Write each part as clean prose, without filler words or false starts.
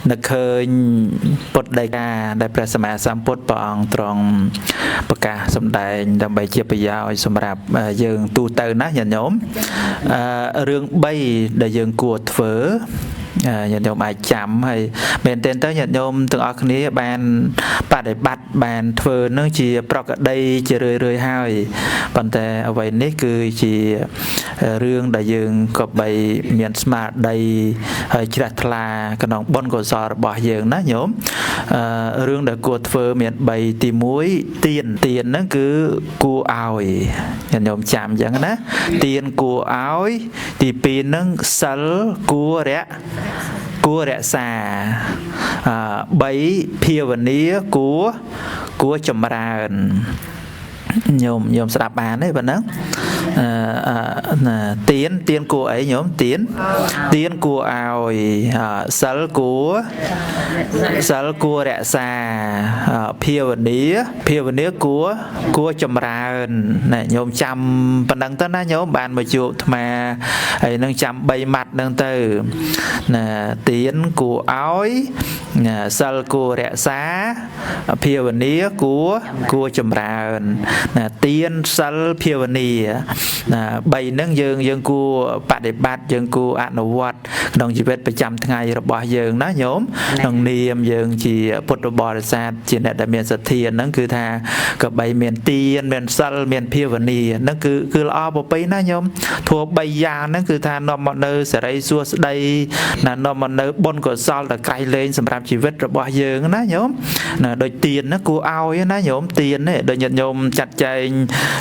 นึกเคยปดได้กาได้ประสมาสัมพุทธปองตรงประกาศสมได้ดำใบเจียบยาวสำหรับยืงตูเตอร์นะอย่าโยมเรื่องใบได้ยืงกวดเฝอญาติโยมอาจจำให้เป็นเต้นเต้ญาติโยมถึงออกนี้แบนปฏิบัติแบนเฟอร์นึกจีปรากฏได้จะเรื่อยๆให้ปัจจัยเอาไว้นี่คือจีเรื่องได้ยืงกับใบเมียนสมาร์ได้จิตทลากระนองบนกศบ่อยืงนะโยมเรื่องได้กวดเฟอร์เมียนใบตีมุ้ยเตียนนั่นคือกูเอาญาติโยมจำอย่างนั้นนะเตียนกูเอาตีปีนึงสัลกูเระcủa rẽ xà bấy phiêu và nia của chồng ra nhôm sạp bán đấy bạn đó tiền của ấy nhóm tiền của ao sál của rẽ xa phiêu và nia của chồng ra này nhóm chăm bạn đăng tên đó nhóm bạn mà chụp mà ấy nâng chăm bay mặt nâng từ tiền của áo sál của rẽ xa phiêu và nia của chồng ra tiên sal phiêu ni bảy nâng dương cu bát để bát dương cu ăn vật đồng chỉ biết phải chăm ngày rồi bỏ dương nó nhóm đồng niệm dương chỉ bột bò ra chỉ là đại miền sạt thiền nó cứ thaกับbảy miền tiên miền sal miền phiêu ni nó cứ lo bộ bay nó nhóm thua bay giang nó cứ tha nằm một nơi sẽ đây xua đây là nằm một nơi bôn của sal là cày lên sầm rạp chỉ biết rồi bỏ dương nó nhóm đôi tiền nó cu ao nó nhóm tiền đấy đôi nhận nhóm chặt chạy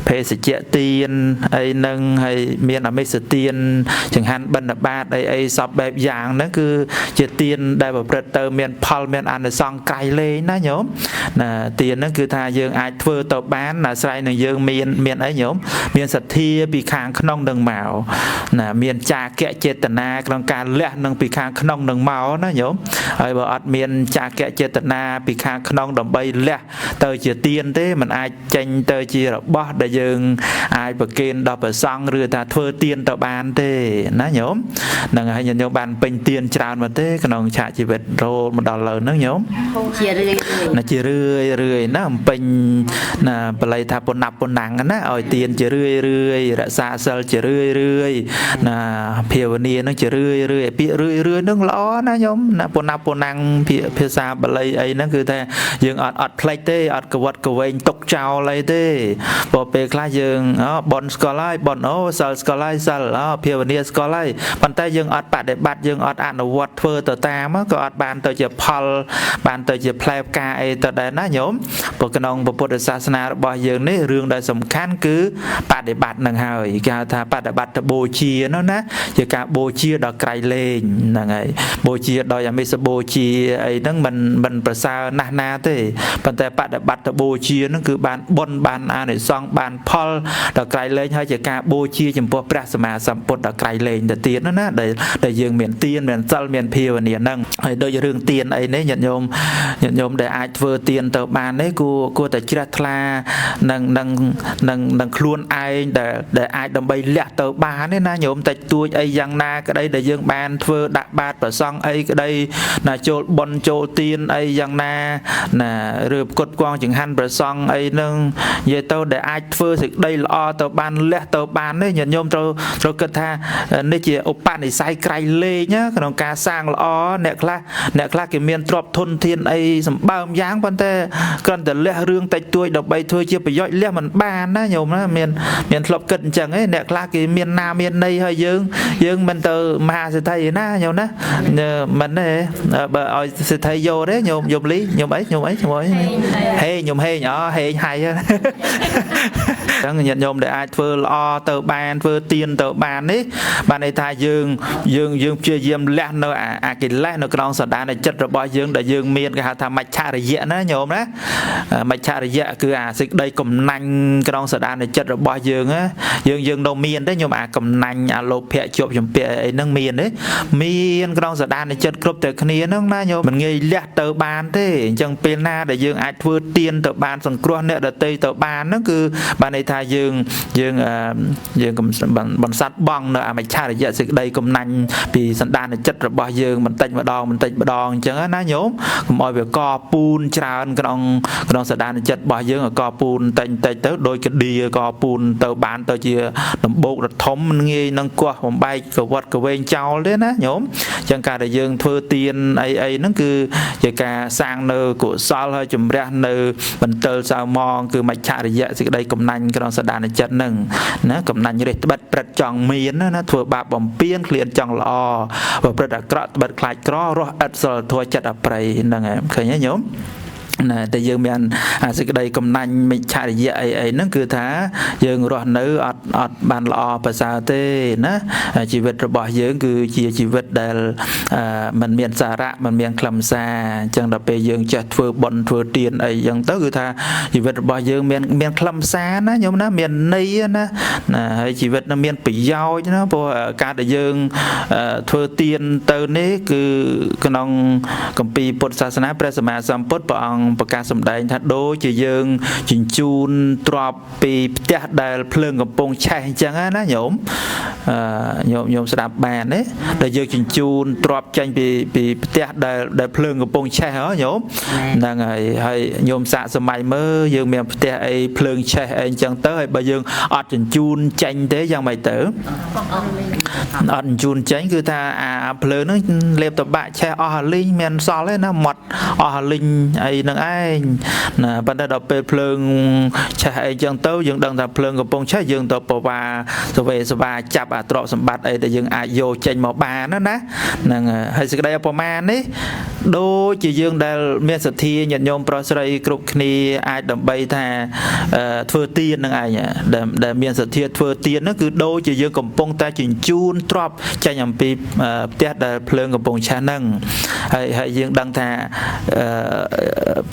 phê sẽ chạy tiền ấy nâng hay miền ở mấy sự tiền chẳng hạn bận ba đây ấy sập bẹp dạng nó cứ chạy tiền đại bảo vật từ miền Paul miền ăn để xong cày lên nó nhóm là tiền nó cứ tha dương ai thưa tàu bán là sai này dương miền ấy nhóm miền sạch thia bị khang không đằng màu là miền trà kẹ chết tận na trongการlẹ nâng bị khang không đằng màu nó nhóm ấy bảo miền trà kẹ chết tận na bị khang không đằng bay lẹ từ chạy tiền thế mình ai tranh từ chia bỏ đại dương ai bậc kiên đọc ở xong rồi ta thưa tiền tàu bán thế nó nhóm nâng hay nhận nhóm bàn bình tiền tràn mà thế cái nòng trả chỉ vật rô một $1 nó nhóm nó chỉ rưỡi nó bình là lấy thà bồn nạp bồn nặng á ỏi tiền chỉ rưỡi đã xa sờ chỉ rưỡi là phiêu nia nó chỉ rưỡi rưỡi nó ló nó nhóm là bồn nạp bồn nặng phiêu xa lấy ấy nó cứ thế dương ọt play thế ọt cái vật cái vệnh tục trào lấy thế bỏ về khai dương bồn scolai bồn sal scolai sal phiêu nia scolai bàn tay dương ọt bạt để bạt dương ọt ăn ở vật phơ tờ ta mà có ọt bàn tờ chỉ Paul bàn tờ chỉ play ca ấy tờ đấy nó nhóm bộ cái nòng bộ Phậtศาสนาbỏ dương này riêng đại sầm khăn cứ bạt để bạt nằng hời cả thà bạt để bạt bồ chia nó nè chỉ cả bồ chia đòi cày lên là ngày bồ chia đòi làm mấy sự bồ chia ấy nó mìnhประสาna thế bàn tay bạt để bạt bồ chia nó cứ bàn bồn bàn ăn để xong bàn Paul đòi cày lên hay chỉ cả bồ chia chấm bộประสมาสัมพุทธđòi cày lên để tiền nó nè để dương miền tiền miền sal miền phiêu và miền nâng đôi riêng tiền ấy đấy nhận nhôm để ai vừa tiền tờ bàn đấy cô tại chia ra nâng luôn ai để ai đâm bay lẹ tờ bàn đấy na nhôm tại tôi ấy giang na cái đây để dương bàn vừa đặt bát và xong ấy cái đây là chỗ bồn chỗ tiền ấy giang na là rồi cột quang chừng han và xong ấy nâng về tao để ai vừa thì đây là tờ bàn lẹ tờ bàn đấy nhận nhôm rồi cất tha nên chỉ ốp bàn để sai cày lê nhá còn cá sang là nẹt la cái miền trọp thôn thiên ấy bao giáng quan thế còn để lẹ rương tại tôi đọc bay thôi chưa phải dõi lẹ mình bàn á nhôm á miền trọp cận chẳng ấy nẹt la cái miền nam miền đây hơi dương mình từ mà sẽ thấy na nhôm đó mình này bờ sẽ thấy vô đấy nhôm lý nhôm ấy hey nhôm hey nhỏ hey hay nhận nhôm để ai vừa lo tờ bàn vừa tiền tờ bàn ấy bàn này thay dương chưa diêm lẹ nó cái lẹ nó còn sờ đá này chất rồi bao dương để dương miền cái hạt tham mạch cha để dễ nó nhôm đó mạch cha để dễ cứ xịt đây cầm nanh cái sờ đá này chất rồi bao dương á dương đâu miền đấy nhưng mà cầm nanh lốp phe chụp chụp phe ấy nâng miền đấy miền cái sờ đá này chất cướp từ kia nó na nhôm mình nghe lẹ tờ bàn thế chẳng pin na để dương ai vừa tiền tờ bàn sòng cua này để tây tờ bàn nó cứ bàn này thay dương យើងបន្សាត់បងនៅអាមច្ឆរិយៈសេចក្តីកំណាញ់ពីសន្តានចិត្តរបស់យើងបន្តិចម្ដងអញ្ចឹងណាញោមកុំឲ្យវាកពូនច្រើនក្នុងសន្តានចិត្តរបស់យើងកពូនតិចទៅដោយកឌីកពូនទៅបានទៅជាដំបូកធំងាយនឹងកោះបំបែកកវត្តកវែងចោលទេណាញោមអញ្ចឹងការដែលយើងធ្វើទានអីហ្នឹងគឺជាការសាងនៅកុសលហើយជំរះនៅបន្ទិលសៅមងគឺមច្ឆរិយៈសេចក្តីកំណាញ់ក្នុងសន្តានចិត្តហ្នឹងណាកំណាញ់រិះត្បិតព្រឹត្តចង់មានណាធ្វើបាបបំពានឃ្លានចង់ល្អប្រព្រឹត្តអាក្រក់ត្បិតខ្លាចក្ររស់ឥតសិលធម៌ចិត្តអប្រ័យហ្នឹងហើយឃើញទេញោមណាតែយើងមានសេចក្តីកំណាញ់មិច្ឆរិយៈអីហ្នឹងគឺថាយើងរស់នៅអត់បានល្អប្រសើរទេណាជីវិតរបស់យើងគឺជាជីវិតដែលมันមានសារៈมันមានខ្លឹមសារអញ្ចឹងដល់ពេលយើងចេះធ្វើបុណ្យធ្វើទានអីអញ្ចឹងទៅគឺថាជីវិតរបស់យើងមានខ្លឹមសារណាញោមណាមានន័យណាហើយជីវិតនឹងមានប្រយោជន៍ណាព្រោះការដែលយើងធ្វើទានទៅនេះគឺក្នុងគម្ពីរពុទ្ធសាសនាព្រះសម្មាសម្ពុទ្ធព្រះអង្គប្រកាសសម្ដែងថាដូចជាយើងជញ្ជូនទ្របពីផ្ទះដែលភ្លើងកំពុងឆេះអញ្ចឹងណាញោមញោមស្ដាប់បានទេដែលយើងជញ្ជូនទ្របចេញពីផ្ទះដែលភ្លើងកំពុងឆេះហ៎ញោមហ្នឹងហើយញោមសាកសម័យមើលយើងមានផ្ទះអីភ្លើងឆេះអីអញ្ចឹងទៅហើយបើយើងអត់ជញ្ជូនចេញទេយ៉ាងម៉េចទៅអត់ជញ្ជូនចេញគឺថាអាភ្លើងហ្នឹងលេបតបាក់ឆេះអស់លីងមានសល់ទេណាមាត់អស់លីងអីហ្នឹងឯងណាប៉ុន្តែដល់ពេលភ្លើងឆេះអីចឹងទៅយើងដឹងថាភ្លើងកំពុងឆេះយើងទៅប្រវាសវាចាប់អាទ្រព្យសម្បត្តិអីដែលយើងអាចយកចេញមកបានណាហ្នឹងហើយសេចក្តីឧបមានេះដូចជាយើងដែលមានសទ្ធាញាតិញោមប្រុសស្រីគ្រប់គ្នាអាចដើម្បីថាធ្វើទានហ្នឹងឯងដែលមានសទ្ធាធ្វើទានហ្នឹងគឺដូចជាយើងកំពុងតែជញ្ជូនទ្រព្យចេញអំពីផ្ទះដែលភ្លើងកំពុងឆេះហ្នឹងហើយយើងដឹងថា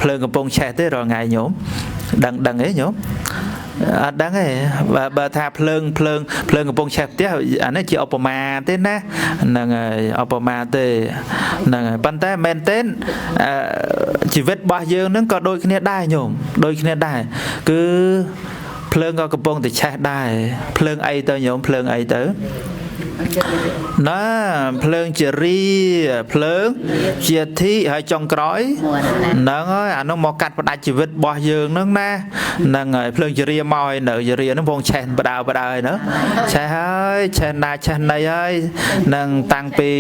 ភ្លើងកំពុងឆេះទេរាល់ថ្ងៃញោមដឹងទេញោមអត់ដឹងទេបើថាភ្លើងកំពុងឆេះផ្ទះអានេះជាឧបមាទេណាហ្នឹងហើយឧបមាទេហ្នឹងហើយប៉ុន្តែមែនទេជីវិតរបស់យើងហ្នឹងក៏ដូចគ្នាដែរញោមដូចគ្នាដែរគឺភ្លើងក៏កំពុងតែឆេះដែរភ្លើងអីទៅញោមភ្លើងអីទៅណាភ្លើងជារីភ្លើងជាធិហើយចុងក្រោយហ្នឹងហើយអានោះមកកាត់ផ្ដាច់ជីវិតរបស់យើងហ្នឹងណាហ្នឹងហើយភ្លើងជារីមកហើយនៅជារីហ្នឹងវងឆេះបដើហើយណាឆេះហើយឆេះណាឆេះណីហើយនឹងតាំងពី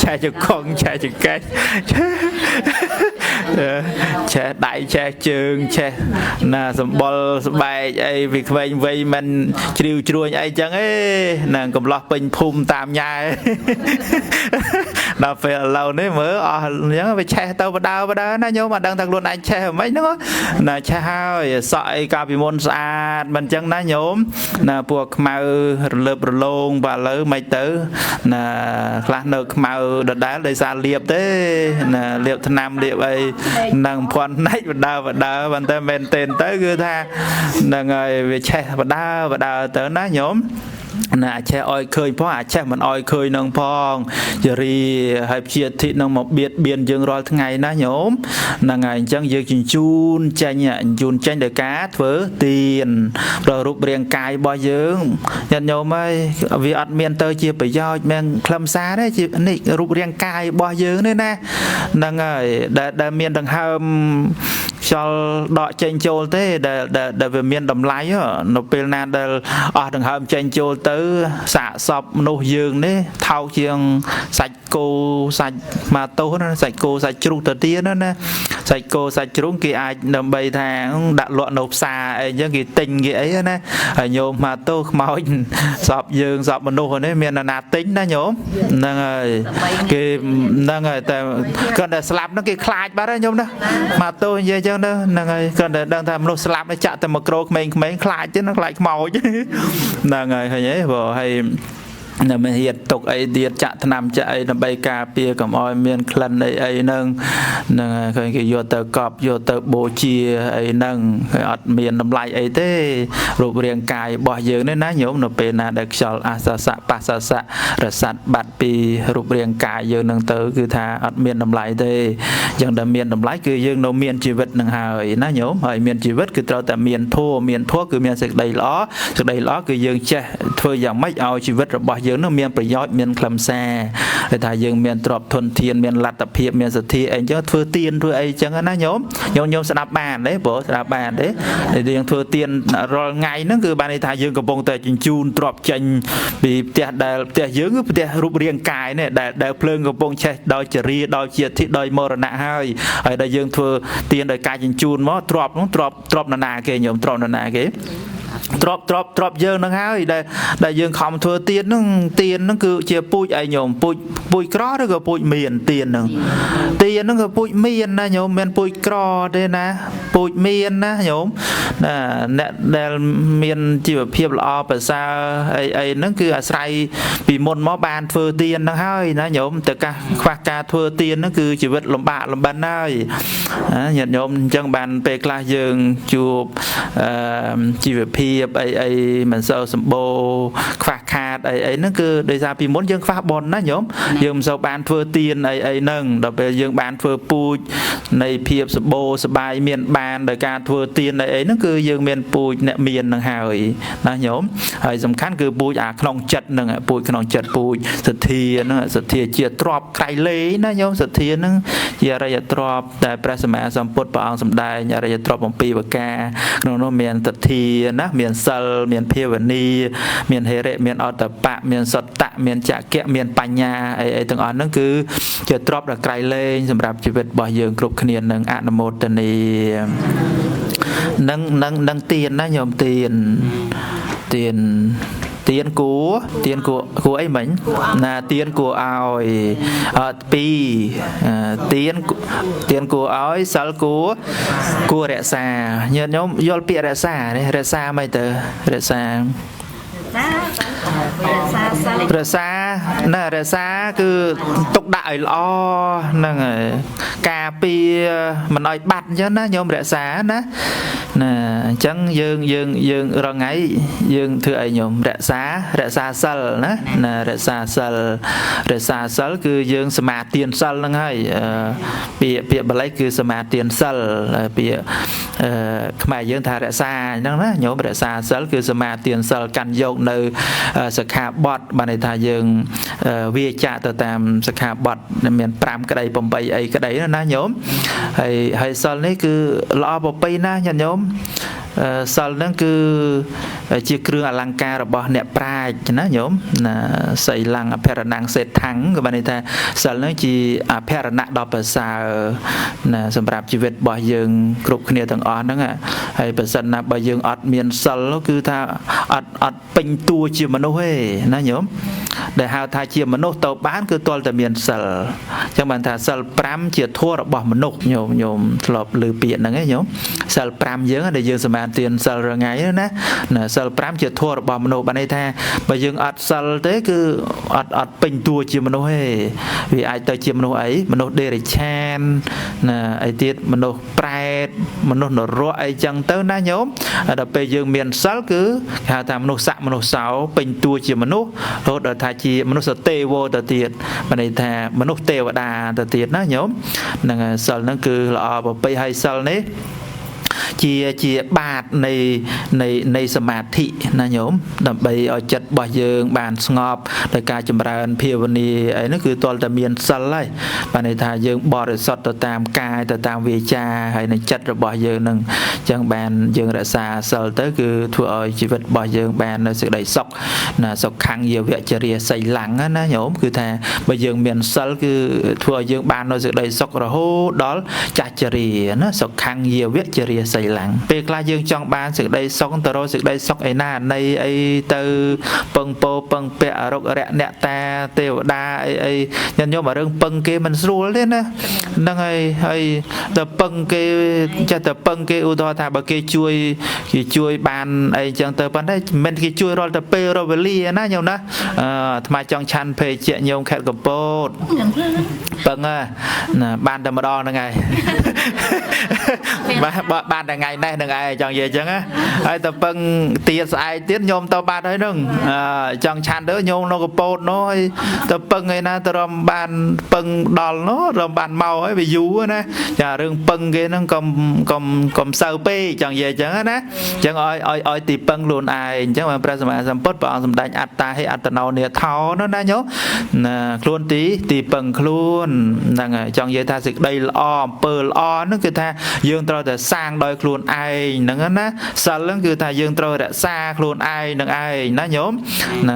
ឆេះជង្គង់ឆេះចង្កេះឆេះដៃឆេះជើងឆេះណាសម្បុរស្បែកអីពីក្មេងវ័យមិនជ្រាវជ្រួញអីចឹងឯងនឹងកំឡោះពេញភូមិតាមញ៉ែដល់ពេលឥឡូវនេះមើលអស់អញ្ចឹងវាឆេះទៅបដើណាញោមអត់ដឹងថាខ្លួនឯងឆេះមិនហ្នឹងណាឆេះហើយសក់អីកាលពីមុនស្អាតមិនអញ្ចឹងណាញោមណាពួកខ្មៅរលើបរលោងបាទឥឡូវមិនទៅណាខ្លះនៅខ្មៅដដែលដោយសារលាបទេណាលាបថ្នាំលាបអីនឹងភ័ណ្ឌណែកបដើប៉ុន្តែមែនទេទៅគឺថាហ្នឹងហើយវាឆេះបដើទៅណាញោមណាអាចឆេះអោយឃើញផងអាចឆេះមិនអោយឃើញនឹងផងជារីហើយព្យាធិនឹងមកបៀតបៀនយើងរាល់ថ្ងៃណាញោមហ្នឹងហើយអញ្ចឹងយើងជញ្ជូនចេញដោយការធ្វើទានព្រោះរូបរាងកាយរបស់យើងញាតិញោមហើយវាអត់មានទៅជាប្រយោជន៍មានខ្លឹមសារទេជានេះរូបរាងកាយរបស់យើងនេះណាហ្នឹងហើយដែលមានដង្ហើមខ្យល់ដកចេញចូលទេដែលវាមានតម្លៃនៅពេលណាដែលអស់ដង្ហើមចេញចូលទៅសាកសពមនុស្សយើងនេះថោកជាងសាច់គោសាច់ម៉ាតូណាសាច់គោសាច់ជ្រូកទៅទៀតណាសាច់គោសាច់ជ្រូកគេអាចដើម្បីថាដាក់លក់នៅផ្សារអីអញ្ចឹងគេទិញគេអីណាហើយញោមម៉ាតូខ្មោចសពយើងសពមនុស្សនេះមានណាទិញណាញោមហ្នឹងហើយគេហ្នឹងហើយតែគាត់តែស្លាប់ហ្នឹងគេខ្លាចបាត់ហើយញោមណាម៉ាតូនិយាយចឹងទៅហ្នឹងហើយគាត់តែដឹងថាមនុស្សស្លាប់នេះចាក់តែមីក្រូក្មេងៗខ្លាចទេណាខ្លាចខ្មោចហ្នឹងហើយឃើញទេព្រោះហើយ នៅមានហៀតទុកអីទៀតចាក់ថ្នាំចាក់អីដើម្បីការពារកុំឲ្យមានក្លិនអីហ្នឹងឃើញគេយកទៅកប់យកទៅបូជាអីហ្នឹងហើយអត់មានតម្លៃអីទេរូបរាងកាយរបស់យើងនេះណាញោមនៅពេលណាដែលខ្យល់អាសាសៈបាសាសៈរសាត់បាត់ពីរូបរាងកាយយើងហ្នឹងទៅគឺថាអត់មានតម្លៃទេអញ្ចឹងដែលមានតម្លៃគឺយើងនៅមានជីវិតនឹងហើយណាញោមហើយមានជីវិតគឺត្រូវតែមានធម៌គឺមានសេចក្តីល្អគឺយើងចេះធ្វើយ៉ាងម៉េចឲ្យជីវិតរបស់យើងនឹងមានប្រយោជន៍មានខ្លឹមសារដែលថាយើងមានទ្រព្យធនធានមានលទ្ធភាពមានសទ្ធាអីអញ្ចឹងធ្វើទានធ្វើអីអញ្ចឹងណាញោមស្ដាប់បានទេព្រោះស្ដាប់បានទេយើងធ្វើទានរាល់ថ្ងៃហ្នឹងគឺបានន័យថាយើងកំពុងតែជញ្ជូនទ្រព្យចេញពីផ្ទះយើងគឺផ្ទះរូបរាងកាយនេះដែលភ្លើងកំពុងឆេះដោយចរិយាដោយជាធិដោយមរណៈហើយដែលយើងធ្វើទានដោយការជញ្ជូនមកទ្រព្យនោះទ្រព្យនរណាគេញោមទ្រព្យនរណាគេទ្របយើងនឹងហើយដែលយើងខំធ្វើទៀនហ្នឹងគឺជាពូជអីញោមពូជក្រឬក៏ពូជមានទៀនហ្នឹងក៏ពូជមានណាញោមមានពូជក្រទេណាពូជមានណាញោមណាអ្នកដែលមានជីវភាពល្អប្រសើរអីហ្នឹងគឺអាស្រ័យពីមុនមកបានធ្វើទៀនហ្នឹងហើយណាញោមតែខ្វះការធ្វើទៀនហ្នឹងគឺជីវិតលំបាកលំបិនហើយញាតិញោមអញ្ចឹងបានពេលខ្លះយើងជួបជីវភាពអីមិនសូវសម្បូរខ្វះខាតអីហ្នឹងគឺដោយសារពីមុនយើងខ្វះបុណ្យណាញោមយើងមិនសូវបានធ្វើទានអីហ្នឹងដល់ពេលយើងបានធ្វើពូជនៃភាពសម្បូរសបាយមានបានដោយការធ្វើទានអីហ្នឹងគឺយើងមានពូជអ្នកមានហ្នឹងហើយណាញោមហើយសំខាន់គឺពូជអាក្នុងចិត្តហ្នឹងពូជក្នុងចិត្តពូជសទ្ធាហ្នឹងសទ្ធាជាទ្រព្យក្រៃលែងណាញោមសទ្ធាហ្នឹងជាអរិយទ្រព្យតែព្រះសម្មាសម្ពុទ្ធព្រះអង្គសម្ដែងអរិយទ្រព្យ7ប្រការក្នុងនោះមានសទ្ធាណាមានសិលមានភាវនាមានហេរិមានអត្តបៈមានសត្តៈមានចក្ខៈមានបញ្ញាអីទាំងអស់ហ្នឹងគឺជាទ្រព្យដ៏ក្រៃលែងសម្រាប់ជីវិតរបស់យើងគ្រប់គ្នានឹងអនុមោទនីនឹងទានណាញោមទានគួរអីមិញណាទានគួរឲ្យពីរទានគួរឲ្យសិលគួររក្សាញាតិញោមយល់ពាក្យរក្សានេះរក្សាមិនទៅរក្សាគឺទុកដាក់ឲ្យល្អហ្នឹងហើយការពារមិនឲ្យបាត់អញ្ចឹងណាញោមរក្សាណាអញ្ចឹងយើងរងថ្ងៃយើងធ្វើអីញោមរក្សាសិលណារក្សាសិលគឺយើងសមាទានសិលហ្នឹងហើយពាក្យបាលីគឺសមាទានសិលពាក្យខ្មែរយើងថារក្សាអញ្ចឹងណាញោមរក្សាសិលគឺសមាទានសិលកាន់យកនៅសិក្ខាបទបានន័យថាយើងវាចាក់ទៅតាមសិក្ខាបទមាន5ក្តី8អីក្តីណាញោមហើយសិលនេះគឺល្អប្រពៃណាញាតិញោមសិលហ្នឹងគឺជាគ្រឿងអលង្ការរបស់អ្នកប្រាជ្ញណាញោមណាសីលੰអភរណੰសេដ្ឋੰក៏បានន័យថាសិលហ្នឹងជាអភរណៈដ៏ប្រសើរណាសម្រាប់ជីវិតរបស់យើងគ្រប់គ្នាទាំងអស់ហ្នឹងហើយបើសិនណាបើយើងអត់មានសិលគឺថាអត់ពេញតួជាមនុស្សទេណាញោមដែលហៅថាជាមនុស្សទៅបានគឺទាល់តែមានសិលអញ្ចឹងបានថាសិល5ជាធម៌របស់មនុស្សញោមធ្លាប់ឮពាក្យហ្នឹងឯងញោមសិល5យើងដែលយើងសមាទានសិលរងៃណាសិល5ជាធម៌របស់មនុស្សបានន័យថាបើយើងអត់សិលទេគឺអត់ពេញតួជាមនុស្សទេវាអាចទៅជាមនុស្សអីមនុស្សដេរិឆានណាអីទៀតមនុស្សប្រែតមនុស្សនរកអីចឹងទៅណាញោមដល់ពេលយើងមានសិលគឺគេហៅថាមនុស្សស័កមនុស្សសោពេញតួជាមនុស្សរហូតដល់ថាជាមនុស្សទេវទៅទៀតបានន័យថាមនុស្សទេវតាទៅទៀតណាញោមហ្នឹងសិលហ្នឹងគឺល្អប្រពៃហើយសិលនេះជាបាតនៃសមាធិណាញោមដើម្បីឲ្យចិត្តរបស់យើងបានស្ងប់ដោយការចម្រើនភាវនាអីនោះគឺទាល់តែមានសិលហើយបានន័យថាយើងបរិសុទ្ធទៅតាមកាយទៅតាមវាចាហើយនឹងចិត្តរបស់យើងនឹងអញ្ចឹងបានយើងរក្សាសិលទៅគឺធ្វើឲ្យជីវិតរបស់យើងបាននៅសេចក្តីសុខណាសុខੰយាវចរិយាសីលੰណាញោមគឺថាបើយើងមានសិលគឺធ្វើឲ្យយើងបាននៅសេចក្តីសុខរហូតដល់ចាស់ចរិយាណាសុខੰយាវចរិយា say lặng pe kla dương trong ban sự đây sóc tờ rô sự đây sóc ấy na này ấy từ pâng po pâng pe rốc rẽ nẹt ta tiêu đa ấy nhân nhôm mà đừng pâng kia mình rùa lên á nâng ấy tờ pâng kia cho tờ pâng kia u to thà bà kia chui bàn ấy chẳng tờ bàn đấy mình kia chui rồi tờ pe rồi về lia na nhau na mà trong chăn pe chuyện nhôm khẹtกับโป๊ดpâng à bàn tờ mà đo là ngày bàn là ngày này là ngày chẳng gì chẳng á ai tờ pâng tiền ai tiết nhôm tao bàn đấy nưng trong chăn đỡ nhôm nóกับโป๊ดnó tờ pâng ấy na tờ rom bàn pâng đòn nó rom bàn màu ấy bị dú na chả rừng pâng kia nó cầm sâu pe chẳng gì chẳng á na chẳng oi tì pâng luôn ai chẳng mà pra sama sampot bọn sầm đánh atta hay atta nào nè tháo nó na nhớ luôn tì pâng luôn rằng chẳng gì ta dịch đây lo pearl on nó cứ ta dương trôi từ sang đôi luôn ai nâng á sao nó cứ ta dương trôi đã xa luôn ai nâng ai nó nhóm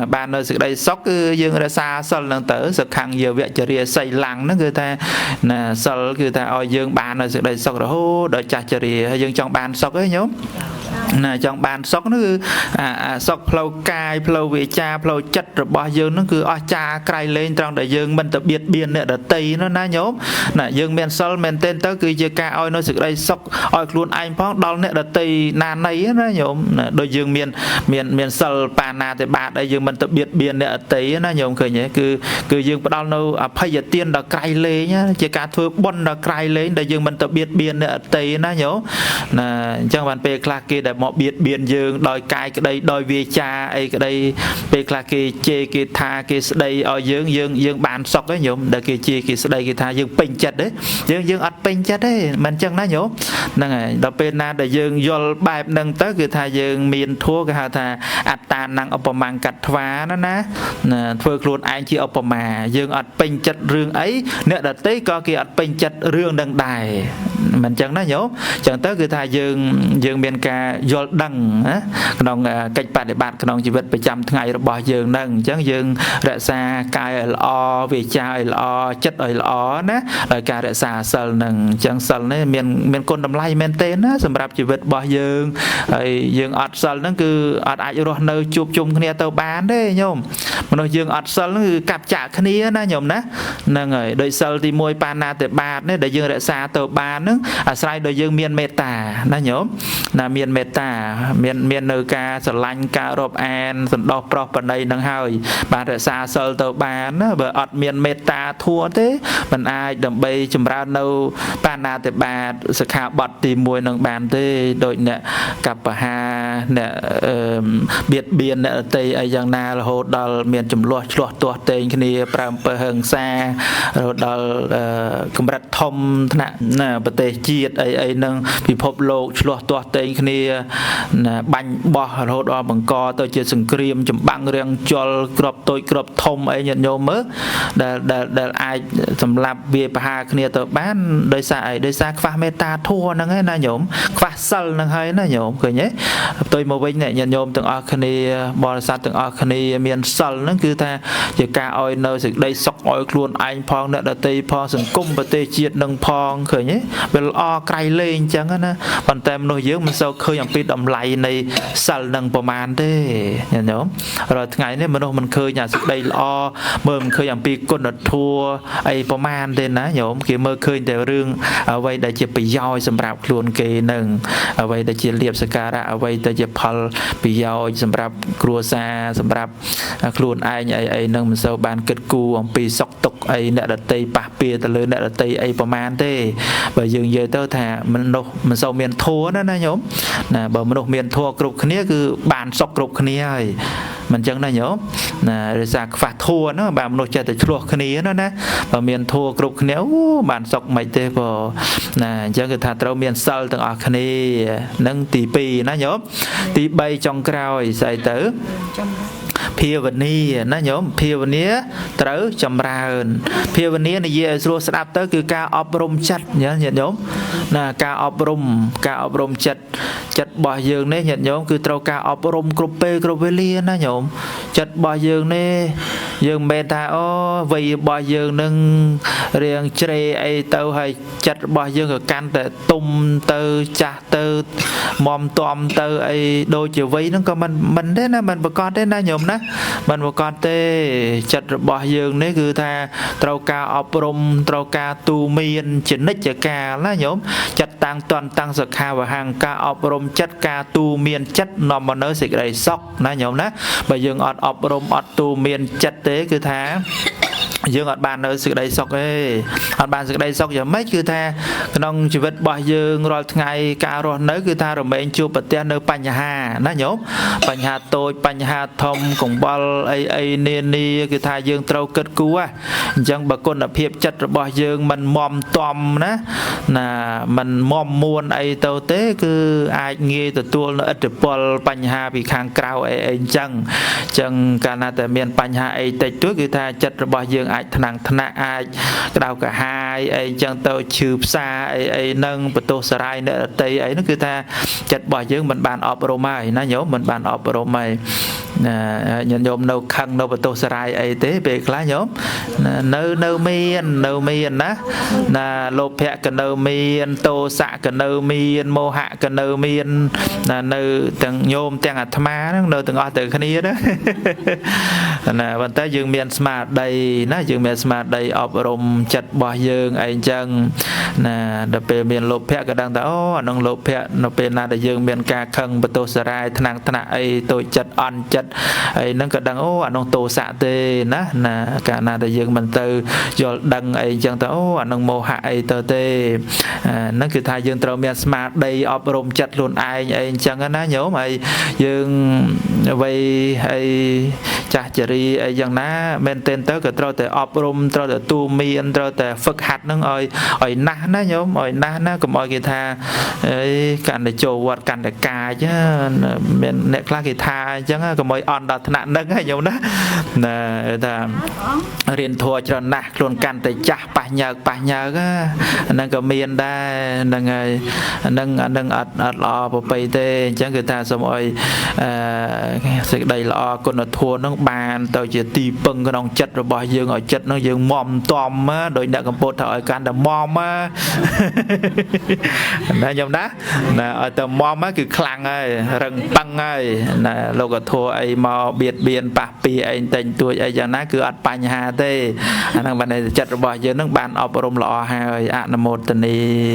bàn nơi sự đây sóc cứ dương ra xa sao lần tử sự khăn giờ việc chơi ria xây lăng nó cứ ta sao cứ ta oi dương bàn nơi sự đây sóc rồi hô đợi chả chơi ria hay dương trong bàn sóc ấy nhóm trong bàn sóc nó cứ sóc phâu cài phâu vị cha phâu chất rồi bao dương nó cứ cha cài lên trong đại dương mình tập biệt biên nè đợt tây nó na nhóm dương men sol men tên tới cứ chơi ca oi nó sự đây sóc oi luôn anh phong đo nè đợt tây na này nó nhóm đôi dương miền sol pana thì bạn đại dương mình tập biệt biên nè tây nó nhóm khởi nhé cứ dương bắt đầu nó phải giờ tiên đợt cài lên nhá chơi ca thưa bon đợt cài lên đại dương mình tập biệt biên nè tây nó nhóm trong bàn pe clark kia một biệt biên dương đòi cài cái đây đòi về cha ấy cái đây pe clark kia chê kia tha kia đây ở dương bàn sọc ấy nhổm đời kia chê kia đây kia tha dương pin chặt đấy dương ắt pin chặt đấy mình chân nó nhổm nâng này đợt pe na đời dương vô bài nâng tới kia tha dương miền thua cái hà tha atta năng ở mang cắt phá nó ná thôi luôn anh chỉ ở mà dương ắt pin chặt rương ấy nè đợt tới có kia ắt pin chặt rương đằng đài mình chân nó nhổm chẳng tới kia tha dương miền ca vô đằng á còn cách bạn để bạn còn chỉ vật 100 ngày rồi bỏ dương nâng chẳng dương rẽ xa cài lo về cha lo chất lo nè rồi cài rẽ xa sờ nâng chẳng sờ này miền côn đầm lay miền tên á sầm rạp chỉ vật bỏ dương dương ọt sờ nó cứ ọt ai rồi nơi chụp chung kia tàu bán đấy nhôm mà nói dương ọt sờ nó cứ cặp chạ kia na nhôm nè nâng rồi đôi sờ thì môi pana để bát đấy để dương rẽ xa tàu bán nữa sai đôi dương miền meta na nhôm là miền meta miền nơi ca sờ lanh ca rộp an sờ đo pro phần đây nâng hơi bạn rẽ xa sờ tàu bán bởi ọt miền meta thua thế mình ai đầm bay chùm ra nâu pana để bát sự khá bọt tìm mùi nâng bàn thế đội nè cặp hà nè biệt biên nè tây ấy giang na là hồ đào miền chùm loa tuột tên khi này pram per hằng xa rồi đào cầm rạch thông nè bờ tây chiết ấy nâng bị phốp lô loa tuột tên khi này bánh bò hồ đào bằng co tôi chơi sừng cream chùm băng riêng cho crop thông ấy nhận nhôm mớ để ai sầm lạp về hà khi này tôi bán đời xa pha meta thua nâng ấy na nhôm pha sal nâng hay na nhôm cười nhé tôi một bên này nhận nhôm từng arcani bò sát từng arcani miền sal nó cứ ta chỉ ca oi nơi sự đây sọc oi luôn anh phong nè tây phong sừng cung và tây chiết nâng phong cười nhé về o cày lên chẳng á còn tem nồi dưới mình sau khơi nhầm pin đầm lầy này sal nâng bò màn thế nhận nhôm rồi ngày này mình khơi nhà sự đây o mơ mình khơi nhầm pin con đợt thua ai bò màn thế ná nhôm kia mơ khơi đều rương ở đây để chỉ bị doi sầm rạp luôn kề nâng ở đây để chỉ liệp sạc ra ở đây để chỉ phal bị doi sầm rạp cua xa sầm rạp luôn ai nâng mình sau bàn kết cu ông pi sọc tục ai nè đặt tây bạc pia từ lớn nè đặt tây ai bò man thế bởi dường giờ tao thà mình sau miền thua đó nè nhóm nè bởi mình miền thua cục kia cứ bàn sọc cục kia mình chẳng là nhớ nè ra phạt thua nó bà mình chơi từ chuột kia nó nè và miền thua cục nếu bàn sọc mày tê vào nè chẳng cái thà trâu miền sal từng ở kia nâng tỷ pi nó nhớ tỷ bay trong cào sai tử phía bên này nó nhóm phía bên này tới chầm ra phía bên này là gì rồi đáp tới cứ ca ốp chất nhớ nhận nhóm là ca ốp rôm chất bò dương này nhận nhóm cứ trâu ca ốp rôm cropeli nó nhóm chất bò dương này dương bên ta ô vì bỏ dương nâng riêng chê ấy tao hay chặt bỏ dương ở căn để tung tơ chả tơ mòm tòm tơ ấy đôi chiều vây nó có mình thế na mình bà con thế na nhôm ná mình bà con tê chặt bỏ dương đấy cứ tha trâu ca ọp rôm trâu ca tu miên chính nít chả ca lá nhôm chặt tăng toàn tăng sạc hà và hàng ca ọp rôm chất ca tu miên chất nằm mà nơi xịt đầy sóc na nhôm ná bà dương ọp rôm ọp tu miên chất tế cứ tha dương ở bàn nơi sự đầy sọc ấy ở bàn sự đầy sọc giờ mấy cứ tha nông chỉ vật bỏ dương rồi ngày cả rồi nới cứ tha rồi mình chụp bật tiền nơi bành hà nó nhốm bành hà tôi bành hà thông cùng bal ai nên đi cứ tha dương trâu cất cú à chẳng bà con ở hiệp chất bỏ dương mình mòm tòm đó là mình mòm muôn ai tàu tế cứ ai nghe từ tua nó ít được bal bành hà bị khang cao ai chẳng cả na tại miền bành hà ai tại trước cứ tha chất bỏ dương ai thằng ai đào cả hai ai chẳng tao chụp xa ai nâng bật tô sài nữa tây ấy nó cứ ta chặt bỏ dương mình bàn ọp rô mai nó nhớ mình bàn ọp rô mai nhận nhôm nâu khăn nâu bật tô sài ấy thế về lá nhóm nâu miên đó là lô pẹ cái nâu miên tô xạ cái nâu miên mô hạ cái nâu miên là nâu từng nhôm từng hạt má nó nâu từng ở từ khania đó là vấn tay dương miền smart đây nó dương miền smart đây ọp rôm chặt bỏ dương ấy chân nè đợt về miền lô pẹ cái đang tao nông lô pẹ nó bên là để dương miền ca khăn bật tô sài thằng ấy tôi chặt ăn chặt ấy nó cái đang nông tô xạ tê nè cả là để dương mình từ do đăng ấy chân tao nông mô hạ ấy tơ tê nó cứ thay dương trâu miền smart đây ọp rôm chặt luôn ai ấy chân nó nhớ mày dương vậy ấy chả chỉ ấy chân ná bên tên tớ cái trâu để ọp rôm trâu để tu miên trâu để phật hạt nó ơi na nó nhớ ơi na nó cũng ơi guitar ấy cần để trầu vật cần để cà chứ bên nè class guitar chứ cũng ơi on đặt nạn nâng hay nhớ đó nè ta riêng thua cho nè luôn cần để chặt bà nhờ á nâng cái miên đây nâng lò bộ bì tê chứ người ta xong rồi sự đầy lò con nó thua nó bàn tao chỉ tì bưng cái nòng chất rồi bỏ dương ở chất nó dương mòm tòm á đội nợ cầm bột thợ can đầm mòm á nè nhầm đó nè ở tờ mòm á cứ khăng ơi rừng băng ơi nè lâu có thua ấy mò biệt biên bạc pi anh tình tuổi ấy giờ nó cứ ăn bánh hà tê anh bạn này chất rồi bỏ dương nó bàn ọp rôm lọ hà ơi ăn một tuần đi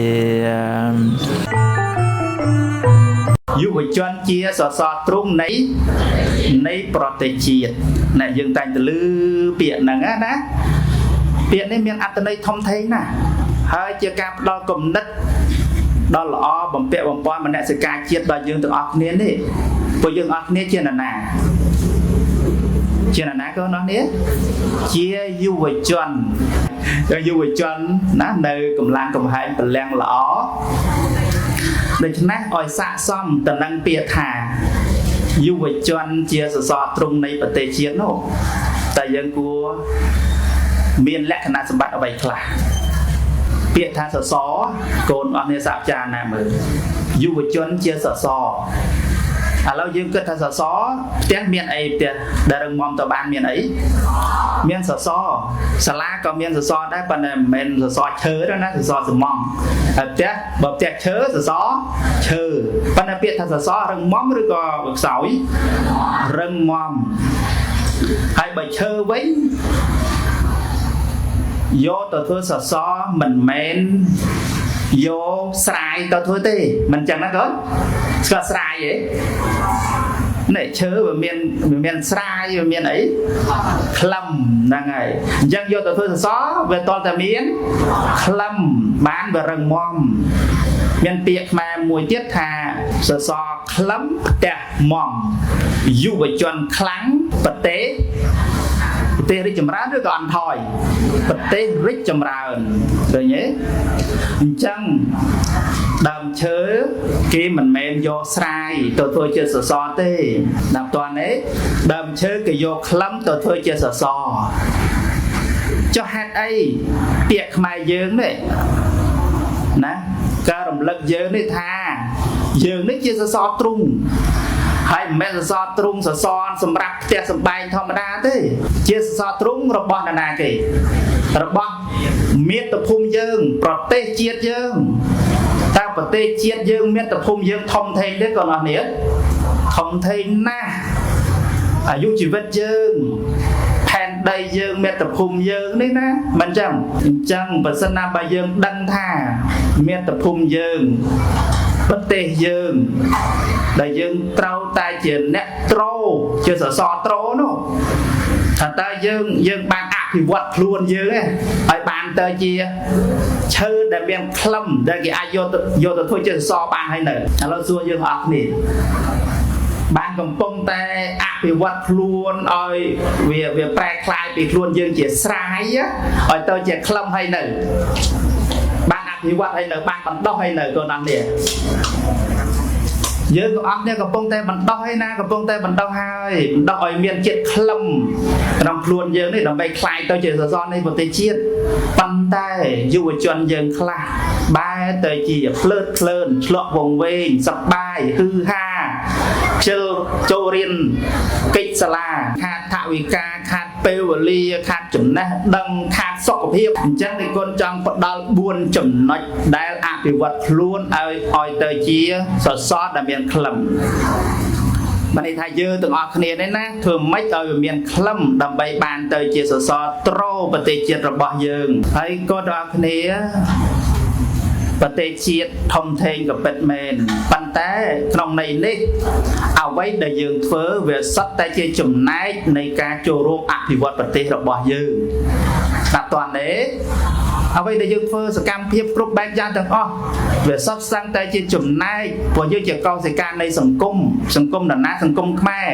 dù với chân chia sọ trung nấy protege này dương tay từ lư biển nè á biển này miền ăn từ đây thông thấy nè hơi chia cặp đo cùng đất đo lọ bấm bẹ bấm poi mà nè sẽ cài chia đo dương từ ọc niên đi bây dương ọc niên chia là nè có nó nè chia dù với chân ná nơi cùng lang cùng hai cùng lang lọ để cho nát oi xạ xong tận năng bịa thả dù với chân chia sọ trung này bật tê chiến nó tại dân của miền lẽ khả năng sắm bát ở bảy khla bịa thả sọ cồn ở nơi sạp trà nè mờ dù với chân chia sọ lâu dương kết thả sọ tiếng miền ấy tiếng đại đồng mong tàu ban miền ấy miền sọ sả lá có miền sọ đấy phần này miền sọ chớ đó nè sọ sầm mong tiếng bậc tiếng chớ sọ chớ phần này biệt thả sọ rừng mong rồi có bậc sỏi rừng mong hai bậc chớ với vô tàu thưa sọ mình men vô xài tao thôi tê mình chẳng nó có xài vậy này chớ và miền xài và miền ấy khăm là ngày dân vô tao thôi xó về toàn là miền khăm bán và rừng mom miền tiệc mà mùi tiết thà xó khăm đẹp mom dù với chuẩn kháng vật tế tê rít chầm ra rồi còn thòi bật tê rít chầm ra rồi nhé chăng đầm chớ khi mình men vô sai tôi chưa sò tê đầm toàn ấy đầm chớ cái vô khăm tôi chưa sò cho hạt ấy tiệc mai dương đấy nè ca đồng lực dương đấy tha dương đấy chưa sò trung ហើយមិនមែនសសរទ្រូងសសរសម្រាប់ផ្ទះសម្បែងធម្មតាទេជាសសរទ្រូងរបស់នរណាគេរបស់មាតុភូមិយើងប្រទេសជាតិយើងតើប្រទេសជាតិយើងមាតុភូមិយើងធំធេងទេកូនអរនេះធំធេងណាស់អាយុជីវិតយើងផែនដីយើងមាតុភូមិយើងនេះណាមិនចឹងអញ្ចឹងបើសិនណាបើយើងដឹងថាមាតុភូមិយើងប្រទេសយើងដែលយើងត្រូវតែជាអ្នកត្រូជាសសរត្រូនោះថាតើយើងបានអភិវឌ្ឍខ្លួនយើងឲ្យបានទៅជាឈើដែលមានក្លឹមដែលគេអាចយកទៅធ្វើជាសសរបានហើយនៅឥឡូវសួរយើងអស់គ្នាបានកំពុងតែអភិវឌ្ឍខ្លួនឲ្យវាប្រែក្លាយពីខ្លួនយើងជាស្រ័យឲ្យទៅជាក្លឹមហើយនៅបានអភិវឌ្ឍហើយនៅបានបណ្ដោះហើយនៅកូនអរនេះយើងក៏អត់នេះកំពុងតែបណ្ដោះហើយណាកំពុងតែបណ្ដោះហើយបណ្ដោះឲ្យមានជាតិក្លឹមក្នុងខ្លួនយើងនេះដើម្បីคลายទៅជាសសរនៃប្រទេសជាតិប៉ុន្តែយុវជនយើងខ្លះបែរទៅជាភ្លើតភ្លើនឆ្លក់វងវែងសប្បាយហឺហាខ្ជិលចូលរៀនកិច្ចសាលាខាតថវិកាខាតពេលវេលាខាតចំណេះដឹងខាតសុខភាពអញ្ចឹងនេះគុណចង់ផ្ដល់4ចំណុចដែលអភិវឌ្ឍខ្លួនឲ្យទៅជាសសរដែលមានក្លឹមបានន័យថាយើងទាំងអស់គ្នានេះណាធ្វើម៉េចឲ្យវាមានក្លឹមដើម្បីបានទៅជាសសរត្រូប្រទេសជាតិរបស់យើងហើយក៏ទាំងអស់គ្នាប្រទេសជាតិធំធេងក៏ពិតមែនប៉ុន្តែក្នុងន័យនេះអ្វីដែលយើងធ្វើវាសុទ្ធតែជាចំណែកនៃការចូលរួមអភិវឌ្ឍប្រទេសរបស់យើងស្ដាប់តើទេអ្វីដែលយើងធ្វើសកម្មភាពគ្រប់បែបយ៉ាងទាំងអស់វាសុទ្ធសឹងតែជាចំណែកព្រោះយើងជាកោសិកានៃសង្គមនរណាសង្គមខ្មែរ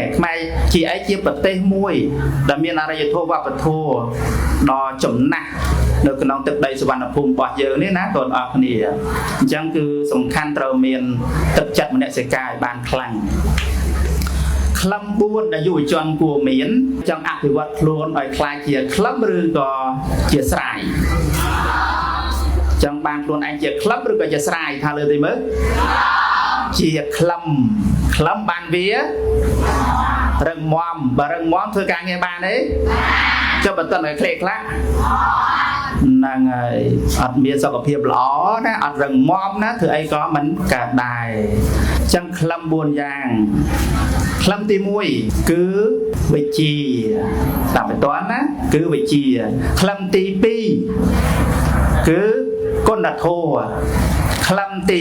ជាអីជាប្រទេសមួយដែលមានអរិយធម៌វប្បធម៌ដ៏ចំណាស់នៅក្នុងទឹកដីសុវណ្ណភូមិរបស់យើងនេះណាបងប្អូនគ្នាអញ្ចឹងគឺសំខាន់ត្រូវមានទឹកចិត្តមនសិការឲ្យបានខ្លាំងក្លឹម4ដែលយុវជនគួរមានចង់អភិវឌ្ឍខ្លួនឲ្យខ្លាយជាក្លឹមឬក៏ជាស្រ័យចង់បានខ្លួនឯងជាក្លឹមឬក៏ជាស្រ័យថាលើទីមើលជាក្លឹមបានវារឹងមាំបើរឹងមាំធ្វើការងារបានទេចុះបើតើឲ្យក្លេកខ្លះហ្នឹងហើយអត់មានសុខភាពល្អណាអត់រឹងមាំណាធ្វើអីក៏មិនកើតដែរអញ្ចឹងក្លឹម4យ៉ាងក្លឹមទី1គឺវិជ្ជាស្ដាប់បន្តណាគឺវិជ្ជាក្លឹមទី2គឺគុណធម៌ក្លឹមទី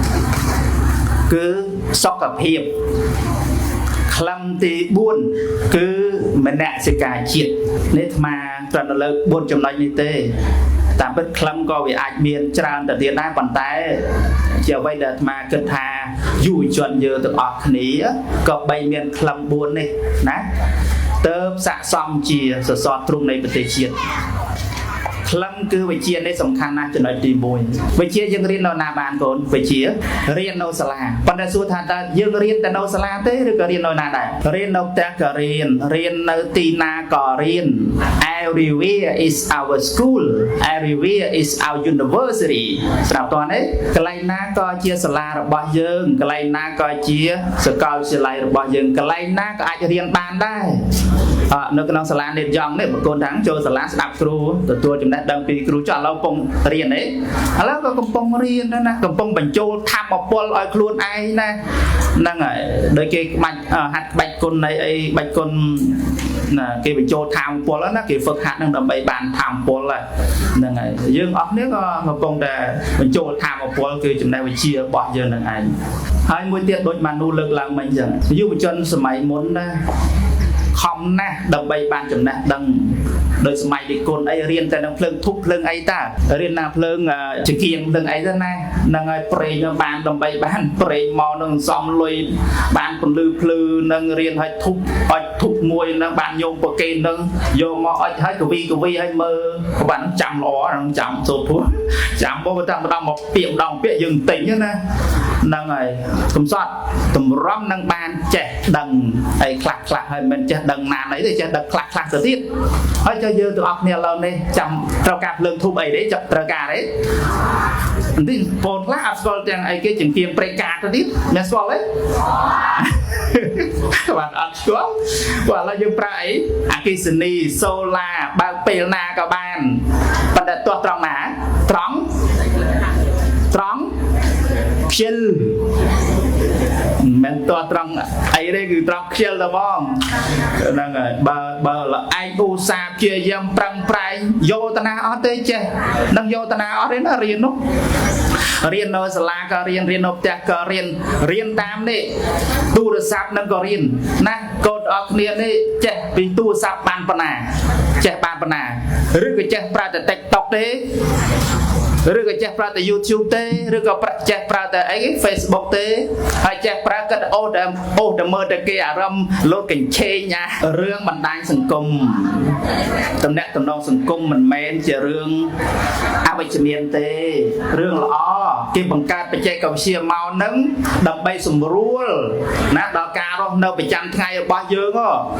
3គឺសុខភាពក្លឹមទី4គឺមនសិការជាតិនេះអាត្មាត្រឹមតែលើក4ចំណុចនេះទេតាមពិតក្លឹមក៏វាអាចមានច្រើនទៅទៀតដែរប៉ុន្តែជាអ្វីដែលអាត្មាគិតថាយុវជនយើងទាំងអស់គ្នាក៏បីមានក្លឹម4នេះណាទើបស័ក្តិសមជាសសរទ្រូងនៃប្រទេសជាតិក្លឹមគឺវិជ្ជានេះសំខាន់ណាស់ចំណុចទី1វិជ្ជាយើងរៀននៅណាបានកូនវិជ្ជារៀននៅសាលាប៉ុន្តែសួរថាតើយើងរៀនតែនៅសាលាទេឬក៏រៀននៅណាដែររៀននៅផ្ទះក៏រៀននៅទីណាក៏រៀន Everywhere is our school everywhere is our university ស្រាប់តើទេកន្លែងណាក៏ជាសាលារបស់យើងកន្លែងណាក៏ជាសាកលវិទ្យាល័យរបស់យើងកន្លែងណាក៏អាចរៀនបានដែរនៅក្នុងសាលានេតយ៉ងនេះបកូនថាចូលសាលាស្ដាប់គ្រូទទួលចំណេះដឹងពីគ្រូចុះឥឡូវកំពុងរៀនទេឥឡូវក៏កំពុងរៀនណាកំពុងបញ្ចូលធម៌ពលឲ្យខ្លួនឯងណាហ្នឹងហើយដោយគេក្បាច់ហាត់ក្បាច់គុណនៃអីក្បាច់គុណណាគេបញ្ចូលធម៌ពលណាគេហ្វឹកហាត់នឹងដើម្បីបានធម៌ពលហ្នឹងហើយយើងអស់គ្នាក៏កំពុងតែបញ្ចូលធម៌ពលគឺចំណេះវិជ្ជារបស់យើងនឹងឯងហើយមួយទៀតដូចម៉ានូលើកឡើងមិញអញ្ចឹងយុវជនសម័យមុនណាខំណាស់ដើម្បីបានចំណេះដឹងដោយសម័យនិគុណអីរៀនតែនឹងភ្លើងធុបភ្លើងអីតារៀនណាភ្លើងចង្គៀងភ្លើងអីទៅណាហ្នឹងហើយប្រេងបានដើម្បីបានប្រេងមកនឹងសំលុយបានពន្លឺភ្លឺនឹងរៀនឲ្យធុបអុចធុបមួយនឹងបានយកប្រកេននឹងយកមកអុចឲ្យកវីឲ្យមើលបានចាំល្អនឹងចាំចូលព្រោះចាំមកតែម្ដងមកពាក្យម្ដងពាក្យយើងតិចណាហ្នឹងហើយកំសត់តម្រាំនឹងបានចេះដឹងអីខ្លះហើយមិនចេះដឹងណានអីទេចេះដឹងខ្លះទៅទៀតហើយចុះយើងទាំងអស់គ្នាឥឡូវនេះចាំត្រូវការភ្លើងធូបអីទេត្រូវការទេបន្តិចបងខ្លះអត់ស្គាល់ទាំងអីគេចង្គៀងព្រៃកាទៅទៀតអ្នកស្គាល់ទេ bạn ăn xuống và là dương prai à cái sân đi solar bao pel na các bạn bạn đặt toa tròn ná tròn khiêu mình toa tròn ấy đâyคือtròn khiêu là bom năng rồi bờ là ai u sa kia dâm prang prai vô ta na ở đây chứ năng vô ta na ở đấy nó riêng nó riêng nơi sala có riêng nơi tech có riêng tam đi tu được sắp năng có riêng na cột ở kia đi chứ vì tu sắp ban pan à rồi cái chứ pra từ TikTok đấy rồi cái chắc pra từ YouTube thế, rồi cái chắc pra từ ấy Facebook thế, hay chắc pra cái ô đầm mơ từ kia ram lối cảnh chê nha, riêng mình đang sừng cung, tầm nét tầm nong sừng cung mình men chỉ riêng áp bách miền thế, riêng là cái bằng cát bị che cầu xia màu nắng đầm bay sùng rùa, nát đào cà rồi đâu bị chăn ngay bao nhiêu ngó,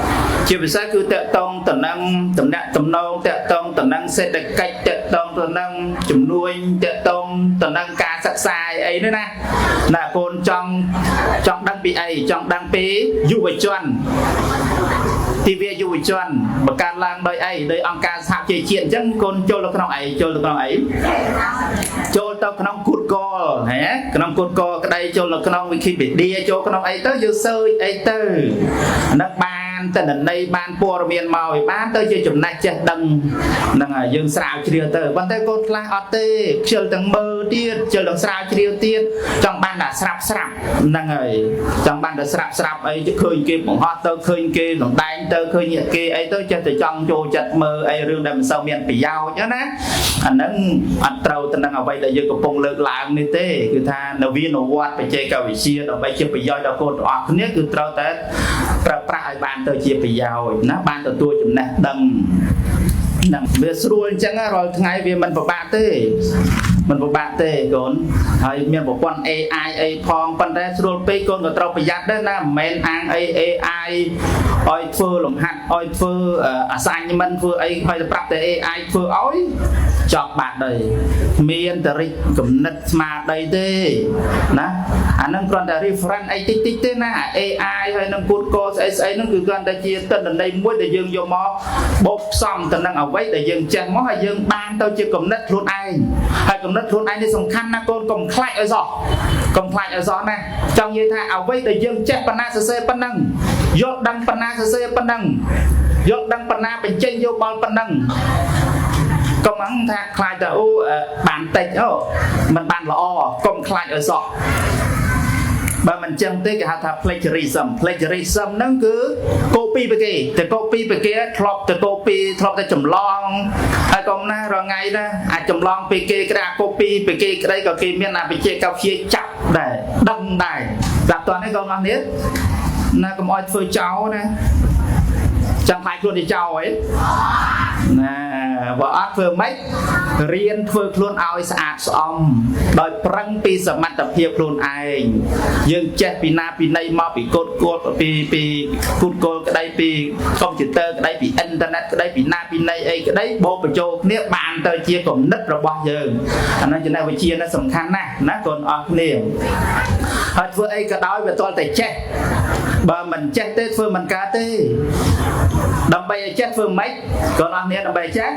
chỉ vì sao cứ tệ tông tầm năng tầm nét tầm nong tệ tông tầm năng sẽ được cách tệ tông tầm năng chủng nuôi tệ tông tầm năng ca sắc sai ấy nữa nè là con trong đăng bị ấy trong đăng bị du về chuẩn TV du về chuẩn bậc ca lang đôi ấy đôi ông ca sạp chơi chuyện chẳng con chơi được cái nào ấy chơi tao cái nào cút co hả cái nào cút co cái đây chơi được cái nào khi bị đi chơi cái nào ấy tới dư sơi ấy tới nước ban tên là đây ban po miền màu ban tới chơi chùm này chơi đằng là dương sào chia tới ban tới con la ở tê chơi từng mơ tiết chơi đằng sào chia tiết trong ban là sạp năng rồi trong ban là sạp ấy chứ khơi kia bọn họ tới khơi kia nó đánh tới khơi nhẹ kia ấy tới chơi từ trong chỗ chặt mơ ấy rương đầm sâu miền bị dao chứ nè anh ăn trâu tên đang ở đây là dương có phong lực làm như thế cứ tha đầu viên đầu quạt phải chơi cầu bị chia đầu bay chơi bị dao đầu cột ọt nhất cứ trâu tới ai ban tới chia bị dao nó ban tới tôi chụp nè đằng về xuôi chẳng rồi ngày về mình một bạn tê còn hay miền một con AI phong pan ra xuôi pe con người trâu bị giặt đó na men ăn AI oi phơ lồng hạt oi phơ sang như mình phơ ai hay là bắt AI phơ ói chọc bạn đời miền tây cầm nứt mà đây thế nè anh đang còn là reference ai tích thế na AI hay năng code course ấy nó cứ còn tại chia tên ở đây mỗi để dương vô mò bốc xong tên đang ở vậy để dương chèn mó hay dương ban tao chưa cầm nứt luôn ai hay cầm nứt luôn ai đi sòng khăn na con cầm khai ở gió nè trong như tha ở vậy để dương chèn pana sơ pan năng vô đăng pana sơ pan năng vô đăng pana bên trên vô bal pan năng công ăn tha khai ta bản tịch mình bàn lọ công khai ở gió bà mình chân tới cái hạt plagiarism nó cứ copy về kì từ copy về kia thọp từ chùm long hay còn na rồi ngày đó chùm long về kia cái copy về kia cái đây có kia miền nào về kia cao kia chặt để đăng đài đặt toàn cái con ăn hết na còn mọi phơi cháu nè chẳng phải luôn đi cháu ấy nè vợ ác phơi mấy riêng phơi luôn ao sạch xong đòi prăng pi sầm mặt tập hiệp luôn ai dương chết pi na pi nay mau pi code pi code cái đây pi computer cái đây pi internet cái đây pi na pi nay ấy cái đấy bộ bạch châu nếu bạn tới chia còn đất rồi bao giờ anh nói chuyện này phải chia nó sầm khăn nè nó còn ở niềm hết vừa ấy cái đói về tôi phải chết bà mình chết tết phương mình cá tê đâm bay chết phương mấy còn anh nghe đâm bay chết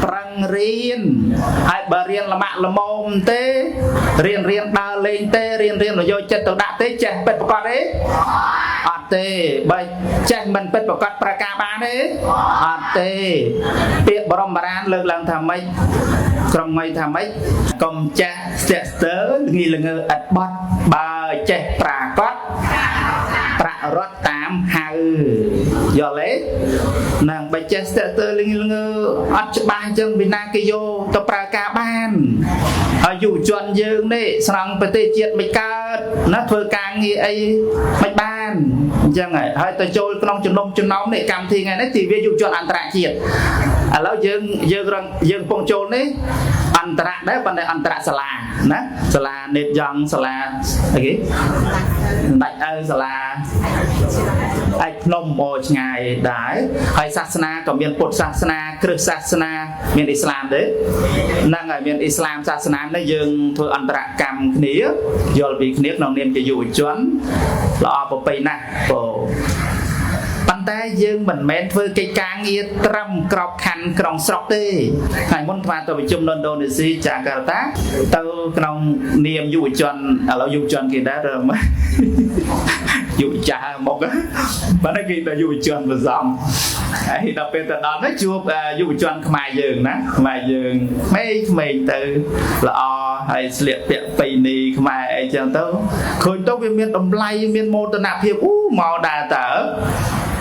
prang riêng hai bà riêng là mạng là mồm tê riêng đa lên tê riêng là vô chết tao đã tê chết bật con đấy tê bay chết mình bật con praka ba đấy tê tiệc bom baran lơ lần thầm mấy trong mấy thầm mấy công cha sẽ tới nghi là ngơ ắt bát bà chết prakot rót tám hai giờ lấy nàng bài chết tới linh ngơ ắt ba chân việt nam kia vô tập ra cả ban dù chuẩn dương đấy sang bờ tây chiết mấy ca nó thưa càng nghe ấy mấy ban chẳng này hơi tôi trôi con chân nóng để cầm thì ngày đấy thì ví dụ chọn ăn trạ chiết lão dương phong trôi đấy ăn trạ đấy ban đây ăn trạ sả là nếp giang sả là cái đại sả là ai nôm ô ngày đái hay sasana có miền Phật sasana Christ sasana miền Islam đấy năng ở miền Islam sasana nó dừng thôi anh ta cầm khía rồi bị khía nó niệm cho dụ chuẩn là bộ bì nè bộ bàn tay dương mình men với cái càng nghe trầm cọp khăn còng sọc đi ngày muốn qua tôi bị chung Indonesia Jakarta tôi trong niệm dụ chuẩn là dụ chuẩn kia đã rồi mà dụ trả một cái bạn ấy kia là dụ chuẩn và dòng ấy đặc biệt là đó nó chụp dụ chuẩn mai dường nè mai dường mấy mình từ là hay liệt tiệm pì nì mai ấy chẳng tới khơi tôi viên miền đồng lay miền mô tân nạp hiệp màu đà tở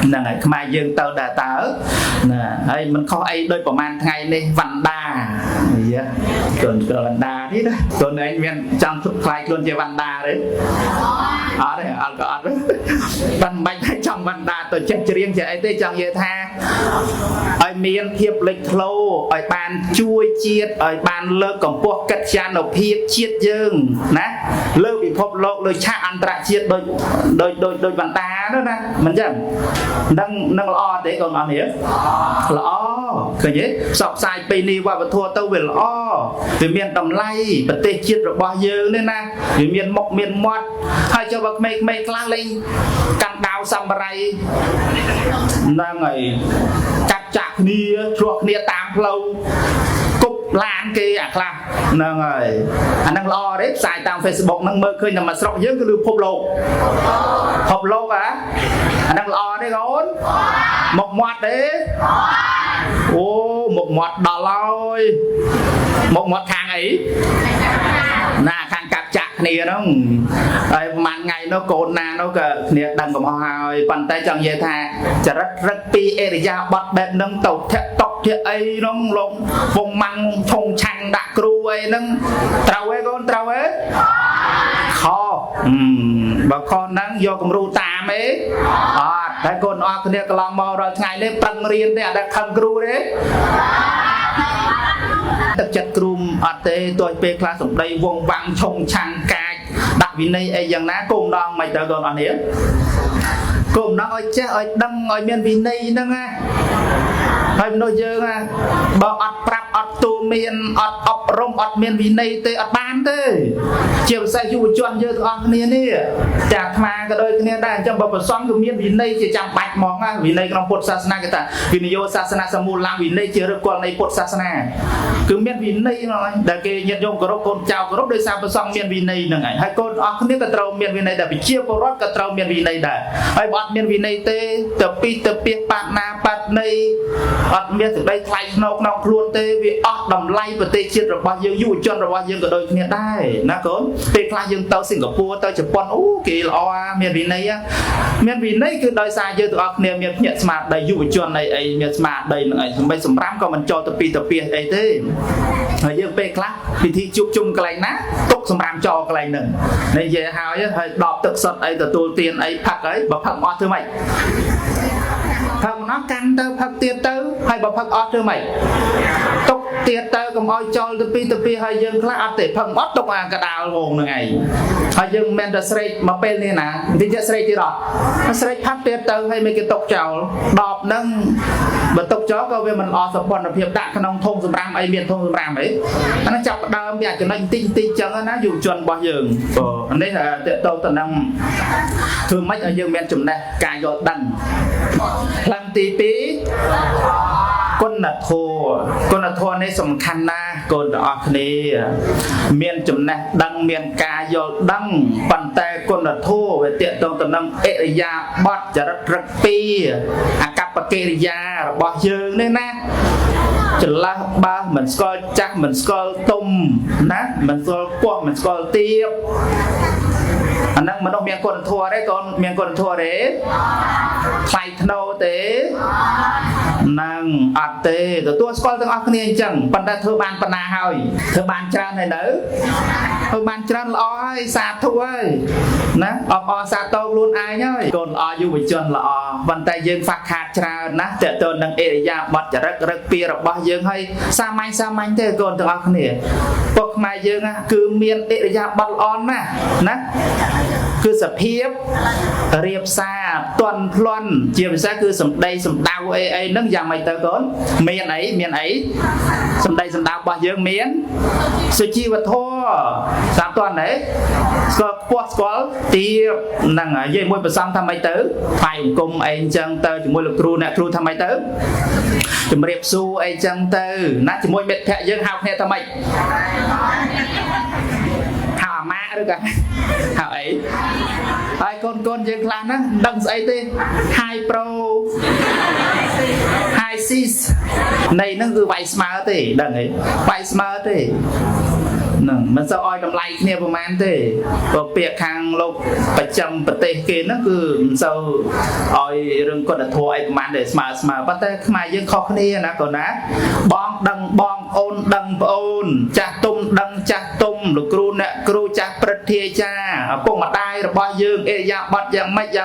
này mai dương tơ đà tở nè mình không ai đôi của man ngày này vằn đà còn vằn đà đấy đó còn anh miền trong thuộc khai luôn chơi vằn đà đấy ở đây ăn có đấy vằn bánh hay trong vằn đà tôi chơi riêng chơi ấy trong về tha ở miền hiệp lịch lâu ở bàn chui chiết ở bàn lơ còn buộc cắt chan ở hiệp chiết dương nè lơ bị phop lô lơ cha ăn trạ chiết đôi vằn đà đó nè mình chẳng nâng lo để còn làm gì lo cái gì sọc sai pì ni qua và thua tao về lo vì miền tầm lay và tê chiết rồi bao nhiêu nên na vì miền mộc miền mọt hay cho bậc mày la lên căng đào samurai na ngày cắt chặt nia chuột nia tam lâu cục lan kia à khla nè người anh đang lo đấy xài tam Facebook năng mơ khơi nằm mà sọc dưới cái lưu hộp lô à anh đang lo đấy gốn một mọt đấy ô một mọt đỏ lôi một mọt hàng ấy nà khang cặp chặt nè nó màn ngày nó cồn nà nó cả nè đằng của họ bàn tay chẳng dễ thà chả rất pi area bật bẹt nâng tàu thẹt tóc thẹt ấy nó lông vùng măng thùng chanh đặc cru ấy nâng trâu ấy con trâu ấy kho bà con nâng vô cùng ru tam ấy đại con ở cái cái lòng màu rồi ngày lên tăng riêng đấy đã khăn cru đấy đặc chất crum ở đây tôi về class ở đây vùng vàng trồng chanh cài đặc vì này ấy dạng ná cùng đòn mày đã còn ở here cùng nó ơi chứ ơi đăng ơi miền vì này nâng à hay nói dơ à bảo ọt prap ọt tu miền ọt ọp rong ọt miền vì này tê ọt ban tê chiều say du chọn dơ tụi ọt nè nè chả mà cái đôi cái này trong bảo xoắn của miền vì này chỉ chẳng bạch mong à vì này trong Phật Sasana cái ta vì này vô Sasana Samulang vì này chưa được quan này Phật Sasana cứ miền vì này rồi đại kia nhận dùng của con chào của đôi sao xoắn miền vì này nè hay con ọt không biết cái trâu miền vì này đã bị chia của rót cái trâu miền vì này đã hay ọt miền vì này tê tập pi bát na bát này ọt miền từ đây thay nọc luôn tê vì ọt đầm lay và tê chiết rồi bao nhiêu du chân rồi bao nhiêu cái đôi miền đây nè con tê khai dương tao Singapore tao Japan kỳ là miền vì này á miền vì này cứ đôi xa dư tụi ọt miền Nhật smart đây du chân này ấy miền smart đây này bây sầm rám còn mình cho tập pi ấy thế thời dương tê khai vì thi chụp chung cái này ná túc sầm rám cho cái này nữa này về hào chứ hơi đọt thực sật ấy từ tu tiền ấy phật ấy bảo phật ọt thứ mày phật nó căng tao phật tiền tao hay bảo phật ọt thứ mày túc tiền tao cầm oi cho tập pi hay dương khai ọt để phật ọt túc à cái đào hồn này hay dương men the straight mà pen này nè thìจะ straight ที่ đó straight พัก tiền tao hay mấy cái túc chảo đọp nâng bật túc chó có về mình ọt sập bòn là phiền đạn trong thùng sầm ram ấy miền thùng sầm ram ấy nó chọc đào bây giờ cho nó tinh chẳng nó dù chuẩn bao giờ anh đấy là tao tận năng thường mấy ở dương men chùm này cài giọt đằng làm tí pí con là thua này sầm khăn na con ở này miền chùm này đằng miền cài giọt đằng bàn tay con là thua về tiện tao tận năng area bọt chả rất pi cặp kê ra bao giờ nên na chỉ là ba mình score chắc mình score tum nát mình score quăng mình score tiếp anh đang mình đâu miền con thua đấy con miền con thua đấy phải thâu thế năng ắt thế rồi tôi score từng ác niên chẳng bàn tay thưa ban bàn na hơi thưa ban tràn này nữa thưa ban tràn loi sạt thua ơi nè ở sạt tàu luôn ai nhá còn ở du bị chân là bàn tay dương phạt hạt tràn nè để tôi đang area bật rất pi rồi bao dương hay sa manh thế còn từng ác niên bậc ខ្មែរយើងគឺមានអិរិយាបថល្អណាគឺសភាពរៀបសារទន់ភ្លន់ជាភាសាគឺសម្ដីសម្ដៅអីហ្នឹងយ៉ាងម៉េចទៅកូនមានអីសម្ដីសម្ដៅរបស់យើងមានសុជីវធម៌តាមតន់ទេស្គាល់ខ្ពស់ស្គាល់ទាបហ្នឹងនិយាយមួយប្រសងថាម៉េចទៅថ្វាយអង្គមអីអញ្ចឹងទៅជាមួយលោកគ្រូអ្នកគ្រូថាម៉េចទៅជំរាបសួរអីអញ្ចឹងទៅណាជាមួយមិត្តភក្តិយើងហៅគ្នាថាម៉េចហៅអាម៉ាឬក៏ហៅអីហើយកូនយើងខ្លះហ្នឹងដឹងស្អីទេ Hi Pro Hi Sis នៃហ្នឹងគឺវាយស្មើទេដឹងអីវាយស្មើទេហ្នឹងមិនសូវឲ្យតម្លៃគ្នាប្រហែលទេព្រោះពាក្យខាងលោកប្រចាំប្រទេសគេហ្នឹងគឺមិនសូវឲ្យរឿងគុណធម៌អីប្រហែលទេស្មើប៉ុន្តែខ្មែរយើងខុសគ្នាណាកូនណាបងដឹងបងប្អូនដឹងប្អូនចាស់ទុំដឹងចាស់ទុំលោកគ្រូអ្នកគ្រូចាស់ព្រឹទ្ធាចារ្យឪពុកម្ដាយរបស់យើងអិរិយាបថយ៉ាងម៉េច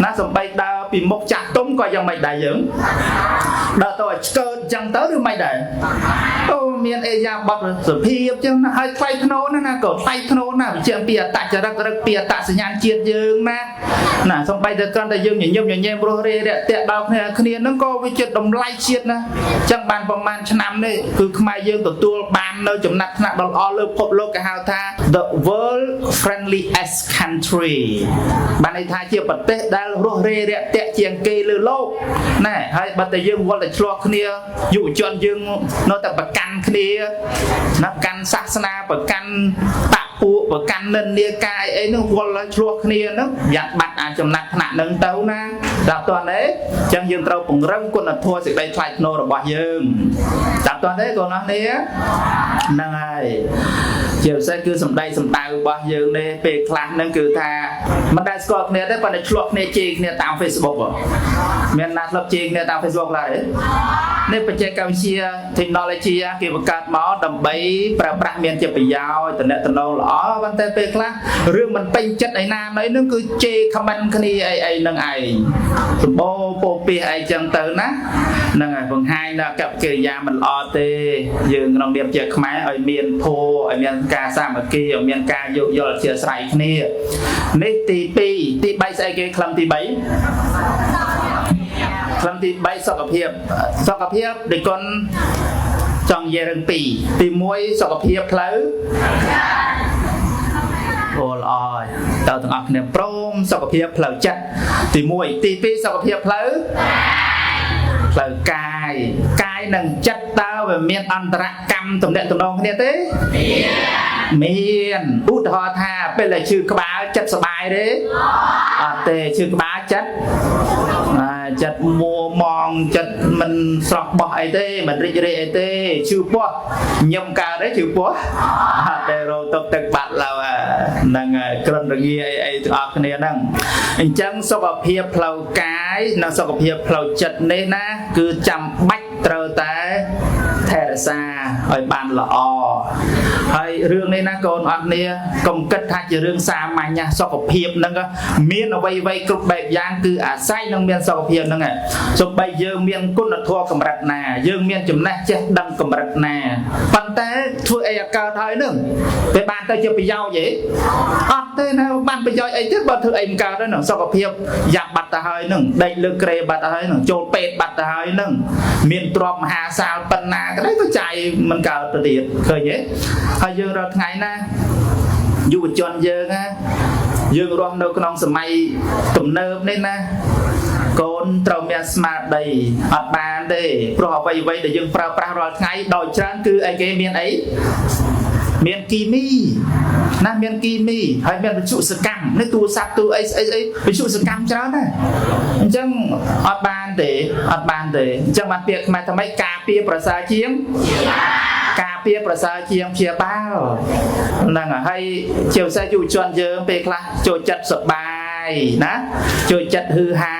ណាសំបីដើរពីមុខចាស់ទុំក៏យ៉ាងម៉េចដែរយើងដើរទៅឲ្យឆ្កើតចឹងទៅឬមិនដែរអូមានអិរិយាបថសុភាពចឹងណាហើយថ្លៃធ្នូណាក៏ថ្លៃធ្នូណាវិជាពីអត្តចរិតរឹកពីអត្តសញ្ញាណជាតិយើងណាសំបីតែគ្រាន់តែយើងញញែមរស់រេរាក់តាក់ដល់គ្នាហ្នឹងក៏វាជាតម្លៃជាតិណាចឹងបានប្រហែលឆ្នាំនេះគឺខ្មែរយើងទទួលបាននៅចំណាត់ថ្នាក់ដ៏ល្អលើពិភពលោកគេហៅថា the world friendliest country បានន័យថាជាប្រទេសដែលរស់រេរាក់តាក់ជាងគេលើលោកណាហើយបើតែយើងវល់តែឆ្លោះគ្នាយុវជនយើងនៅតែប្រកាន់គ្នាណាកាន់សាសនាប្រកាន់បពួកប្រកាន់និន្នាការអីនោះវល់ឆ្លោះគ្នាហ្នឹងយ៉ាងបាត់អាចចំណាត់ថ្នាក់ហ្នឹងទៅណាដល់តើទេអញ្ចឹងយើងត្រូវពង្រឹងគុណធម៌សេចក្តីថ្លៃថ្នូររបស់យើងដល់តើទេកូនអរគ្នាហ្នឹងហើយជាពិសេសគឺសម្ដីសម្ដៅរបស់យើងនេះពេលខ្លះហ្នឹងគឺថាមិនដែលស្គាល់គ្នាទេប៉ុន្តែឆ្លោះគ្នាជេរគ្នាតាម Facebook មានណាឆ្លោះជេរគ្នាតាម Facebook ឡើយនេះបច្ចេកវិទ្យា technology គេបង្កើតមកដើម្បីប្រើប្រាស់មានជាប្រយោជន៍តំណែងល្អប៉ុន្តែពេលខ្លះរឿងមិនពេញចិត្តឯណាណីហ្នឹងគឺជេរ comment គ្នាអីហ្នឹងឯងសម្បូរពោពាសអីចឹងទៅណាហ្នឹងហើយបង្ហាញថាកັບកិរិយាមិនល្អទេយើងក្នុងនាមជាខ្មែរឲ្យមានធម៌ឲ្យមានការសាមគ្គីឲ្យមានការយោគយល់អធ្យាស្រ័យគ្នានេះទី2ទី3ស្អីគេខ្លឹមទី3ខ្លឹមទី3សុខភាពដូចកូនចង់និយាយរឿង2ទី1សុខភាពផ្លូវអូល្អតើទាំងអស់គ្នាព្រមសុខភាពផ្លូវចិត្តទី1ទី2សុខភាពផ្លូវកាយនិងចិត្តតើវាមានអន្តរកម្មទំនាក់ទំនងគ្នាទេមានឧទាហរណ៍ថាពេលដែលឈឺក្បាលចិត្តសប្បាយទេអត់ទេឈឺក្បាលចិត្តមួម៉ងចិត្តមិនស្រស់បោះអីទេមិនរីករាយអីទេឈឺពោះញឹមកើតទេឈឺពោះអត់ទេរោទុកទឹកបាត់ឡើយហ្នឹងហើយក្រិនរងាអីទាំងអស់គ្នាហ្នឹងអញ្ចឹងសុខភាពផ្លូវកាយនិងសុខភាពផ្លូវចិត្តនេះណាគឺចាំបាច់ត្រូវតែថែរក្សាឲ្យបានល្អហើយរឿងនេះណាកូនអរគ្នាកុំគិតថាជារឿងសាមញ្ញសុខភាពហ្នឹងមានអ្វីគ្រប់បែបយ៉ាងគឺអាស្រ័យនឹងមានសុខភាពហ្នឹងសូម្បីយើងមានគុណធម៌កម្រិតណាយើងមានចំណេះចេះដឹងកម្រិតណាប៉ុន្តែធ្វើអីឲ្យកើតហើយហ្នឹងវាបានទៅជាប្រយោជន៍ទេអត់ទេណាបានប្រយោជន៍អីទេបើធ្វើអីមិនកើតទេហ្នឹងសុខភាពយ៉ាប់បាត់ទៅហើយហ្នឹងដេកលើក្រេបាត់ទៅហើយហ្នឹងចូលពេទ្យបាត់ទៅហើយហ្នឹងមានទ្រព្យមហាសាលប៉ុណ្ណាក៏ដោយក៏ចាយមិនកើតទៅទៀតឃើញទេហើយយើងរាល់ថ្ងៃណាយុវជនយើងណាយើងរស់នៅក្នុងសម័យទំនើបនេះណាកូនត្រូវមានស្មារតីអត់បានទេព្រោះអ្វីដែលយើងប្រើប្រាស់រាល់ថ្ងៃដោយច្រើនគឺអីគេមានអីមានគីមីណាមានគីមីហើយមានវិទ្យុសកម្មនេះទូរស័ព្ទទូអីវិទ្យុសកម្មច្រើនណាស់អញ្ចឹងអត់បានទេអញ្ចឹងបានពាក្យខ្មែរថាម៉េចការពារប្រសើរជាងព្យាបាលហ្នឹងហើយជាពិសេសយុវជនយើងពេលខ្លះចូលចិត្តសប្បាយណាចូលចិត្តហឺហា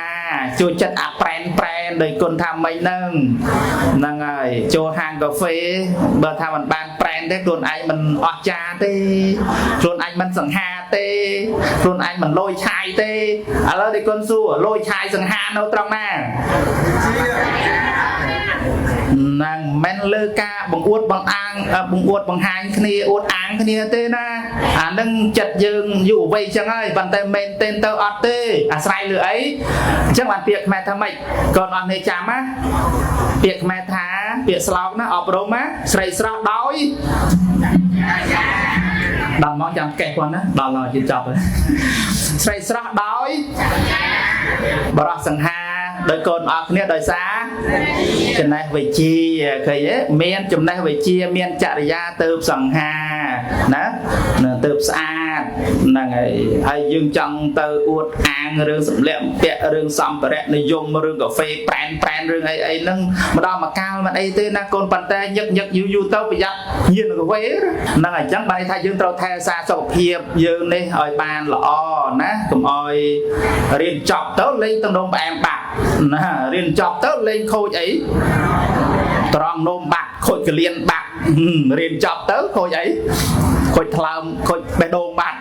ចូលចិត្តអាប្រែនដោយគុណថាម៉េចហ្នឹងហើយចូលហាងកាហ្វេបើថាមិនបានប្រែនទេខ្លួនឯងមិនអស្ចារ្យទេខ្លួនឯងមិនសង្ហាទេខ្លួនឯងមិនលយឆាយទេឥឡូវដែលគុណសួរលយឆាយសង្ហានៅត្រង់ណាហ្នឹងមិនលើការបង្អួតបង្អាង បង្អួតបង្ហាញគ្នាអួតអាងគ្នាទេណាអានឹងចិត្តយើងយុវវ័យចឹងហើយប៉ុន្តែមែនទេទៅអត់ទេអាស្រ័យលើអីអញ្ចឹងបានពាក្យខ្មែរថាម៉េចកូនអត់នេះចាំណាពាក្យខ្មែរថាពាក្យស្លោកណាអប់រំណាស្រីស្រស់ដោយដល់មកចាំកេះគាត់ណាដល់ហើយជិះចប់ហើយស្រីស្រស់ដោយបរោះសង្ហាដោយកូនអស់គ្នាដោយសារចំណេះវិជ្ជាឃើញទេមានចំណេះវិជ្ជាមានចរិយាទៅសង្ហាណាទៅស្អាតហ្នឹងហើយយើងចង់ទៅអួតអាងរឿងសម្លៀកបំពាក់រឿងសម្ភារៈនិយមរឿងកាហ្វេប្រែនរឿងអីហ្នឹងម្ដងមកកាលមិនអីទេណាកូនប៉ុន្តែញឹកយូរទៅប្រយ័ត្នញៀនកាហ្វេហ្នឹងហើយអញ្ចឹងបានថាយើងត្រូវថែរក្សាសុខភាពយើងនេះឲ្យបានល្អណាកុំឲ្យរៀនចប់ទៅលេងទំនងផ្អែមបាក់ណារៀនចប់ទៅលេងខូចអីត្រង់នោមបាក់ខូចកលៀនបាក់រៀនចប់ទៅខូចអីខូចថ្លើមខូចបេះដូងបាត់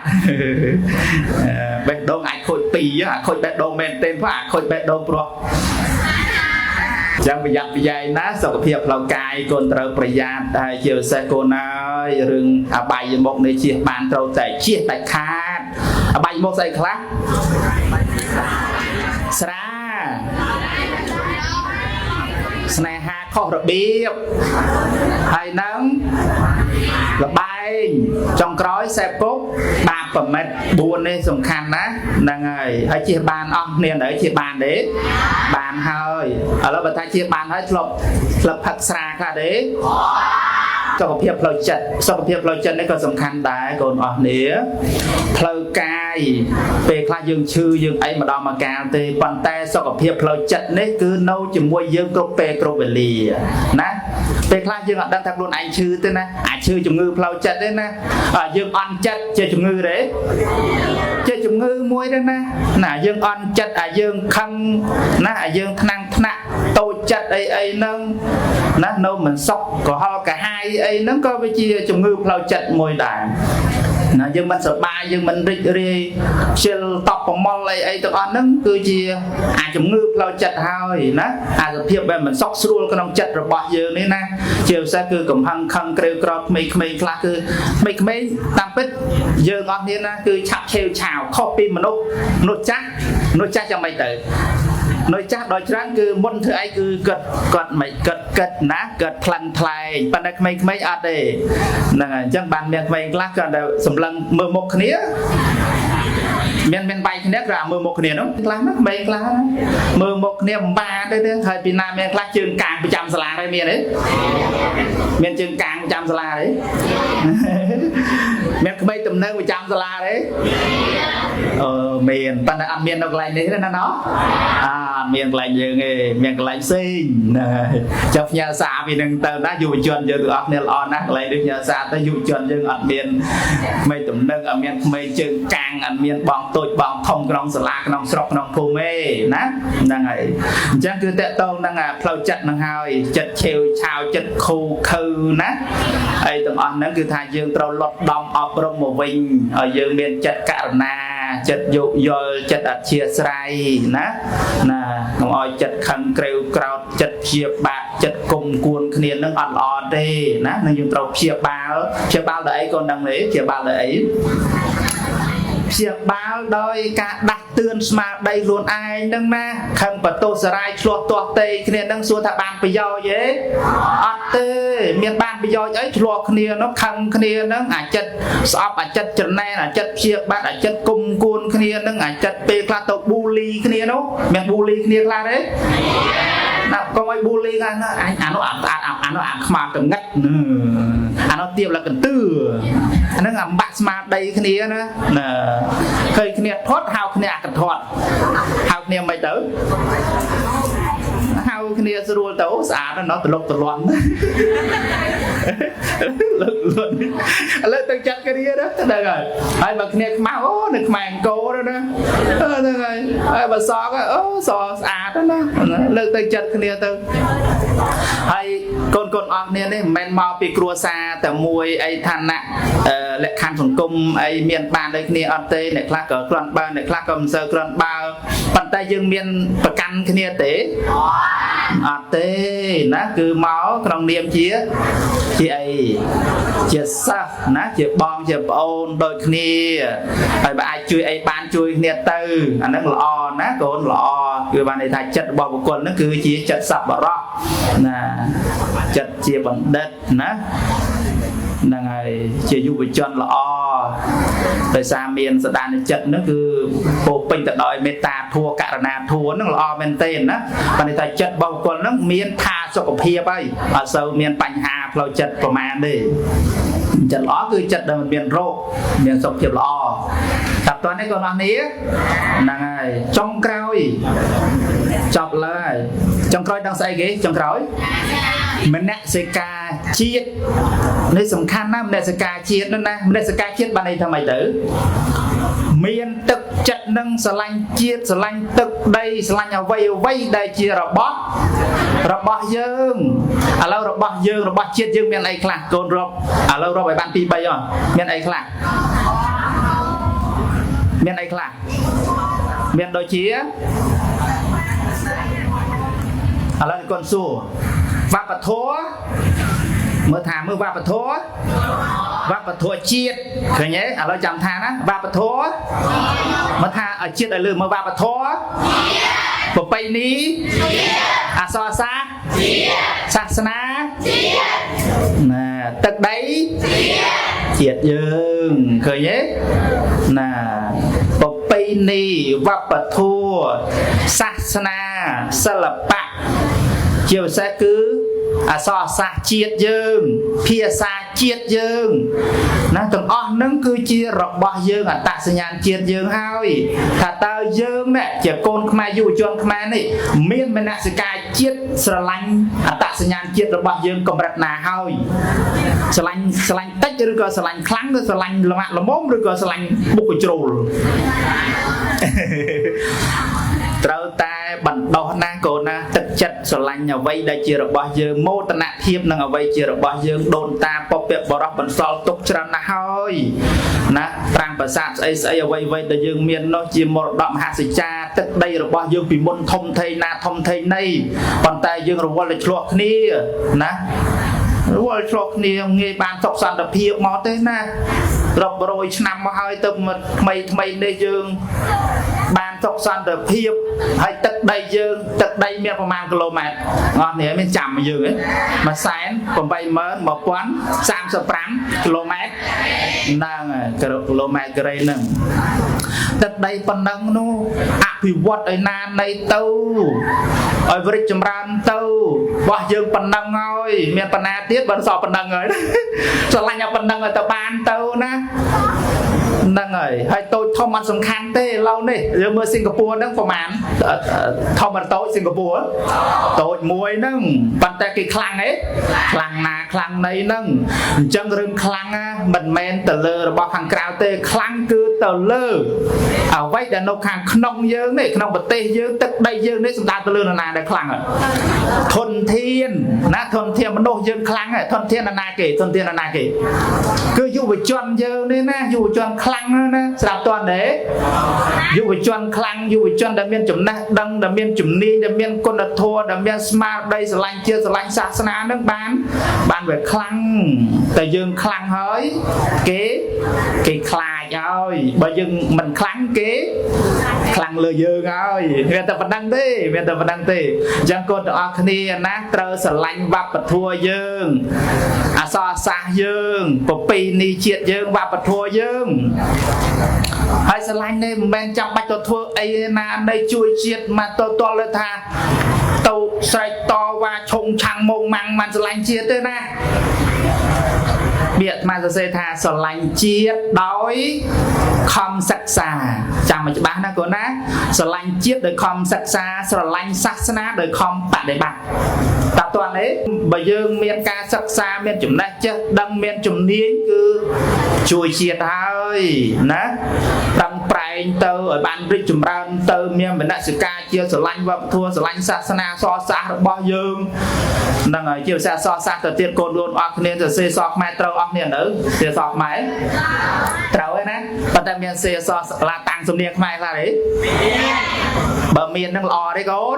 បេះដូងអាចខូច2អាខូចបេះដូងមែនទេព្រោះអាខូចបេះដូងព្រោះចាំប្រយ័ត្នប្រយែងណាសុខភាពផ្លូវកាយកូនត្រូវប្រយ័ត្នហើយជាពិសេសកូនហើយរឿងអបាយមុខនេះជៀសបានត្រូវតែជៀសដាច់ខាតអបាយមុខស្អីខ្លះស្រាស្នេហាខុសរបៀបហើយនឹងលបែងចុងក្រោយសេពគុកបាបប្រមិត4នេះសំខាន់ណាហ្នឹងហើយជិះបានអស់គ្នាដែរជិះបានទេបានហើយឥឡូវបើថាជិះបានហើយធ្លាប់ផឹកស្រាខ្លះទេសុខភាពផ្លូវចិត្តនេះក៏សំខាន់ដែរកូនអស់គ្នាផ្លូវកាយពេលខ្លះយើងឈឺយើងអីម្ដងមកកាលទេប៉ុន្តែសុខភាពផ្លូវចិត្តនេះគឺនៅជាមួយយើងគ្រប់ពេលគ្រប់វេលាណាពេលខ្លះយើងអត់ដឹងថាខ្លួនឯងឈឺទេណាអាចឈឺជំងឺផ្លូវចិត្តទេណាយើងអន់ចិត្តជាជំងឺទេជាជំងឺមួយទេណាយើងអន់ចិត្តយើងខឹងណាយើងថ្នាក់តូចចិត្តអីហ្នឹងណានៅមិនសុខក៏ហល់កាហាយអីហ្នឹងក៏វាជាជំងឺផ្លូវចិត្តមួយដែរណាយើងមិនសប្បាយយើងមិនរីករាយខ្ជិលតប់ប្រមល់អីទាំងអស់ហ្នឹងគឺជាអាចជំងឺផ្លូវចិត្តហើយណាអាសភាពបែបមិនសុខស្រួលក្នុងចិត្តរបស់យើងនេះណាជាពិសេសគឺកំហឹងខឹងក្រេវក្រោតក្មេងៗខ្លះគឺក្មេងតាមពិតយើងអស់គ្នាណាគឺឆាប់ឆេវឆាវខុសពីមនុស្សចាស់យ៉ាងម៉េចទៅនៅចាស់ដល់ច្រើនគឺមុនធ្វើអីគឺគាត់មិនគាត់ណាគាត់ថ្លឹងថ្លែងប៉ុន្តែក្មេងៗអត់ទេហ្នឹងហើយអញ្ចឹងបានមានក្មេងខ្លះគាត់តែសម្លឹងមើលមុខគ្នាមានបាយគ្នាក៏មើលមុខគ្នានោះខ្លះណាក្មេងខ្លះមើលមុខគ្នាមិនបានទេហើយពីណាមានខ្លះជើងកាងប្រចាំសាលាហើយមានទេមានជើងកាងប្រចាំសាលាទេមានក្មេងតំណែងប្រចាំសាលាទេមានប៉ុន្តែអត់មាននៅកន្លែងនេះទេណាណោះអត់មានកន្លែងយើងទេមានកន្លែងផ្សេងចាំផ្ញើសារពីនឹងទៅណាយុវជនយើងទាំងអស់គ្នាល្អណាស់កន្លែងនេះផ្ញើសារទៅយុវជនយើងអត់មានក្មេងតំណែងអត់មានក្មេងជើងកាងអត់មានបងតូចបងធំក្នុងសាលាក្នុងស្រុកក្នុងភូមិទេណាហ្នឹងហើយអញ្ចឹងគឺតកតងនឹងផ្លូវចិត្តនឹងហើយចិត្តឆេវឆាវចិត្តខូខើណាហើយទាំងអស់ហ្នឹងគឺថាយើងត្រូវលត់ដំអប់រំមកវិញឲ្យយើងមានចិត្តករុណាចិត្តយោគយល់ចិត្តអធ្យាស្រ័យណាកុំឲ្យចិត្តខឹងក្រេវក្រោតចិត្តព្យាបាទចិត្តគុំគួនគ្នានឹងអត់ល្អទេណានឹងយើងត្រូវព្យាបាលដល់អីក៏ដឹងទេព្យាបាលដល់អីព្យាបាលដោយការដាស់តឿនស្មារតីខ្លួនឯងហ្នឹងណាខឹងបតោសរាយឆ្លោះទាស់តេគ្នាហ្នឹងសួរថាបានប្រយោជន៍ទេអត់ទេមានបានប្រយោជន៍អីឆ្លោះគ្នានោះខឹងគ្នាហ្នឹងអាចិត្តស្អប់អាចិត្តចំណែនអាចិត្តព្យាបាទអាចិត្តគុំគួនគ្នាហ្នឹងអាចិត្តពេលខ្លះទៅប៊ូលីគ្នានោះមានប៊ូលីគ្នាខ្លះទេណាកុំឲ្យប៊ូលីហ្នឹងអានោះអាខ្មាតងឹតអានោះទៀបលកន្ទឿអាហ្នឹងអាបាក់ស្មារតីគ្នាណាឃើញគ្នាធាត់ហៅគ្នាអកធាត់ហៅគ្នាមិនទៅហៅគ្នាស្រួលទៅស្អាតណាស់ត្រឡប់ត្រលន់លើកទឹកចិត្តគ្នាណាហ្នឹងហើយបើគ្នាខ្មៅអូនៅខ្មែរអង្គរណាហ្នឹងហើយបើសក់អូសស្អាតណាលើកទឹកចិត្តគ្នាទៅហើយកូនអស់គ្នានេះមិនមែនមកពីគ្រួសារតែមួយអីឋានៈលក្ខខណ្ឌសង្គមអីមានបានដូចគ្នាអត់ទេអ្នកខ្លះក៏គ្រាន់បើអ្នកខ្លះក៏មិនសូវគ្រាន់បើប៉ុន្តែយើងមានប្រកាន់គ្នាទេអត់ទេណាគឺមកក្នុងនាមជា ជាអីជាសិស្សណាជាបងជាប្អូនដូចគ្នាហើយបើអាចជួយអីបានជួយគ្នាទៅអាហ្នឹងល្អណាកូនល្អគឺបានន័យថាចិត្តរបស់បុគ្គលហ្នឹងគឺជាចិត្តសប្បុរសណាចិត្តជាបណ្ឌិតណាហ្នឹងហើយជាយុវជនល្អដោយសារមានសដានចិត្តហ្នឹងគឺពោពេញទៅដោយមេត្តាធម៌ករុណាធម៌ហ្នឹងល្អមែនទេណាបានន័យថាចិត្តរបស់បុគ្គលហ្នឹងមានផាសុខភាពហើយអត់សូវមានបញ្ហាផ្លូវចិត្តប្រមាណទេចិត្តល្អគឺចិត្តដែលមិនមានរោគមានសុខភាពល្អតែតើនេះកូនអស់នេះហ្នឹងហើយចុងក្រោយចប់ឡើយចុងក្រោយដឹងស្អីគេចុងក្រោយមនសិការជាតិនេះសំខាន់ណាស់មនសិការជាតិនោះណាមនសិការជាតិបានន័យថាម៉េចទៅមានទឹកចិត្តនឹងស្រឡាញ់ជាតិស្រឡាញ់ទឹកដីស្រឡាញ់អ្វីដែលជារបស់យើងឥឡូវរបស់យើងរបស់ជាតិយើងមានអីខ្លះកូនរាប់ឥឡូវរាប់ឲ្យបាន2 3អស់មានអីខ្លះមានដូចជាឥឡូវកូនសួរវប្បធម៌មើលវប្បធម៌ជាតិឃើញទេឥឡូវចាំថាណាវប្បធម៌មើលថាឲ្យជាតិឲ្យលើមើលវប្បធម៌ប្រពៃណីអក្សរសាស្ត្រសាសនាណាទឹកដីជាតិយើងឃើញទេណាប្រពៃណីវប្បធម៌សាសនាសិល្បៈជាពិសេសគឺអក្សរសាស្ត្រជាតិយើងភាសាជាតិយើងណាទាំងអស់ហ្នឹងគឺជារបស់យើងអត្តសញ្ញាណជាតិយើងហើយថាតើយើងនេះជាកូនខ្មែរយុវជនខ្មែរនេះមានមនសិការជាតិស្រឡាញ់អត្តសញ្ញាណជាតិរបស់យើងកម្រិតណាហើយស្រឡាញ់តិចឬក៏ស្រឡាញ់ខ្លាំងឬស្រឡាញ់ល្មាក់ល្មមឬក៏ស្រឡាញ់បុកកជ្រូលត្រូវតែបណ្ដោះណាកូនណាទឹកចិត្តស្រឡាញ់អ្វីដែលជារបស់យើងមោទនភាពនឹងអ្វីជារបស់យើងដូនតាពពកបរោះបន្សល់ទុកច្រើនណាស់ហើយណាប្រាំងប្រាសាទស្អីអ្វីដែលយើងមាននោះជាមរតកមហាសច្ចាទឹកដីរបស់យើងពីមុនធំធេងណាធំធេងណីប៉ុន្តែយើងរវល់តែឆ្លោះគ្នាណារវល់ឆ្លោះគ្នាងាយបានសុខសន្តិភាពមកទេណារាប់រយឆ្នាំមកហើយទៅថ្មីនេះយើងបានសុខសន្តិភាពហើយទឹកដីយើងទឹកដីមានប្រមាណគីឡូម៉ែត្រអស់នេះមានចាំយើងហ៎ 181,035 គីឡូម៉ែត្រហ្នឹងគីឡូម៉ែត្រក្រេហ្នឹងទឹកដីប៉ុណ្ណឹងនោះអភិវឌ្ឍឲ្យណានៃទៅឲ្យវិរិទ្ធចម្រើនទៅរបស់យើងប៉ុណ្ណឹងហើយមានបណ្ណាទៀតបើសល់ប៉ុណ្ណឹងហើយស្រឡាញ់ឲ្យប៉ុណ្ណឹងឲ្យទៅបានទៅណាហ្នឹងហើយតូចធំអត់សំខាន់ទេឡូវនេះយើងមើលសិង្ហបុរីហ្នឹងប្រហែលធំតូចសិង្ហបុរីតូចមួយហ្នឹងប៉ុន្តែគេខ្លាំងហ៎ខ្លាំងណាខ្លាំងណីហ្នឹងអញ្ចឹងរឿងខ្លាំងមិនមែនទៅលើរបស់ខាងក្រៅទេខ្លាំងគឺទៅលើអ្វីដែលនៅខាងក្នុងយើងនេះក្នុងប្រទេសយើងទឹកដីយើងនេះសម្ដៅទៅលើនរណាដែលខ្លាំងធនធានណាធនធានមនុស្សយើងខ្លាំងធនធាននរណាគេគឺយុវជនយើងនេះណាយុវជនខ្លាំងណាស្រាប់តន់ទេយុវជនខ្លាំងយុវជនដែលមានចំណេះដឹងដែលមានជំនាញដែលមានគុណធម៌ដែលមានស្មារតីស្រឡាញ់ជាតិស្រឡាញ់សាសនានឹងបានវាខ្លាំងតែយើងខ្លាំងហើយគេខ្លាចហើយបើយើងមិនខ្លាំងគេខ្លាំងលើយើងហើយមានតែប៉ុណ្្នឹងទេអញ្ចឹងកូនទាំងអស់គ្នាណាត្រូវស្រឡាញ់វប្បធម៌យើងអក្សរសាស្ត្រយើងប្រពៃណីជាតិយើងវប្បធម៌យើងហើយស្រឡាញ់នេះមិនមែនចាំបាច់ទៅធ្វើអីណានៃជួយជាតិមកទៅតល់ថាទៅស្រែកតវ៉ាឆុងឆាំងមុងម៉ាំងមិនស្រឡាញ់ជាតិទេណាពាក្យមកសរសេរថាស្រឡាញ់ជាតិដោយខំសិក្សាចាំឲ្យច្បាស់ណាកូនណាស្រឡាញ់ជាតិដោយខំសិក្សាស្រឡាញ់សាសនាដោយខំបដិបត្តិតើតើនេះបើយើងមានការសិក្សាមានចំណេះចេះដឹងមានជំនាញគឺជួយជាតិហើយណាដឹងប្រែងទៅឲ្យបានរីកចម្រើនទៅមានមនសិការជាស្រឡាញ់វប្បធម៌ស្រឡាញ់សាសនាសរសាសរបស់យើងហ្នឹងហើយជាភាសាសរសាសទៅទៀតកូនអស់គ្នាសរសេរសរខ្មែរត្រូវអស់គ្នានៅសរសេរសរខ្មែរត្រូវហើយណាប៉ុន្តែមានសរសរឡាតាំងសំនៀងខ្មែរខ្លះទេបើមាននឹងល្អទេកូន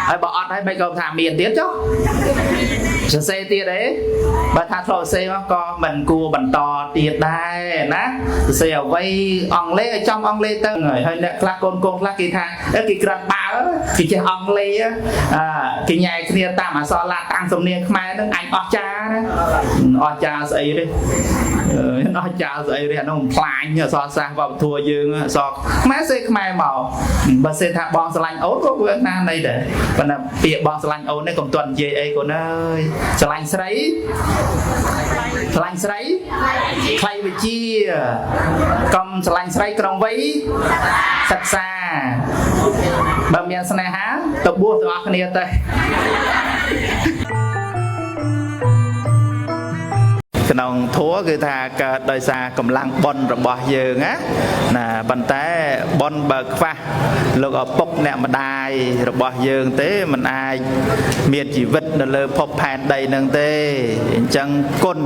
ហើយបើអត់ហើយមិនក៏ថាមានទៀតចុះ សរសេរទៀតទេបើថាធ្លាប់សរសេរមកក៏មិនគួរបន្តទៀតដែរណាសរសេរអ្វីអង់គ្លេសឲ្យចំអង់គ្លេសទៅហើយអ្នកខ្លះកូនខ្លះគេថាគេក្រាន់បាល់គេចេះអង់គ្លេសគេញ៉ែគ្នាតាមអក្សរឡាតាំងសំនៀងខ្មែរហ្នឹងអញអស់ចាណាអស់ចាស្អីទេអស់ចាស្អីទេអានោះបំផ្លាញអក្សរសាស្ត្រវប្បធម៌យើងអក្សរខ្មែរសេខ្មែរមកបើសេថាបងស្រឡាញ់អូនក៏វាណានៃដែរប៉ុន្តែពាក្យបងស្រឡាញ់អូននេះកុំទាន់និយាយអីកូនអើយស្រឡាញ់ស្រីខ្លៃវិជាកុំស្រឡាញ់ស្រីក្រុងវ័យសិក្សាបើមានស្នេហាទៅបួសទាំងអស់គ្នាទៅក្នុងធัวគឺថាកើតដោយសារកម្លាំងបុណ្យរបស់យើងណាប៉ុន្តែបុណ្យបើខ្វះលោកឪពុកអ្នកម្ដាយរបស់យើងទេมันអាចមានជីវិតនៅលើភពផែនដីនឹងទេអញ្ចឹងគុណ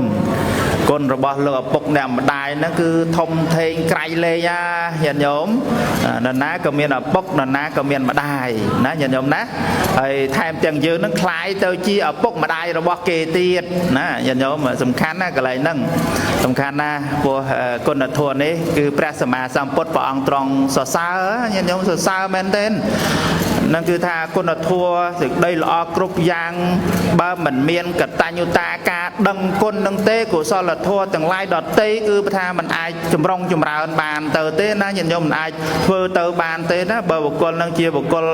របស់លោកឪពុកអ្នកម្ដាយហ្នឹងគឺធំធេងក្រៃលែងញាតិញោមនរណាក៏មានឪពុកនរណាក៏មានម្ដាយណាញាតិញោមណាហើយថែមទាំងយើងនឹងคล้ายទៅជាឪពុកម្ដាយរបស់គេទៀតណាញាតិញោមសំខាន់ណាកន្លែងហ្នឹងសំខាន់ណាព្រោះគុណធម៌នេះគឺព្រះសម្មាសម្ពុទ្ធព្រះអង្គទ្រង់សរសើរញាតិញោមសរសើរមែនទែននឹងគឺថាគុណធម៌សេចក្តីល្អគ្រប់យ៉ាងបើមិនមានកតញ្ញូតាការដឹងគុណនឹងទេកុសលធម៌ទាំងឡាយដទៃគឺថាมันអាចចម្រុងចម្រើនបានទៅទេណាញាតិញោមមិនអាចធ្វើទៅបានទេណាបើបុគ្គលនឹងជាបុគ្គល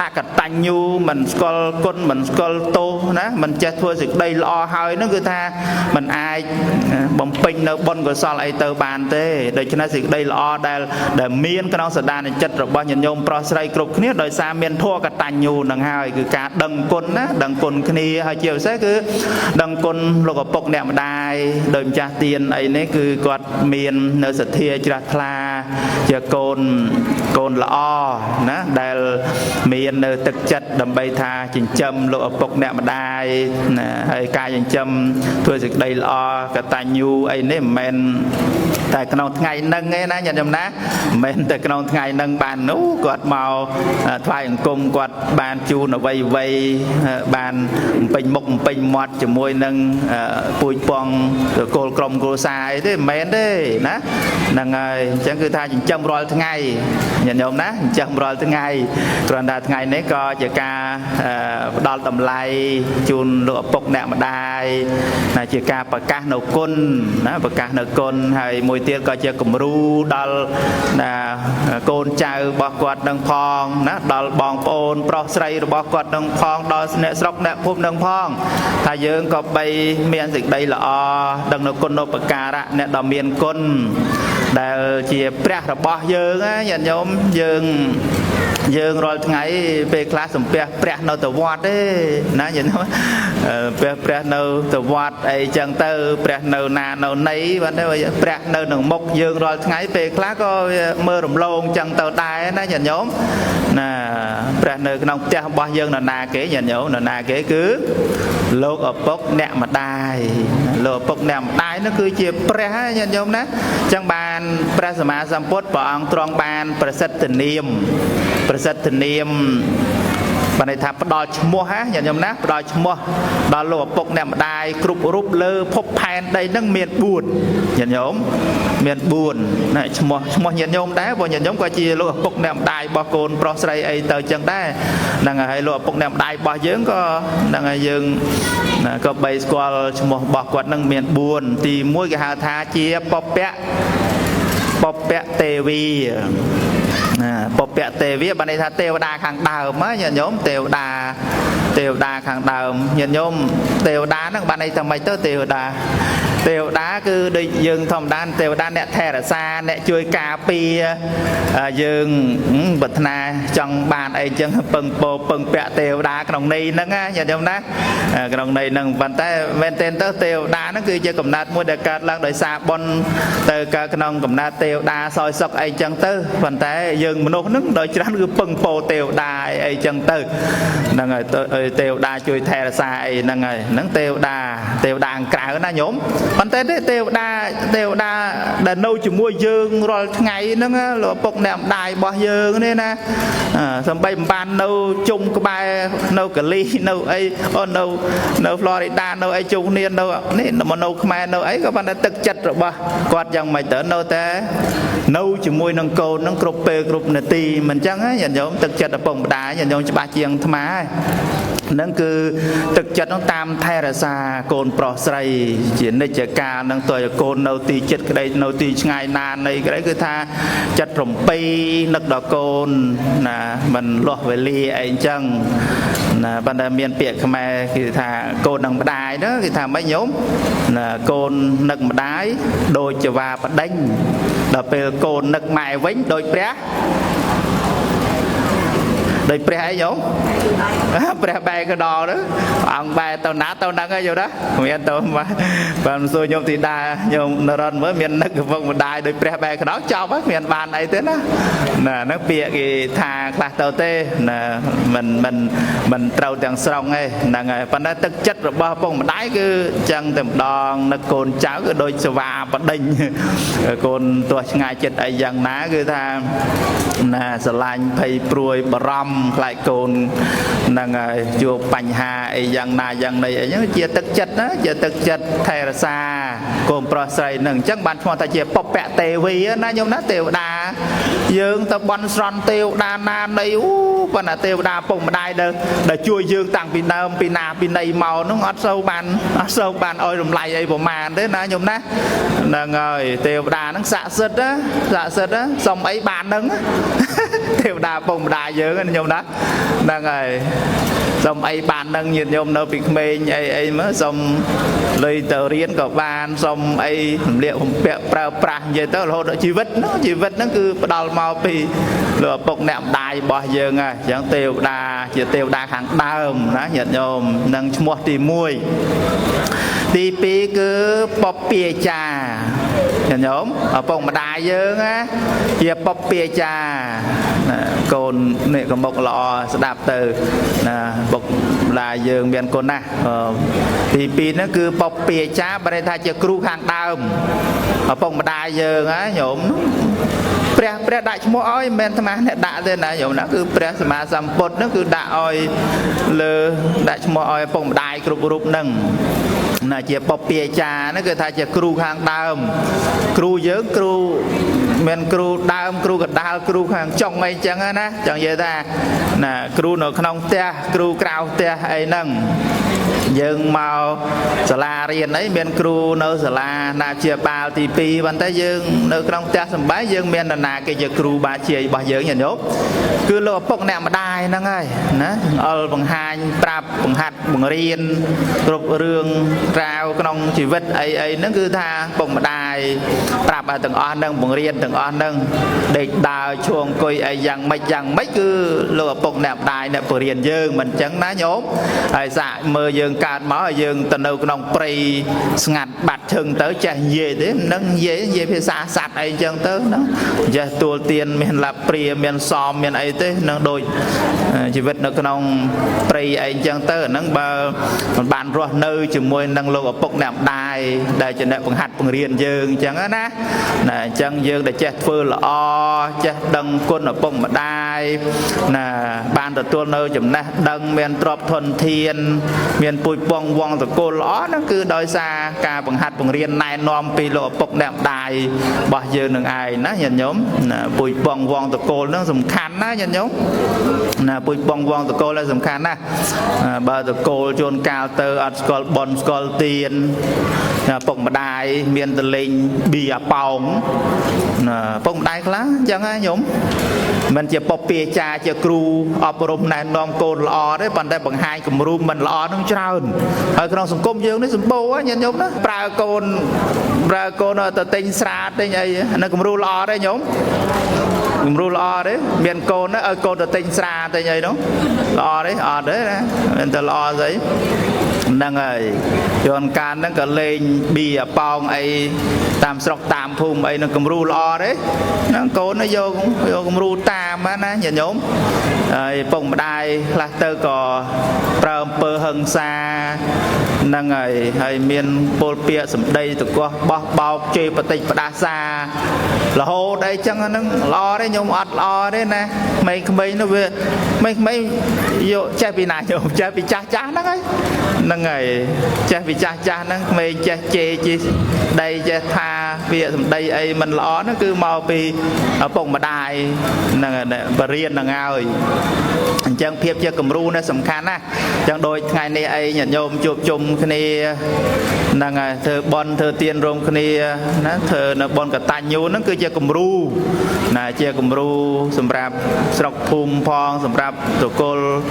អកតញ្ញូមិនស្គាល់គុណមិនស្គាល់ទោសណាមិនចេះធ្វើសេចក្តីល្អហើយនឹងគឺថាมันអាចបំពេញនៅបុណ្យកុសលអីទៅបានទេដូច្នេះសេចក្តីល្អដែលមានក្នុងសដានចិត្តរបស់ញាតិញោមប្រុសស្រីគ្រប់គ្នាដោយសារមានធម៌កតញ្ញូនឹងហើយគឺការដឹងគុណណាដឹងគុណគ្នាហើយជាពិសេសគឺដឹងគុណលោកឪពុកអ្នកម្ដាយដោយម្ចាស់ទានអីនេះគឺគាត់មាននៅសទ្ធាជ្រះថ្លាជាកូនល្អណាដែលមាននៅទឹកចិត្តដើម្បីថាចិញ្ចឹមលោកឪពុកអ្នកម្ដាយណាហើយការចិញ្ចឹមធ្វើសេចក្តីល្អកតញ្ញូអីនេះមិនមែនតែក្នុងថ្ងៃហ្នឹងទេណាញាតិញោមណាមិនមែនតែក្នុងថ្ងៃហ្នឹងបាននោះគាត់មកថ្វាយអង្គមគាត់បានជូនអ្វីបានពេញមុខពេញមាត់ជាមួយនឹងពូជពងគោលក្រុមគ្រួសារអីទេមិនមែនទេណាហ្នឹងហើយអញ្ចឹងគឺថាចិញ្ចឹមរាល់ថ្ងៃញាតិញោមណាចិញ្ចឹមរាល់ថ្ងៃគ្រាន់តែថ្ងៃនេះក៏ជាការផ្ដល់តម្លៃជូនលោកឪពុកអ្នកម្ដាយណាជាការប្រកាសនៅគុណណាប្រកាសនៅគុណហើយមួយទៀតក៏ជាគំរូដល់កូនចៅរបស់គាត់នឹងផងណាដល់បងប្អូនប្រុសស្រីរបស់គាត់នឹងផងដល់អ្នកស្រុកអ្នកភូមិនឹងផងថាយើងក៏បីមានសេចក្តីល្អដឹងនៅគុណឧបការៈអ្នកដ៏មានគុណដែលជាព្រះរបស់យើងញាតិញោមយើងរាល់ថ្ងៃពេលខ្លះសំពះព្រះនៅទៅវត្តទេណាញាតិញោមព្រះនៅទៅវត្តអីចឹងទៅព្រះនៅណានៅណីបានទេព្រះនៅនឹងមុខយើងរាល់ថ្ងៃពេលខ្លះក៏មើលរំលងចឹងទៅដែរណាញាតិញោមណាព្រះនៅក្នុងផ្ទះរបស់យើងនរណាគេញាតិញោមនរណាគេគឺលោកឪពុកអ្នកម្ដាយលោកឪពុកអ្នកម្ដាយនោះគឺជាព្រះញាតិញោមណាចឹងបានព្រះសម្មាសម្ពុទ្ធព្រះអង្គទ្រង់បានប្រសិទ្ធនាមបានន័យថាផ្ដល់ឈ្មោះញាតិញោមណាផ្ដល់ឈ្មោះដល់លោកឪពុកអ្នកម្ដាយគ្រប់រូបលើភពផែនដីនឹងមាន4ញាតិញោមមាន4ណាឈ្មោះញាតិញោមដែរព្រោះញាតិញោមក៏ជាលោកឪពុកអ្នកម្ដាយរបស់កូនប្រុសស្រីអីទៅចឹងដែរហ្នឹងហើយលោកឪពុកអ្នកម្ដាយរបស់យើងក៏ហ្នឹងហើយយើងក៏បីស្គាល់ឈ្មោះរបស់គាត់នឹងមាន4ទី1គេហៅថាជាពពៈទេវីពពៈទេវីបានន័យថាទេវតាខាងដើមញាតិញោមទេវតាខាងដើមញាតិញោមទេវតាហ្នឹងបានន័យថាម៉េចទៅទេវតាគឺដូចយើងធម្មតាទេវតាអ្នកថែរក្សាអ្នកជួយការពារយើងប្រាថ្នាចង់បានអីចឹងពឹងពាក់ទេវតាក្នុងន័យហ្នឹងញាតិញោមណាក្នុងន័យហ្នឹងប៉ុន្តែមែនទែនទៅទេវតាហ្នឹងគឺជាកំណត់មួយដែលកើតឡើងដោយសារបុណ្យទៅកើតក្នុងកំណត់ទេវតាសោយសុខអីចឹងទៅប៉ុន្តែយើងមនុស្សហ្នឹងដោយច្រើនគឺពឹងពោទេវតាអីចឹងទៅហ្នឹងហើយទេវតាជួយថែរក្សាអីហ្នឹងហើយហ្នឹងទេវតាខាងក្រៅណាញោម ប៉ុន្តែទេវតាដែលនៅជាមួយយើងរាល់ថ្ងៃហ្នឹងលោកពុកអ្នកម្ដាយរបស់យើងនេះណាសំបីមិនបាននៅជុំក្បែរនៅកាលីនៅអីនៅ Florida នៅអីជុំគ្នានៅនេះមកនៅខ្មែរនៅអីក៏ប៉ុន្តែទឹកចិត្តរបស់គាត់យ៉ាងម៉េចទៅនៅតែនៅជាមួយនឹងកូននឹងគ្រប់ពេលគ្រប់នាទីមិនអញ្ចឹងញាតិញោមទឹកចិត្តឪពុកម្ដាយញាតិញោមច្បាស់ជាងអាត្មាហ្នឹងគឺទឹកចិត្តហ្នឹងតាមថែរក្សាកូនប្រុសស្រីជានិច្ចកាលហ្នឹងទោះឲ្យកូននៅទីចិត្តក្តីនៅទីឆ្ងាយណានៃក្តីគឺថាចិត្តរំពេនឹកដល់កូនណាមិនលាស់វេលាអីអញ្ចឹងណាប៉ុន្តែមានពាក្យខ្មែរគឺថាកូននឹងម្ដាយđóគឺថាម៉េចញោមណាកូននឹកម្ដាយដូចចវាបដិញដល់ពេលកូននឹកម៉ែវិញដូចព្រះអីយោព្រះបែកដលទៅអង្គបែទៅណាទៅហ្នឹងឯងយោណាមានទៅបានសួរញោមទីតាញោមនរិនមើលមាននឹកកំពុងម្ដាយដោយព្រះបែកដលចប់ហើយមានបានអីទេណាហ្នឹងពាក្យគេថាខ្លះទៅទេណាមិនត្រូវទាំងស្រុងទេហ្នឹងហើយប៉ុន្តែទឹកចិត្តរបស់ឪពុកម្ដាយគឺចឹងតែម្ដងនឹកកូនចៅគឺដូចស្វាបដិញកូនទោះឆ្ងាយចិត្តអីយ៉ាងណាគឺថាណាស្រឡាញ់ភ័យព្រួយបារម្ភខ្លាចកូននឹងជួបបញ្ហាអីយ៉ាងណាយ៉ាងណីអីហ្នឹងជាទឹកចិត្តណាជាទឹកចិត្តថែរក្សាកូនប្រុសស្រីនឹងអញ្ចឹងបានឈ្មោះថាជាពពៈទេវីណាញោមណាទេវតាយើងទៅបន់ស្រន់ទេវតាណានៃប៉ុន្តែទេវតាពុកម្ដាយដែលជួយយើងតាំងពីដើមពីណាពីណីមកហ្នឹងអត់សូវបានឲ្យរំលាយអីប្រមាណទេណាញោមណាហ្នឹងហើយទេវតាហ្នឹងស័ក្តិសិទ្ធណាសុំអីបានហ្នឹងទេវតាពុកម្ដាយយើងណាញោមណាហ្នឹងហើយសុំអីបាននឹងញាតិញោមនៅពីក្មេងអីមើលសុំលុយទៅរៀនក៏បានសុំអីរំលាកបំពាក់ប្រើប្រាស់និយាយទៅរហូតដល់ជីវិតហ្នឹងគឺផ្ដាល់មកពីលោកឪពុកអ្នកម្ដាយរបស់យើងហើយអញ្ចឹងទេវតាជាទេវតាខាងដើមណាញាតិញោមនឹងឈ្មោះទី1ទី2គឺពពាចាញាតិញោមឪពុកម្ដាយយើងណាជាពពាចាកូននេះក៏មុខល្អស្ដាប់ទៅណាពុកម្ដាយយើងមានគុណណាស់ទី2ហ្នឹងគឺពពាចាបើន័យថាជាគ្រូខាងដើមឪពុកម្ដាយយើងណាញោមព្រះដាក់ឈ្មោះឲ្យមិនមែនអាត្មាអ្នកដាក់ទេណាញោមណាគឺព្រះសម្មាសម្ពុទ្ធហ្នឹងគឺដាក់ឲ្យលើដាក់ឈ្មោះឲ្យឪពុកម្ដាយគ្រប់រូបហ្នឹងណាជាពពាចាហ្នឹងគឺថាជាគ្រូខាងដើមគ្រូយើងគ្រូមានគ្រូដើមគ្រូកដាលគ្រូខាងចុងអីចឹងណាចង់និយាយថាណាគ្រូនៅក្នុងផ្ទះគ្រូក្រៅផ្ទះអីហ្នឹងយើងមកសាលារៀនអីមានគ្រូនៅសាលាណាជាបាលទី2ប៉ុន្តែយើងនៅក្នុងផ្ទះសម្បែងយើងមាននរណាគេជាគ្រូបាជារបស់យើងញាតិញោមគឺលោកឪពុកអ្នកម្ដាយហ្នឹងហើយណាអល់បង្ហាញប្រាប់បង្ហាត់បង្រៀនគ្រប់រឿងរ៉ាវក្នុងជីវិតអីហ្នឹងគឺថាឪពុកម្ដាយប្រាប់ឲ្យទាំងអស់ហ្នឹងបង្រៀនទាំងអស់ហ្នឹងដេកដើរឈួងអង្គុយអីយ៉ាងម៉េចគឺលោកឪពុកអ្នកម្ដាយអ្នកបរៀនយើងមិនអញ្ចឹងណាញោមហើយសាកមើលយើងកើតមកឲ្យយើងទៅនៅក្នុងព្រៃស្ងាត់បាត់ឈឹងទៅចេះនិយាយទេនឹងនិយាយភាសាសត្វអីអញ្ចឹងទៅណាចេះទួលទានមានឡាប់ព្រាមានសមមានអីទេនឹងដូចជីវិតនៅក្នុងព្រៃអីអញ្ចឹងទៅអាហ្នឹងបើមិនបានរស់នៅជាមួយនឹងលោកឪពុកអ្នកម្ដាយដែលជាអ្នកបង្ហាត់បង្រៀនយើងអញ្ចឹងណាអញ្ចឹងយើងដែលចេះធ្វើល្អចេះដឹងគុណឪពុកម្ដាយណាបានទទួលនៅចំណេះដឹងមានទ្រព្យធនធានមានពូជពងវងតកូលល្អហ្នឹងគឺដោយសារការបង្ហាត់បង្រៀនណែនាំពីលោកឪពុកអ្នកម្ដាយរបស់យើងនឹងឯងណាញាតិញោមពូជពងវងតកូលហ្នឹងសំខាន់ណាញាតិញោមណាពូជពងវងតកូលហ្នឹងសំខាន់ណាបើតកូលជួនកាលទៅអត់ស្គាល់បនស្គាល់ទានពុកម្ដាយមានតលេងប៊ីអាប៉ោងពុកម្ដាយខ្លះអញ្ចឹងណាញោមមិនជាពពាចាជាគ្រូអប់រំណែនាំកូនល្អទេប៉ុន្តែបង្ហាញគំរូមិនល្អនឹងច្រើនហើយក្នុងសង្គមយើងនេះសម្បូរញាតិញោមណាប្រើកូនទៅទិញស្រាទិញអីនៅគំរូល្អទេញោមគំរូល្អទេមានកូនឲ្យកូនទៅទិញស្រាទិញអីនោះល្អទេអត់ទេណាមិនទៅល្អស្អីហ្នឹងហើយជួនកាលហ្នឹងក៏លេងប៊ីអាប៉ោងអីតាមស្រុកតាមភូមិអីនឹងគំរូល្អទេហ្នឹងកូនយកគំរូតាមណាញាតិញោមហើយពុកម្ដាយខ្លះទៅក៏ប្រើអំពើហិង្សា năng ngày hay miền bồn bia sầm đầy từ qua bao chơi bát tịch bát xa là hồ đây chẳng nó lo đấy nhôm ọt lo đấy nè mấy nó về mấy vô chơi bị nào nhôm chơi bị cha nó ấy năng ngày chơi bị cha nó mấy chơi chê chi đây chơi tha bia sầm đầy ấy mình lo nó cứ màu bị ở bồng mà đài năng và riêng năng ơi chẳng phiệp chơi cầm ru nó sầm khăn á chẳng đôi ngày này ấy nhận nhôm chụp chung cái này năng thơ bon thơ tiên rôm cái này nó thơ nó bon cả tai nhú nó cứ chơi cầm ru nè chơi cầm ru sầm rạp sọc phum phong sầm rạp tổ côn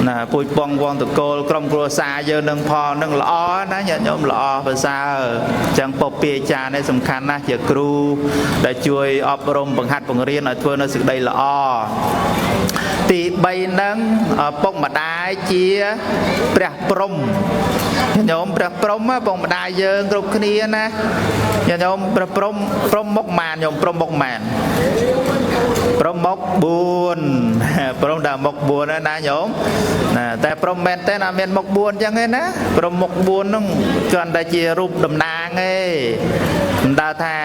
nè pui bong bong tổ côn crom cua xa giờ nâng phong nâng lọ nó nhận nhôm lọ và xa chẳng bọc bia trà này sầm khăn á chơi cru để chui ọp rôm bằng hạt bằng riêng ở thưa nó sự đây lọ thì bay nâng bông mà đai chia bẹt prom nhóm bẹt prom á bông mà đai giờ group kia nè nhóm bẹt prom mốc màn nhóm prom mốc màn prom mốc buồn prom đào mốc buồn đó nè nhóm nèแต่ prom men តែ ណាមាន mốc buồn ចឹងឯណា prom មុខ buồn ហ្នឹងគ្រាន់តែជារូបតំណាងឯងមិនដឹងថា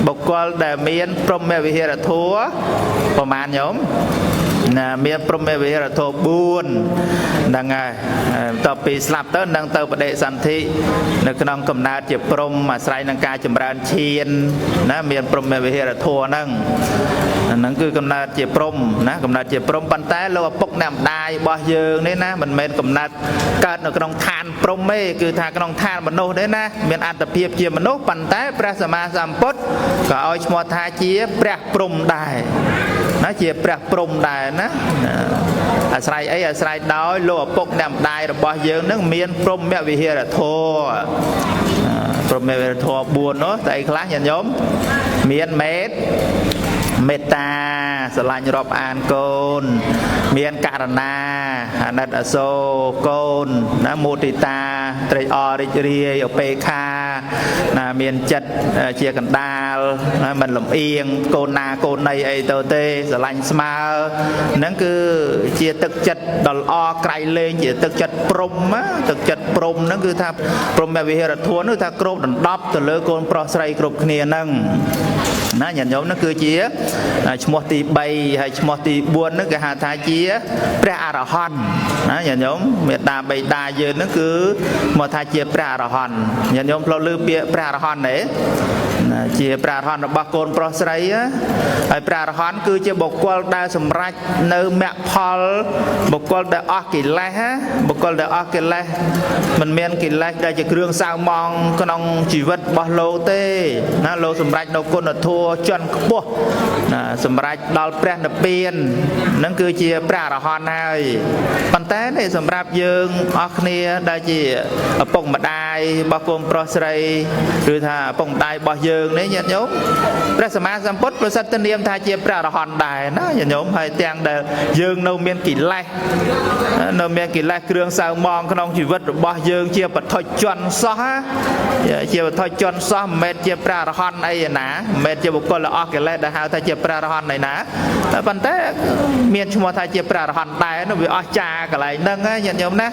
បុគ្គលដែលមានព្រហ្មវិហារធម៌ប្រមាណញោមណាមានព្រហ្មវិហារធម៌4ហ្នឹងហើយតទៅពីស្លាប់ទៅនឹងទៅបដិសន្ធិនៅក្នុងកំណើតជាព្រហ្មអាស្រ័យនឹងការចម្រើនឈានណាមានព្រហ្មវិហារធម៌ហ្នឹងគឺកំណើតជាព្រហ្មណាកំណើតជាព្រហ្មប៉ុន្តែលោកឪពុកអ្នកម្ដាយរបស់យើងនេះណាមិនមែនកំណើតកើតនៅក្នុងឋានព្រហ្មទេគឺថាក្នុងឋានមនុស្សទេណាមានអត្តភាពជាមនុស្សប៉ុន្តែព្រះសម្មាសម្ពុទ្ធក៏ឲ្យឈ្មោះថាជាព្រះព្រហ្មដែរណាជាព្រះព្រហ្មដែរណាអាស្រ័យអីអាស្រ័យដោយលោកឪពុកអ្នកម្ដាយរបស់យើងនឹងមានព្រហ្មវិហារធម៌ព្រហ្មវិហារធម៌4នោះតែអីខ្លះញាតិញោមមានមេត្តាស្រឡាញ់រាប់អានកូនមានករណាអាណិតអាសូរកូនណាមុទិតាត្រេកអររីករាយឧបេក្ខាណាមានចិត្តជាកណ្ដាលណាមិនលំអៀងកូនណាកូនណីអីទៅទេស្រឡាញ់ស្មើហ្នឹងគឺជាទឹកចិត្តដ៏ល្អក្រៃលែងជាទឹកចិត្តព្រំណាទឹកចិត្តព្រំហ្នឹងគឺថាព្រហ្មវិហារធម៌នោះថាគ្របដណ្ដប់ទៅលើកូនប្រុសស្រីគ្រប់គ្នាហ្នឹងណាញាតិញោមនោះគឺជាឈ្មោះទី3ហើយឈ្មោះទី4នោះគេហៅថាជាព្រះអរហន្តណាញាតិញោមមេត្តាបិតាយើងនោះគឺមកថាជាព្រះអរហន្តញាតិញោមផ្លោះឮពាក្យព្រះអរហន្តទេជាព្រះអរហន្តរបស់កូនប្រុសស្រីហើយព្រះអរហន្តគឺជាបុគ្គលដែលសម្រេចនៅមគ្គផលបុគ្គលដែលអស់កិលេសបុគ្គលដែលអស់កិលេសមិនមានកិលេសដែលជាគ្រឿងសៅហ្មងក្នុងជីវិតរបស់លោកទេណាលោកសម្រេចនៅគុណធម៌ជាន់ខ្ពស់ណាសម្រេចដល់ព្រះនិព្វាននឹងគឺជាព្រះអរហន្តហើយប៉ុន្តែនេះសម្រាប់យើងអស់គ្នាដែលជាឪពុកម្ដាយរបស់កូនប្រុសស្រីឬថាឪពុកម្ដាយរបស់យើងនេះញាតិញោមព្រះសម្មាសម្ពុទ្ធប្រសិទ្ធនាមថាជាព្រះអរហន្តដែរណាញាតិញោមហើយទាំងដែលយើងនៅមានកិលេសគ្រឿងសៅហ្មងក្នុងជីវិតរបស់យើងជាបឋិជនសោះជាបឋិជនសោះមិនមែនជាព្រះអរហន្តអីណាមិនមែនជាបុគ្គលអស់កិលេសដែលហៅថាជាព្រះអរហន្តឯណាតែប៉ុន្តែមានឈ្មោះថាជាព្រះអរហន្តដែរនោះវាអស្ចារ្យកន្លែងហ្នឹងញាតិញោមណា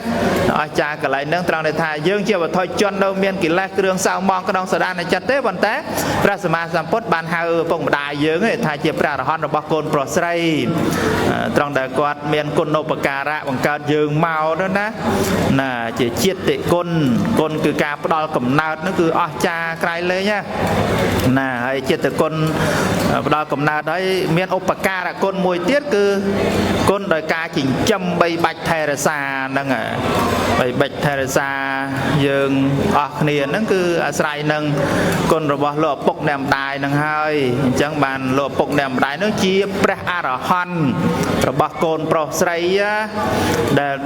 អស្ចារ្យកន្លែងហ្នឹងត្រង់ដែលថាយើងជាបឋិជននៅមានកិលេសគ្រឿងសៅហ្មងក្នុងសដានចិត្តទេប៉ុន្តែព្រះសម្មាសម្ពុទ្ធបានហៅឪពុកម្ដាយយើងថាជាព្រះអរហន្តរបស់កូនប្រុសស្រីត្រង់ដែលគាត់មានគុណូបការៈបង្កើតយើងមកនោះណាជាជាតិគុណគឺការផ្ដល់កំណើតនោះគឺអស្ចារ្យក្រៃលែងណាហើយជាតិគុណផ្ដល់កំណើតហើយមានឧបការៈគុណមួយទៀតគឺគុណដោយការចិញ្ចឹមបីបាច់ថែរក្សាហ្នឹងបីបាច់ថែរក្សាយើងអស់គ្នាហ្នឹងគឺអាស្រ័យនឹងគុណរបស់លោកឪពុកអ្នកម្ដាយហ្នឹងហើយអញ្ចឹងបានលោកឪពុកអ្នកម្ដាយនោះជាព្រះអរហន្តរបស់កូនប្រុសស្រី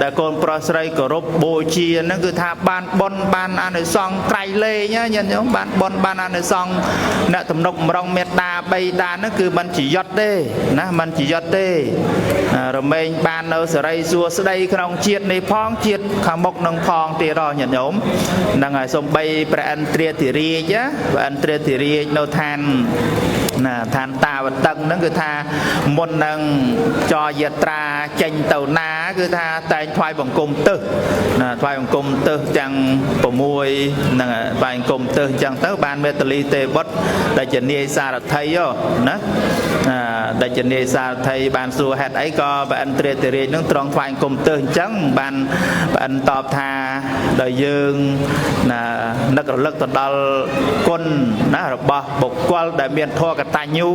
ដែលកូនប្រុសស្រីគោរពបូជាហ្នឹងគឺថាបានបុណ្យបានអានិសង្ឃក្រៃលែងញាតិញោមបានបុណ្យបានអានិសង្ឃអ្នកទំនុកម្រងមេត្តាបិតាហ្នឹងគឺមិនជាយត់ទេណាមិនជាយត់ទេរមែងបាននៅសេរីសួស្តីក្នុងជាតិនេះផងជាតិខាងមុខនឹងផងទៀតញាតិញោមហ្នឹងហើយសូម្បីព្រះឥន្ទ្រាធិរាជព្រះឥន្ទ្រាធិរាជនៅឋាន ឋានតាវតឹងហ្នឹងគឺថាមុននឹងចរយាត្រាចេញទៅណាគឺថាតែងថ្វាយបង្គំទឹះថ្វាយបង្គំទឹះទាំង6ហ្នឹងថ្វាយបង្គំទឹះអញ្ចឹងទៅបានមេតលីទេបុត្រដែលជានាយសារថីណាដែលជានាយសារថីបានសួរហេតុអីក៏ព្រះឥន្ទ្រាធិរាជនឹងត្រង់ថ្វាយបង្គំទឹះអញ្ចឹងបានព្រះឥន្ទតបថាដល់យើងនឹករលឹកទៅដល់គុណណារបស់បុគ្គលដែលមានធម៌កតញ្ញូ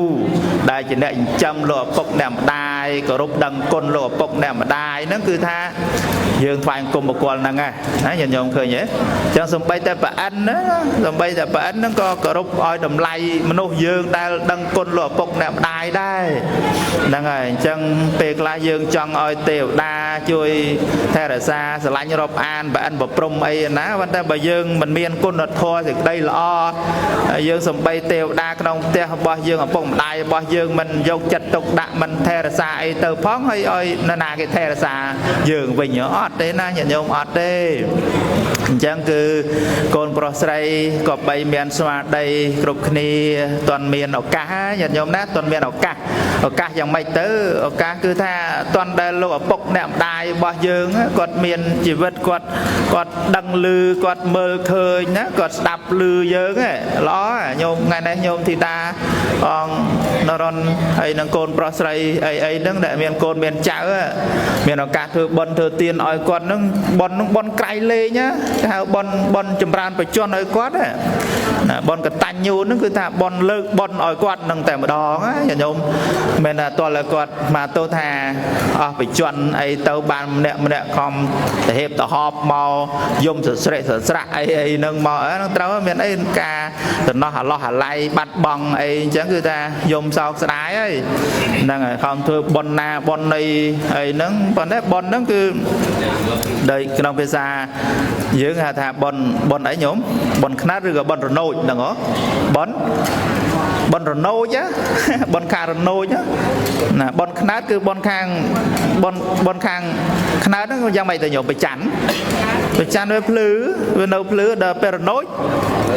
ដែលជាអ្នកចិញ្ចឹមលោកឪពុកអ្នកម្ដាយគោរពដឹងគុណលោកឪពុកអ្នកម្ដាយហ្នឹងគឺថាយើងថ្វាយបង្គំបុគ្គលហ្នឹងណាញាតិញោមឃើញទេអញ្ចឹងសំបីតែព្រះឥន្ទណាសំបីតែព្រះឥន្ទហ្នឹងក៏គោរពឲ្យតម្លៃមនុស្សយើងដែលដឹងគុណលោកឪពុកអ្នកម្ដាយដែរហ្នឹងហើយអញ្ចឹងពេលខ្លះយើងចង់ឲ្យទេវតាជួយថែរក្សាស្រឡាញ់រាប់អានព្រះឥន្ទប្រព្រំអីណាប៉ុន្តែបើយើងមិនមានគុណធម៌សេចក្តីល្អយើងសំបីទេវតាក្នុងផ្ទះរបស់យើងឪពុកម្ដាយរបស់យើងមិនយកចិត្តទុកដាក់មិនថែរក្សាអីទៅផងហើយឲ្យនរណាគេថែរក្សាយើងវិញអត់ទេណាញាតិញោមអត់ទេអញ្ចឹងគឺកូនប្រុសស្រីក៏បីមានស្មារតីគ្រប់គ្នាតន់មានឱកាសញាតិញោមណាតន់មានឱកាសយ៉ាងម៉េចទៅឱកាសគឺថាតន់ដែលលោកឪពុកអ្នកម្ដាយរបស់យើងគាត់មានជីវិតគាត់ដឹងឮគាត់មើលឃើញណាគាត់ស្ដាប់ឮយើងល្អញោមថ្ងៃនេះញោមធីតាអង្គនរនហើយនឹងកូនប្រុសស្រីអីហ្នឹងដែលមានកូនមានចៅមានឱកាសធ្វើបុណ្យធ្វើទានឲ្យគាត់ហ្នឹងបុណ្យហ្នឹងបុណ្យក្រៃលែងគេហៅបុណ្យចម្រើនបច្ចុប្បន្នឲ្យគាត់ណាបុណ្យកតញ្ញូហ្នឹងគឺថាបុណ្យលើកបុណ្យឲ្យគាត់នឹងតែម្ដងញាតិញោមមិនថាតើគាត់មកទៅថាអស់បច្ចុប្បន្នអីទៅបានម្នាក់ខំទៅហេបទៅហប់មកយំសស្រែកសស្រៈអីហ្នឹងមកហ្នឹងត្រូវមានអីការតំណោះអាឡោះអាឡៃបាត់បង់អីអញ្ចឹងគឺថាយំសោកស្ដាយហើយហ្នឹងហើយខំធ្វើបុណ្យណាបុណ្យនៃអីហ្នឹងប៉ុន្តែបុណ្យហ្នឹងគឺដោយក្នុងភាសាយើងហៅថាបុណ្យអីញោមបុណ្យខ្នាតឬក៏បុណ្យរណូចហ្នឹងហ៎បុណ្យរណូចបុណ្យខាងរណូចណាបុណ្យខ្នាតគឺបុណ្យខាងបុណ្យខាងខ្នាតហ្នឹងយ៉ាងម៉េចទៅញោមប្រច័នវាភ្លឺវានៅភ្លឺដល់ពេលរណូច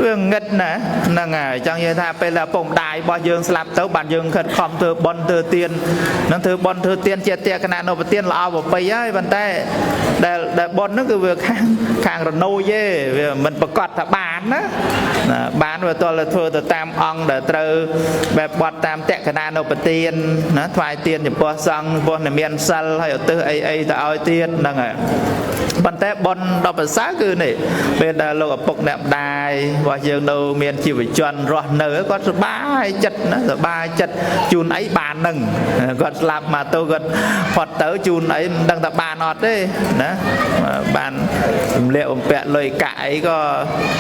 វាងឹតណាហ្នឹងហើយចង់និយាយថាពេលឪពុកម្ដាយរបស់យើងស្លាប់ទៅបានយើងខិតខំធ្វើបុណ្យធ្វើទាននឹងធ្វើបុណ្យធ្វើទានជាតេកណនុបទានល្អប្រពៃហើយប៉ុន្តែដែលបុណ្យហ្នឹងគឺវាខាងរណូចទេវាមិនប្រកាសថាបានណាបានវាតលធ្វើទៅតាមអង្គដែលត្រូវបែបបត់តាមតេកណនុបទានណាថ្វាយទានចំពោះសង្ឃចំពោះអ្នកមានសិលហើយឧទ្ទិសអីទៅឲ្យទៀតហ្នឹងហើយប៉ុន្តែបុណ្យដល់ប្រសើរគឺនេះពេលដែលលោកឪពុកអ្នកម្ដាយរបស់យើងនៅមានជីវជនរស់នៅគាត់សប្បាយចិត្តណាសប្បាយចិត្តជូនអីបាននឹងគាត់ស្លាប់មកទៅគាត់ផុតទៅជូនអីមិនដឹងថាបានអត់ទេណាបានរំលាកបំពាក់លុយកាក់អីក៏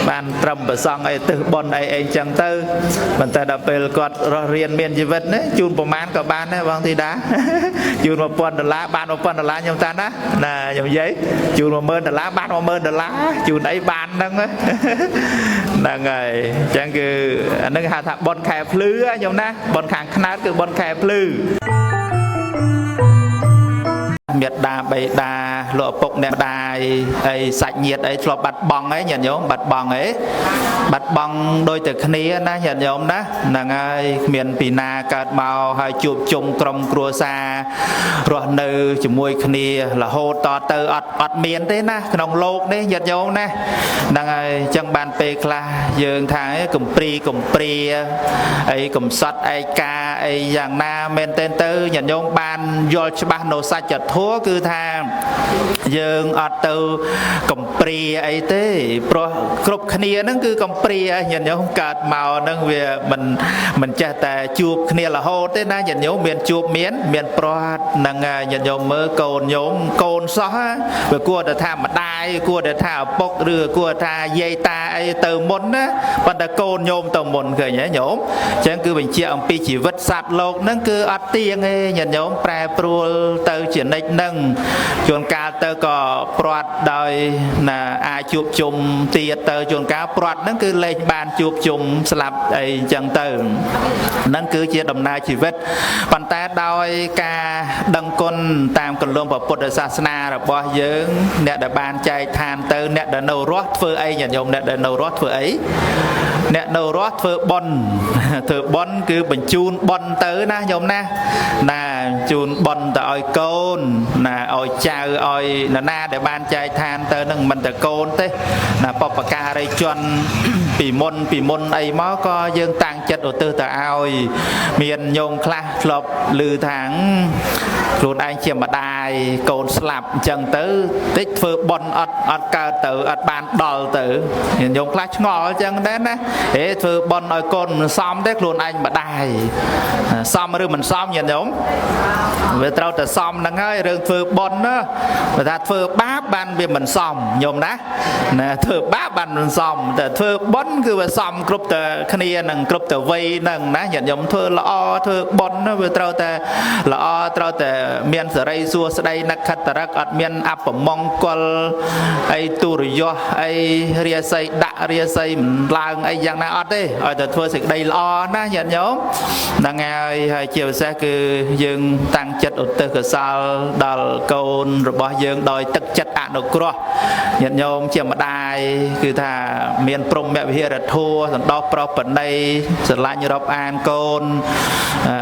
បានត្រឹមប្រសងអីទិសបុណ្យអីអញ្ចឹងទៅប៉ុន្តែដល់ពេលគាត់រស់រៀនមានជីវិតនេះជូនប្រមាណក៏បានដែរបងធីតាជូន$1000បាន$1000ខ្ញុំតាណាខ្ញុំនិយាយជូន$10000បាន$10000ជូនអីបានហ្នឹងហ្នឹងហើយអញ្ចឹងគឺអានឹងហៅថាបុណ្យខែភ្លឺខ្ញុំណាបុណ្យខាងខ្នើតគឺបុណ្យខែភ្លឺមេត្តាបិតាលោកឪពុកអ្នកម្ដាយអីសាច់ញាតិអីធ្លាប់បាត់បង់អីញាតិញោមបាត់បង់ដូចតែគ្នាណាញាតិញោមណាហ្នឹងហើយគ្មានពីណាកើតមកហើយជួបជុំក្រុមគ្រួសាររស់នៅជាមួយគ្នារហូតតទៅអត់មានទេណាក្នុងโลกនេះញាតិញោមណាហ្នឹងហើយអញ្ចឹងបានពេលខ្លះយើងថាកំព្រាអីកំសត់ឯកាអីយ៉ាងណាមែនទេទៅញាតិញោមបានយល់ច្បាស់នៅសច្ចធម៌គឺថាយើងអត់ទៅកំព្រាអីទេព្រោះគ្រប់គ្នាហ្នឹងគឺកំព្រាញាតិញោមកើតមកហ្នឹងវាមិនចេះតែជួបគ្នារហូតទេណាញាតិញោមមានជួបមានប្រត់ហ្នឹងញាតិញោមមើលកូនញោមកូនសោះវាគួរតែថាម្ដាយគួរតែថាឪពុកឬគួរថាយាយតាអីទៅមុនណាប៉ុន្តែកូនញោមទៅមុនឃើញទេញោមអញ្ចឹងគឺបញ្ជាក់អំពីជីវិតសត្វលោកហ្នឹងគឺអត់ទៀងទេញាតិញោមប្រែប្រួលទៅជានិច្ច nâng chuồn cá tơ có prọt đời là ai chụp chùm tiệt tơ chuồn cá prọt nó cứ lên bàn chụp chùm slap ấy chẳng tơ nâng cứ chia đầm na chỉ vết bàn tay đôi ca đăng côn tam cần luôn vào Phậtศาสนา rồi bao giờ nè đã bàn chạy than tơ nè đã nấu rót phơi ấy nhận nhôm nè đã nấu rót phơi ấy nè nấu rót phơi bon cứ bình chun bon tới na nhôm na nè chun bon tới côn nè oi chào oi là na để bàn chạy than tơ nâng mình tới côn thế nè bọc bạc ca đây chọn pì môn ấy máu có dương tăng chất ở tư tờ oi miền nhôm kla lộc lư tháng luôn anh chiêm mà đài côn slap chân tứ tích phơi bon ọt cờ tử ọt bàn đòn tử nhôm kla ngõ chân đấy nè thế phơi bon oi côn xóm đấy luôn anh mà đài xóm rồi mình xóm nhìn giống về trâu từ xóm năng ấy rừng phơi bon đó người ta phơi báp ban về mình xóm nhôm đó nè phơi báp ban mình xóm từ phơi bon cứ về xóm group từ khnia nằng group từ vây nằng ná nhìn giống phơi lọ phơi bon nó về trâu từ lọ trâu từ miền sợi dây xua sợi dây nắc khát tật ọt miền áp mong qual ai tu rồi do ai ria say đạ ria say làng ai giang na ọt đấy ở từ phơi sợi dây lọ ná nhìn giống năng ai chiều xe cứ dương tăng chất ở từ cửa sau đào côn rồi bao dương đòi tức chất ăn được cua nhận nhôm chiều mà đài cứ thà miền prom mẹ về là thua thằng đo pro phần đây sợi lá như đọc an côn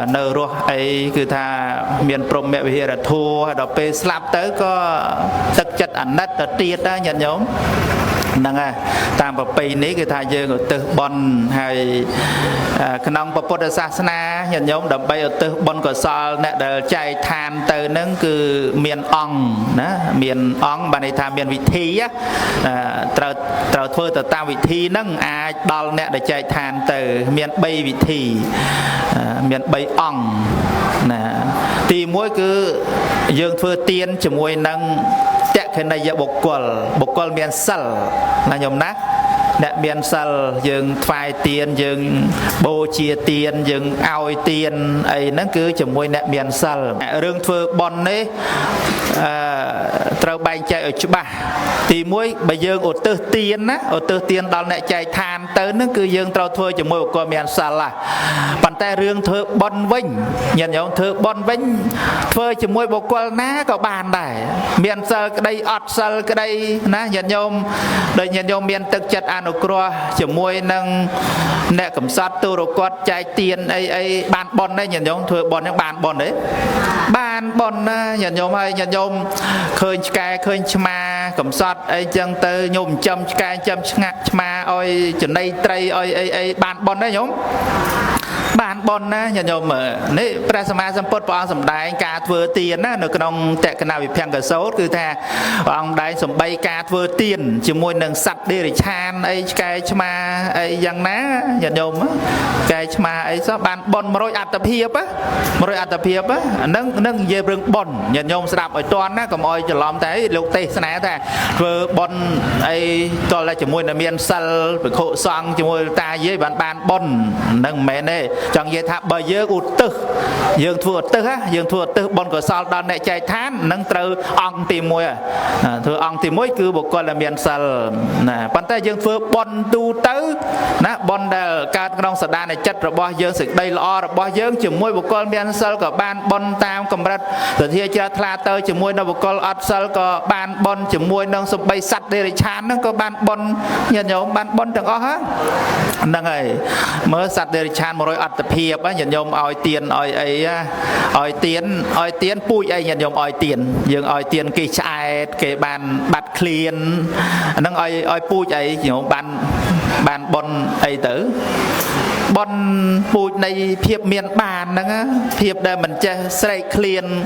nở ruột ấy cứ thà miền prom mẹ về là thua đọc pe slap tới có tức chất ăn nát tật tiệt đó nhận nhôm năng à tam bậc pì ní cái thay dương ở từ bon hay khả năng bậc Phậtศาสนา nhận nhóm đầm bay ở từ bon của sao nè để chạy than từ nâng cứ miền ong nè miền ong bạn này tham miền vị thi á trâu thưa từ tam vị thi nâng ai đo nè để chạy than từ miền bay vị thi miền bay ong nè thì mỗi cứ dương thưa tiên chỉ mỗi nâng cái này giờ bộc qual miền sal là nhom nát nè miền sal dừng phai tiền dừng bô chia tiền dừng ao tiền ấy nó cứ chỉ môi nè miền sal rương phơ bon đấy trâu bay chạy ở chỗ bà thì mỗi bây giờ ở tư tiền á ở tư tiền đó nè chạy than tới nó cứ dương trâu thôi chỉ môi của miền sal là bàn tay rương thơ bon vinh nhận nhông thơ bon vinh phơi chỉ môi bộc qual ná có bàn này miền sal cái đây ọt sal cái đây ná nhận nhông đời nhận nhông miền thực chất ăn ở cua chỉ môi nâng nè cầm sát tu rồi quát chạy tiền ấy bàn bon đấy nhận nhông thơ bon những bàn bon đấy bàn bon nhận nhông hay nhận nhông khơi cài khơi chma cầm sát ấy chân tư nhôm châm cài châm ngặt chma oi chừng đây tray oi bàn bon đấy nhông bàn bon na nhận nhôm nè prasama sampot pong sầm đai cá vừa tiền na được trong tệ cái nào bị phèn cả số cứ thà ông đai sầm bay cá vừa tiền chỉ môi nâng sạch đi để chan ấy cái chma ấy giang ná nhận nhôm cái chma ấy sao bàn bon mồi ăn tập hiệp á nâng về rừng bon nhận nhôm sạp ở toàn á còn oi chỉ làm thế lục tê sná thà vừa bon ấy toàn là chỉ môi là miền sal bị khổ sang chỉ môi ta với bàn bon nâng mẹ này chẳng vậy thà bởi dương ụt tư dương thua tư bon của sao đòn này chạy than nâng từ ong tìm môi thưa ong tìm môi cứ một con là miền sal nè bàn tay dương thua bon tu tứ nè bon đờ ca trong sạt đan này chất rồi bao dương sự đây lo rồi bao dương chỉ môi một con miền sal của ban bon tam cầm rật từ thi cha thla tơ chỉ môi nó một con ọt sal của ban bon chỉ môi nâng sụp bay sắt để chán nó có ban bon nhận nhôm ban bon chẳng có hết nâng ấy mới sắt để chán một rồi ọt tập hiệp á nhận nhôm oi tiền oi tiền pui ấy nhận nhôm oi tiền dương oi tiền kỳ chạy cái bàn bát clean nâng oi pui ấy nhôm bàn bon ấy tử bon pui này hiệp miền bàn nâng á hiệp đây mình chơi sấy clean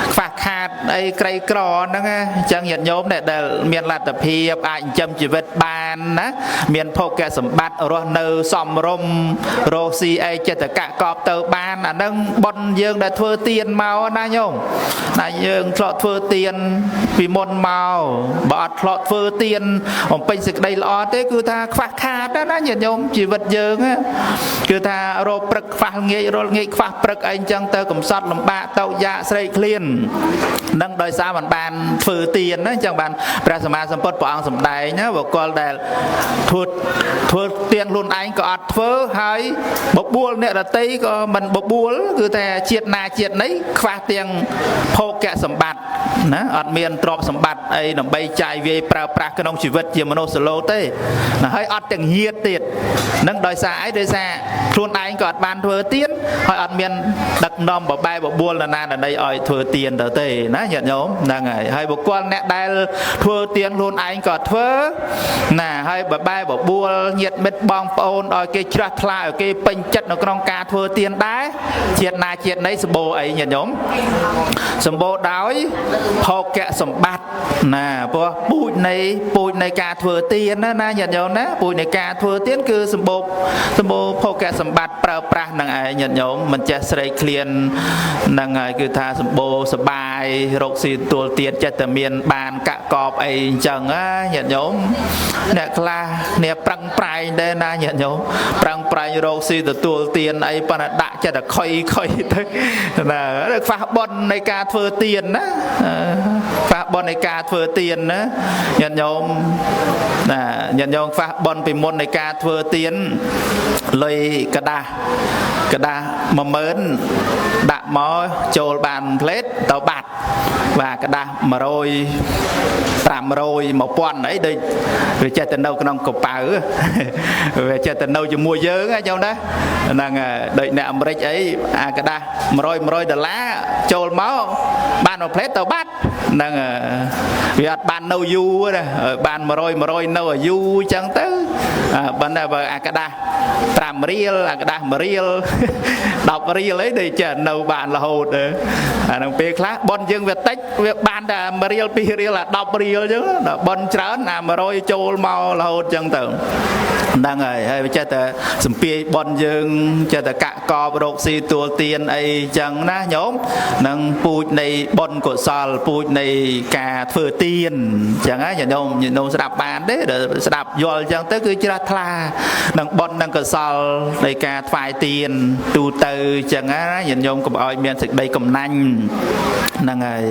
phạt hạt ấy cây cỏ nâng á chẳng nhận nhôm này để miền lạt tập hiệp ảnh châm chỉ vật bàn á miền phô kẻ sầm bát rồi nơ sầm rom rosi ấy chơi tất cả cọp tờ bàn nâng bon dương đã thưa tiền màu na nhôm na dương thọ thưa tiền vì môn màu bọt thọ thưa tiền ông pin sực đây lo thế cứ tha phạt hạt đó na nhận nhôm chỉ vật dương á គឺថារោព្រឹកខ្វះងាយរលងាយខ្វះព្រឹកអីចឹងទៅកំសត់លំបាកតោកយ៉ាកស្រេកឃ្លាននឹងដោយសារមិនបានធ្វើទានណាចឹងបានព្រះសម្មាសម្ពុទ្ធព្រះអង្គសម្ដែងណាបុគ្គលដែលធ្វើទានខ្លួនឯងក៏អត់ធ្វើហើយបបួលអ្នកដទៃក៏មិនបបួលគឺតែជាតិណាជាតិនេះខ្វះទាំងភោគៈសម្បត្តិណាអត់មានទ្រព្យសម្បត្តិអីដើម្បីចាយវាយប្រើប្រាស់ក្នុងជីវិតជាមនុស្សសឡូទេណាហើយអត់ទាំងញាតិទៀតនឹងដោយសារអីដោយសារខ្លួនឯងក៏អត់បានធ្វើទានហើយអត់មានដឹកនាំបបែបបួលណាណីឲ្យធ្វើទានទៅទេណាញាតិញោមហ្នឹងហើយបុគ្គលអ្នកដែលធ្វើទានខ្លួនឯងក៏ធ្វើណាហើយបបែបបួលញាតិមិត្តបងប្អូនឲ្យគេច្រាស់ថ្លាឲ្យគេពេញចិត្តនៅក្នុងការធ្វើទានដែរជាតិណាជាតិណីសម្បូរអីញាតិញោមសម្បូរដោយភោគៈសម្បត្តិណាព្រោះពូជនៃការធ្វើទានណាញាតិញោមណាពូជនៃការធ្វើទានគឺសម្បូរភោគៈសម្បត្តិប្រើប្រាស់នឹងឯងញាតិញោមមិនចេះស្រេកឃ្លាននឹងហើយគឺថាសម្បូរសបាយរកស៊ីទទួលទានចិត្តតែមានបានកាក់កបអីអញ្ចឹងណាញាតិញោមអ្នកខ្លះគ្នាប្រឹងប្រែងដែរណាញាតិញោមប្រឹងប្រែងរកស៊ីទទួលទានអីប៉ុន្តែដាក់ចិត្តតែខុយទៅណាខ្វះបុណ្យនៃការធ្វើទានណាខ្វះបុណ្យនៃការធ្វើទានណាញាតិញោមណាញាតិញោមខ្វះបុណ្យពីមុននៃការធ្វើទានលុយកដាស់10000ដាក់មកចូលបានផ្លេតទៅបាត់បាទកដាស់100 500 1000អីដូចវាចេះតែនៅក្នុងកប៉ៅវាចេះតែនៅជាមួយយើងណាញោមណាហ្នឹងដូចអ្នកអាមេរិកអីអាកដាស់$100ចូលមកបានមួយផ្លេតទៅបាត់ហ្នឹងវាអត់បាននៅយូរណាបាន100នៅយូរអញ្ចឹងទៅប៉ុន្តែបើអាកដាស់5រៀលអាកដាស់1រៀល10រៀលអីដូចចេះនៅបានរហូតអានឹងពេលខ្លះប៉ុនយើងវាតិចវាបានតែ1រៀល2រៀល10រៀលអញ្ចឹងដល់ប៉ុនច្រើនអា100ចូលមករហូតអញ្ចឹងទៅហ្នឹងហើយវាចេះតែសំពាយប៉ុនយើងចេះតែកាក់កបរោគស៊ីទួលទៀនអីអញ្ចឹងណាញោមនឹងពូជនៃប៉ុនកុសលពូជនៃការធ្វើទានអញ្ចឹងណាញោមស្ដាប់បានទេស្ដាប់យល់អញ្ចឹងទៅគឺជ្រះថ្លានឹងប៉ុននឹងកុសលនៃការថ្វាយទានទូទៅអញ្ចឹងណាញោមកុំឲ្យមានសេចក្តីកំណាញ់ហ្នឹងហើយ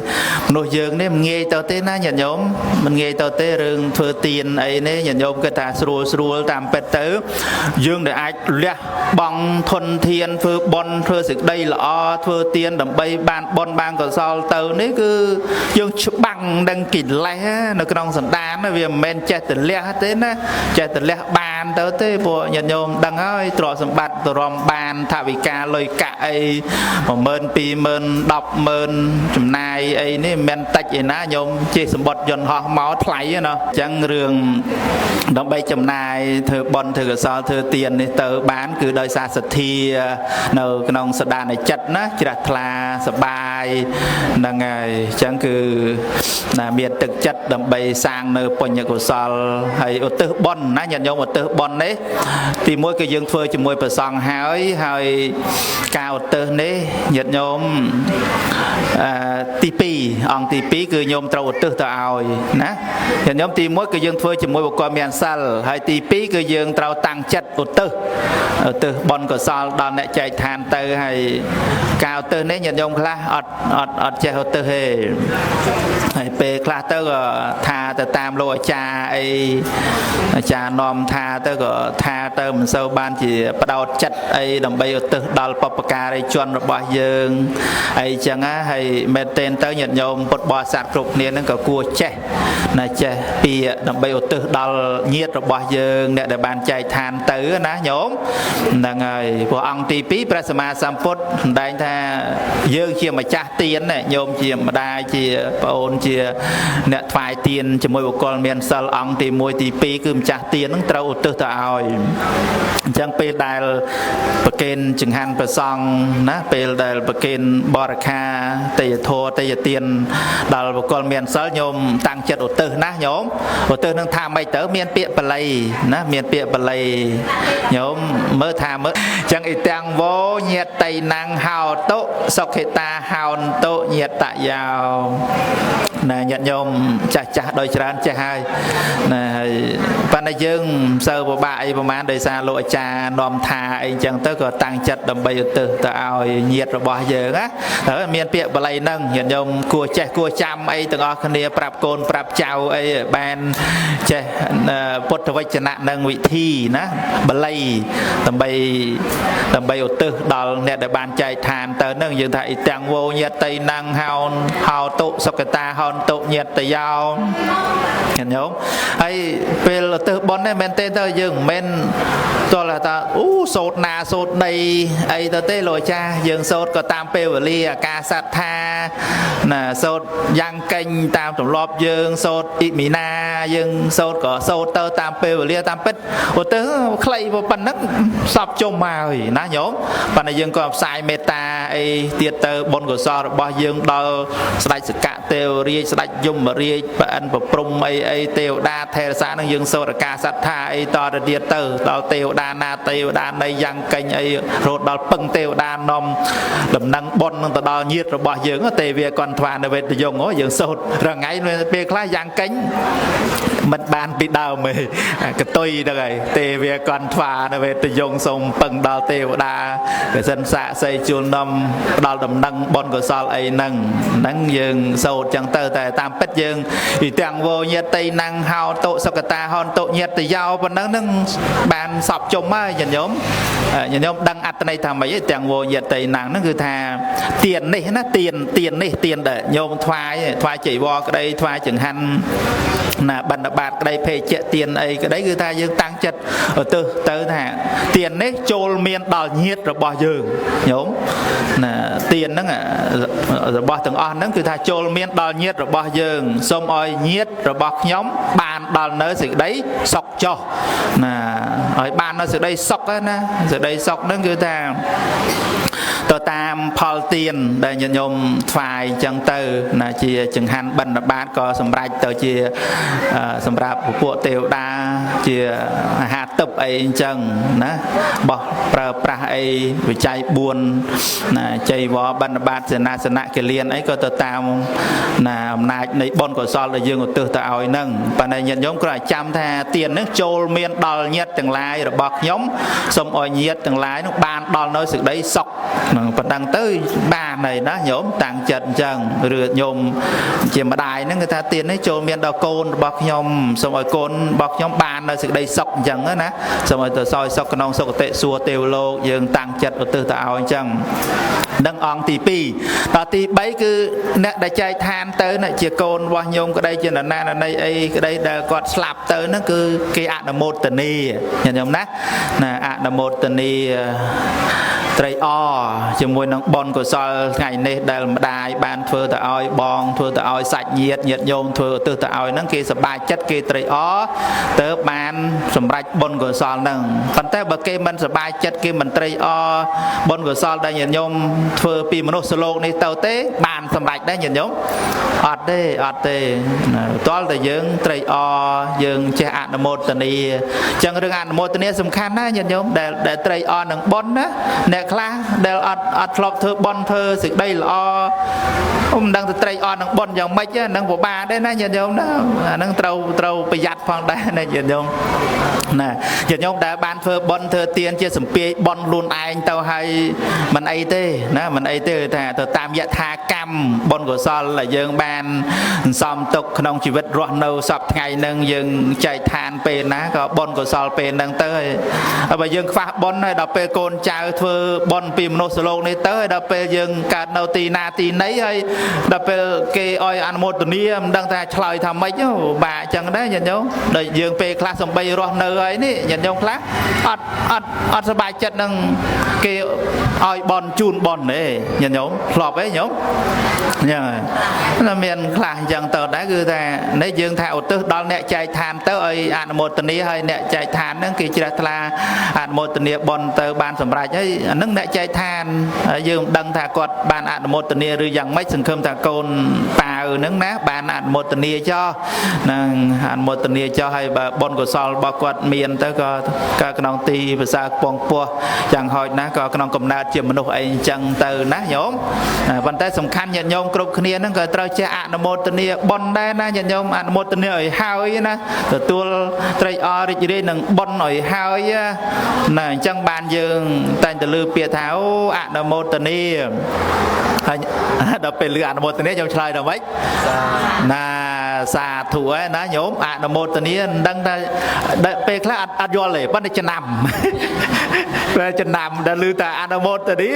មនុស្សយើងនេះមិនងាយទៅទេណាញាតិញោមមិនងាយទៅទេរឿងធ្វើទានអីនេះញាតិញោមគិតថាស្រួលតាមពិតទៅយើងដែលអាចលះបង់ធនធានធ្វើបុណ្យធ្វើសេចក្តីល្អធ្វើទានដើម្បីបានបុណ្យបានកុសលទៅនេះគឺយើងច្បាំងនឹងកិលេសនៅក្នុងសន្តានវាមិនមែនចេះតែលះទេណាចេះតែលះបានទៅទេព្រោះញាតិញោមដឹងហើយទ្រព្យសម្បត្តិទៅរំបានថាវិការលុយកាក់អី10000 20000 100000ចំណាយអីនេះមិនមែនតិចឯណាញោមជិះសម្បត្តិយន្តហោះមកថ្លៃណាអញ្ចឹងរឿងដើម្បីចំណាយធ្វើបុណ្យធ្វើកុសលធ្វើទាននេះទៅបានគឺដោយសារសទ្ធានៅក្នុងសដានចិត្តណាជ្រះថ្លាសបាយហ្នឹងហើយអញ្ចឹងគឺមានទឹកចិត្តដើម្បីសាងនៅពុញ្ញកុសលហើយឧទ្ទិសបុណ្យណាញាតិញោមឧទ្ទិសបុណ្យនេះទីមួយគឺយើងធ្វើជាមួយព្រះសង្ឃហើយការឧទ្ទិសនេះញាតិញោមទី2អង្គទី2គឺញោមត្រូវឧទ្ទិសទៅឲ្យណាញាតិញោមទី1គឺយើងធ្វើជាមួយបុគ្គលមានសិលហើយទី2គឺយើងត្រូវតាំងចិត្តឧទ្ទិសបុណ្យកុសលដល់អ្នកចែកឋានទៅហើយការឧទ្ទិសនេះញាតិញោមខ្លះអត់ចេះឧទ្ទិសទេហើយពេលខ្លះទៅក៏ថាទៅតាមលោកអាចារ្យអីអាចារ្យនាំថាទៅក៏ថាទៅមិនសូវបានជាបដោតចិត្តអីដើម្បីឧទ្ទិសដល់បុព្វការីជនរបស់យើងអីចឹងណាហើយមែនទែនទៅញាតិញោមពុទ្ធបរិស័ទគ្រប់គ្នានឹងក៏គួរចេះណាចេះពាក្យដើម្បីឧទ្ទិសដល់ញាតិរបស់យើងអ្នកដែលបានចែកឋានទៅណាញោមហ្នឹងហើយព្រោះអង្គទី2ព្រះសម្មាសម្ពុទ្ធសម្ដែងថាយើងជាម្ចាស់ទានញោមជាម្ដាយជាប្អូនជាអ្នកថ្វាយទានជាមួយបុគ្គលមានសិលអង្គទី1ទី2គឺម្ចាស់ទាននឹងត្រូវឧទ្ទិសទៅឲ្យអញ្ចឹងពេលដែលប្រគេនចង្ហាន់ព្រះសង្ឃណាពេលដែលប្រគេនបរិខាទេយធម៌ទេយទានដល់បុគ្គលមានសិលញោមតាំងចិត្តឧទ្ទិសណាញោមឧទ្ទិសនឹងថាម៉េចទៅមានពាក្យបាលីណាមានពាក្យបាលីញោមមើលថាមើលអញ្ចឹងអ៊ីទាំងវោញាតៃណាំងហោតុសុខេតាហោនតុញាតយោណាញាតិញោមចាស់ដោយច្រើនចេះហើយណាហើយ ប៉ុន្តែយើងសើពិបាកអីប្រហែលដោយសារលោកអាចារ្យនាំថាអីចឹងទៅក៏តាំងចិត្តដើម្បីឧទ្ទិសទៅឲ្យញាតិរបស់យើងណាហើយមានពាក្យបាលីហ្នឹងញាតិញោមគួរចេះគួរចាំអីទាំងអស់គ្នាប្រាប់កូនប្រាប់ចៅអីបានចេះពុទ្ធវចនៈនិងវិធីណាបាលីដើម្បីឧទ្ទិសដល់អ្នកដែលបានចែកឋានទៅនឹងយើងថាអ៊ីទាំងវោញាតិណាំងហោតុសុគតាហោតុញាតិយោឃើញទេហើយពេលឧទ្ទិសបុណ្យនេះមែនទេទៅយើងមិនមែនតោះថាអូសូត្រណាសូត្រដីអីទៅទេលោកអាចារ្យយើងសូត្រក៏តាមពេលវេលាអាកាសត្ថាណាសូត្រយ៉ាងកេញតាមទម្លាប់យើងសូត្រអ៊ីមីណាយើងសូត្រក៏សូត្រទៅតាមពេលវេលាតាមពិតឧទ្ទិសខ្លីប៉ុណ្ណឹងសពជុំមកហើយណាញោមប៉ុន្តែយើងក៏ផ្សាយមេត្តាអីទៀតទៅបុណ្យកុសលរបស់យើងដល់ស្ដេចសកៈទេវរាជស្ដេចយមរាជប្រអិនប្រព្រំអីទេវតាថេរសានឹងយើងសូត្រអាកាសត្ថាអីតទៅទៀតទៅដល់ទេវតាណាទេវតានៃយ៉ាងកេញអីរហូតដល់ពឹងទេវតានាំដំណឹងបុណ្យនឹងទៅដល់ញាតិរបស់យើងទេវាកន្ធវានៅវេទយងយើងសូត្ររងៃពេលខ្លះយ៉ាងកេញមិនបានពីដើមទេកតុយហ្នឹងហើយទេវាកន្ធវានៅវេទយងសូមពឹងដល់ទេវតាកសិនសាកសីជួលនាំដល់ដំណឹងបុណ្យកុសលអីហ្នឹងយើងសូត្រចឹងទៅតែតាមពិតយើងពីទាំងវោញាតិណាំងហោតុសុគតាហោតុញាតិយោប៉ុណ្ណឹងនឹងបានសពជុំហើយញាតិញោមដឹងអត្ថន័យថាម៉េចទាំងវោញាតិណាំងហ្នឹងគឺថាទាននេះណាទាននេះទានដែលញោមថ្វាយចីវរក្តីថ្វាយចង្ហាន់ណាបណ្ឌបាតក្តីភេជ្ជៈទានអីក្តីគឺថាយើងតាំងចិត្តទៅថាទាននេះចូលមានដល់ញាតិរបស់យើងញោមណាទានហ្នឹងរបស់ទាំងអស់ហ្នឹងគឺថាចូលមានដល់ញាតិរបស់យើងសូមឲ្យញាតិរបស់ខ្ញុំបានដល់នៅសេចក្តីសុខចុះណាឲ្យបាននៅសេចក្តីសុខណាសេចក្តីសុខហ្នឹងគឺថាទៅតាមផលទានដែលញាតិញោមថ្វាយចឹងទៅណាជាចង្ហាន់បណ្ឌបាតក៏សម្រេចទៅជាសម្រាប់ពួកទេវតាជាអាហារទឹកអីអញ្ចឹងណាបោះប្រើប្រាស់អីវិច័យ4ណាចៃវរបណ្ឌបាតសេនាសនៈកិលានអីក៏ទៅតាមណាអំណាចនៃបុណ្យកុសលដែលយើងឧទ្ទិសទៅឲ្យហ្នឹងប៉ុន្តែញាតិញោមគ្រាន់តែចាំថាទាននេះចូលមានដល់ញាតិទាំងឡាយរបស់ខ្ញុំសូមឲ្យញាតិទាំងឡាយនោះបានដល់នៅសេចក្តីសុខប៉ុណ្ណឹងទៅបានហើយណាញោមតាំងចិត្តអញ្ចឹងឬញោមជាម្ដាយហ្នឹងគឺថាទាននេះចូលមានដល់កូនរបស់ខ្ញុំសូមឲ្យកូនរបស់ខ្ញុំបាននៅសេចក្តីសុខអញ្ចឹងណាសូមឲ្យទៅសោយសុខក្នុងសុគតិសួគ៌ទេវលោកយើងតាំងចិត្តឧទ្ទិសទៅឲ្យអញ្ចឹងនឹងអង្គទី2ដល់ទី3គឺអ្នកដែលចែកឋានទៅជាកូនរបស់ញោមក្តីជានរណាណីអីក្តីដែលគាត់ស្លាប់ទៅហ្នឹងគឺគេអនុមោទនាញោមណាអនុមោទនាត្រេកអរជាមួយនឹងបុណ្យកុសលថ្ងៃនេះដែលម្ដាយបានធ្វើទៅឲ្យបងធ្វើទៅឲ្យសាច់ញាតិញោមធ្វើឧទ្ទិសទៅឲ្យហ្នឹងគេសប្បាយចិត្តគេត្រេកអរទៅបានសម្រេចបុណ្យកុសលហ្នឹងប៉ុន្តែបើគេមិនសប្បាយចិត្តគេមិនត្រេកអរបុណ្យកុសលដែលញោមធ្វើពីមនុស្សលោកនេះទៅទេបានសម្រេចដែរញោមអត់ទេតលតែយើងត្រេកអរយើងចេះអនុមោទនាអញ្ចឹងរឿងអនុមោទនាសំខាន់ណាស់ញោមដែលត្រេកអរនឹងបុណ្យណាអ្នកខ្លះដែលអត់ធ្លាប់ធ្វើបុណ្យធ្វើសេចក្តីល្អមិនដឹងទៅត្រេកអរនឹងបុណ្យយ៉ាងម៉េចហ្នឹងពិបាកដែរណាញាតិញោមណាអាហ្នឹងត្រូវប្រយ័ត្នផងដែរណាញាតិញោមណាញាតិញោមដែលបានធ្វើបុណ្យធ្វើទានជាសម្ពាយបុណ្យខ្លួនឯងទៅហើយមិនអីទេណាមិនអីទេថាទៅតាមយថាកម្មបុណ្យកុសលដែលយើងបានសន្សំទុកក្នុងជីវិតរស់នៅសពថ្ងៃហ្នឹងយើងចែកឋានពេលណាក៏បុណ្យកុសលពេលហ្នឹងទៅហើយបើយើងខ្វះបុណ្យហើយដល់ពេលកូនចៅធ្វើបុណ្យពីមនុស្សលោកនេះទៅហើយដល់ពេលយើងកើតនៅទីណាទីណីហើយដល់ពេលគេឲ្យអនុមោទនាមិនដឹងថាឆ្លើយថាម៉េចបាក់អញ្ចឹងដែរញាតិញោមដូចយើងពេលខ្លះសំបីរស់នៅហើយនេះញាតិញោមខ្លះអត់សប្បាយចិត្តនឹងគេឲ្យបុណ្យជូនបុណ្យទេញាតិញោមធ្លាប់ទេញោមអញ្ចឹងហើយមានខ្លះអញ្ចឹងទៅដែរគឺថានេះយើងថាឧទ្ទិសដល់អ្នកចែកឋានទៅឲ្យអនុមោទនាហើយអ្នកចែកឋានហ្នឹងគេជ្រះថ្លាអនុមោទនាបុណ្យទៅបានសម្រេចហើយអានឹងអ្នកចែកឋានយើងមិនដឹងថាគាត់បានអនុមោទនាឬយ៉ាងម៉េចសង្ឃឹមថាកូនប៉ា ហ្នឹងណាបានអនុមោទនាចោនឹងអនុមោទនាចោហើយបើបុណ្យកុសលរបស់គាត់មានទៅក៏ក្នុងទីភាសាពងពោះយ៉ាងហោចណាស់ក៏ក្នុងកំណើតជាមនុស្សអីអញ្ចឹងទៅណាញោមប៉ុន្តែសំខាន់ញាតិញោមគ្រប់គ្នាហ្នឹងក៏ត្រូវចេះអនុមោទនាបុណ្យដែរណាញាតិញោមអនុមោទនាឲ្យហើយណាទទួលត្រេកអររីករាយនឹងបុណ្យឲ្យហើយណាអញ្ចឹងបានយើងតែងតែលើពាក្យថាអូអនុមោទនាហើយដល់ពេលលើអនុមោទនាខ្ញុំឆ្លើយដល់ម៉េចណាសាធុហើយណាញោមអនុមោទនាមិនដឹងថាពេលខ្លះអត់យល់ទេប៉ុន្តែចំណាំពេលចំណាំដល់លើតែអនុមោទនា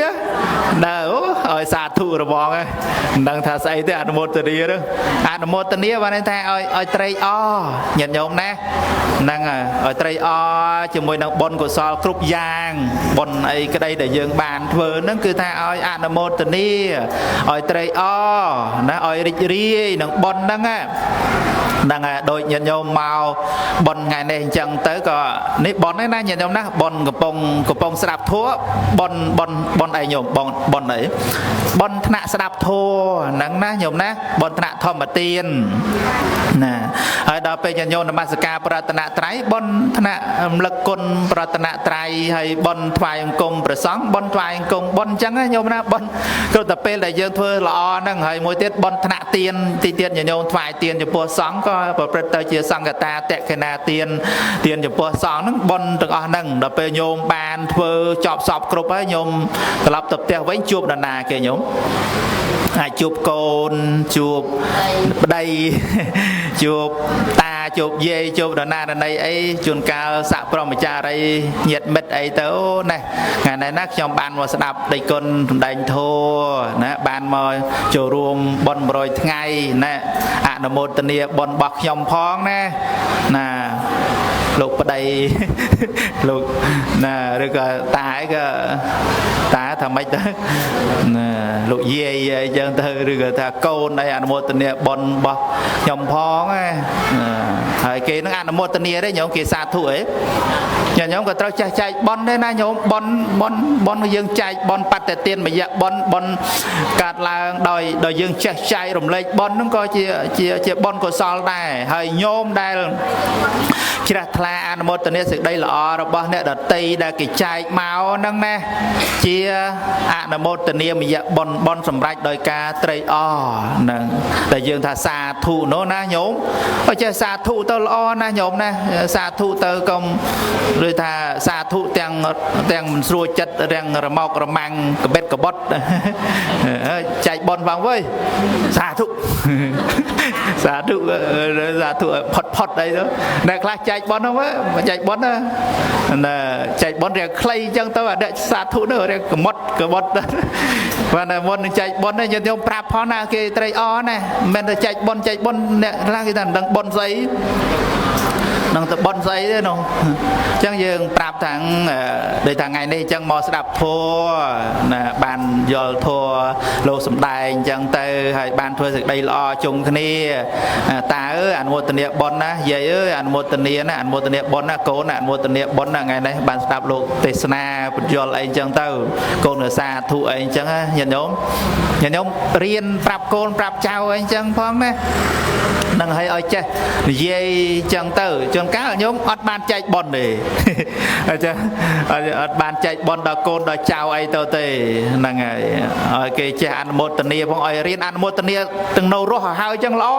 ណាអូឲ្យសាធុរបងហ្នឹងមិនដឹងថាស្អីទេអនុមោទនាហ្នឹងអនុមោទនាបានថាឲ្យត្រេកអរញាតិញោមណាហ្នឹងឲ្យត្រេកអរជាមួយនឹងបុណ្យកុសលគ្រប់យ៉ាងបុណ្យអីក្តីដែលយើងបានធ្វើហ្នឹងគឺថាឲ្យអនុមោទនាឲ្យត្រេកអរណាឲ្យរីករាយនឹងបុណ្យហ្នឹងហ្នឹងហើយដូចញាតិញោមមកបុណ្យថ្ងៃនេះអញ្ចឹងទៅក៏នេះបុណ្យហ្នឹងណាញាតិញោមណាបុណ្យកំពុងស្ដាប់ធម៌បុណ្យអីញោមបុណ្យអីបុណ្យថ្នាក់ស្ដាប់ធម៌ហ្នឹងណាញោមណាបុណ្យថ្នាក់ធម្មទានណាហើយដល់ពេលញាតិញោមនមស្ការប្រតនត្រ័យបុណ្យថ្នាក់រំលឹកគុណប្រតនត្រ័យហើយបុណ្យថ្វាយអង្គមព្រះសង្ឃបុណ្យថ្វាយអង្គមបុណ្យអញ្ចឹងណាញោមណាបុណ្យគ្រប់តែពេលដែលយើងធ្វើល្អហ្នឹងហើយមួយទៀតបុណ្យថ្នាក់ទានទីទៀតញាតិញោមថ្វាយទានចំពោះសង្ឃក៏ប្រព្រឹត្តទៅជាសង្ឃតាតក្កិណាទានចំពោះសង្ឃហ្នឹងបុណ្យទាំងអស់ហ្នឹងដល់ពេលញោមបានធ្វើចប់សពគ្រប់ហើយញោមត្រឡប់ទៅផ្ទះវិញជួបនរណាគេញោមអាចជួបកូនជួបប្តីជួបតាជួបយាយជួបនរណានរណីអីជួនកាលស័កព្រមចារីញាតិមិត្តអីទៅណាថ្ងៃនេះណាខ្ញុំបានមកស្ដាប់ដីគុណសម្ដែងធម៌ណាបានមកចូលរួមបុណ្យ100ថ្ងៃណាអនុមោទនាបុណ្យរបស់ខ្ញុំផងណាលោកប្តីលោកណាឬក៏តាឯងក៏តាថាម៉េចទៅណាលោកយាយអីចឹងទៅឬក៏ថាកូនអីអនុមោទនាបុណ្យរបស់ខ្ញុំផងហើយគេនឹងអនុមោទនាទេញោមគេសាធុអីញោមក៏ត្រូវចេះចែកបុណ្យដែរណាញោមបុណ្យយើងចែកបុណ្យបត្តទានមយៈបុណ្យកាត់ឡើងដោយយើងចេះចែករំលែកបុណ្យហ្នឹងក៏ជាបុណ្យកុសលដែរហើយញោមដែលជ្រះថ្លាអនុមោទនាសេចក្តីល្អរបស់អ្នកដតីដែលគេចែកមកហ្នឹងណាជាអនុមោទនាមយៈបុណ្យសម្រេចដោយការត្រេកអរហ្នឹងតែយើងថាសាធុនោះណាញោមបើចេះសាធុទៅល្អណាញោមណាសាធុទៅកុំឬថាសាធុទាំងមិនស្រួលចិត្តទាំងរមោករមាំងកបិតកបុតចែកបុណ្យផងវើយសាធុសាធុផុតអីទៅអ្នកខ្លះចែកបុណ្យហ្នឹងចែកបុណ្យណាចែកបុណ្យរៀងខ្លីអញ្ចឹងទៅអាអ្នកសាធុនោះរៀងកមុតបានតែមុននឹងចែកបុណ្យនេះយើងប្រាប់ផងណាគេត្រេកអរណាមិនមែនតែចែកបុណ្យអ្នកខ្លះគេថាមិនដឹងបុណ្យស្អីនឹងទៅបុណ្យស្អីទេនោះអញ្ចឹងយើងប្រាប់ថាដូចថាថ្ងៃនេះអញ្ចឹងមកស្ដាប់ធម៌ណាបានយល់ធម៌លោកសំដែងអញ្ចឹងទៅហើយបានធ្វើសេចក្តីល្អជុំគ្នាតាអើយអនុមោទនាបុណ្យណាយាយអើយអនុមោទនាណាអនុមោទនាបុណ្យណាកូនអនុមោទនាបុណ្យណាថ្ងៃនេះបានស្ដាប់លោកទេសនាបញ្យល់អីអញ្ចឹងទៅកូនសាធុអីអញ្ចឹងញាតិញោមរៀនប្រាប់កូនប្រាប់ចៅអីអញ្ចឹងផងណានឹងឲ្យចេះនិយាយអញ្ចឹងទៅជួនកាលញោមអត់បានចែកបុណ្យទេអញ្ចឹងអត់បានចែកបុណ្យដល់កូនដល់ចៅអីទៅទេហ្នឹងហើយឲ្យគេចេះអនុមោទនាផងឲ្យរៀនអនុមោទនាទាំងនៅរស់ឲ្យហើយអញ្ចឹងល្អ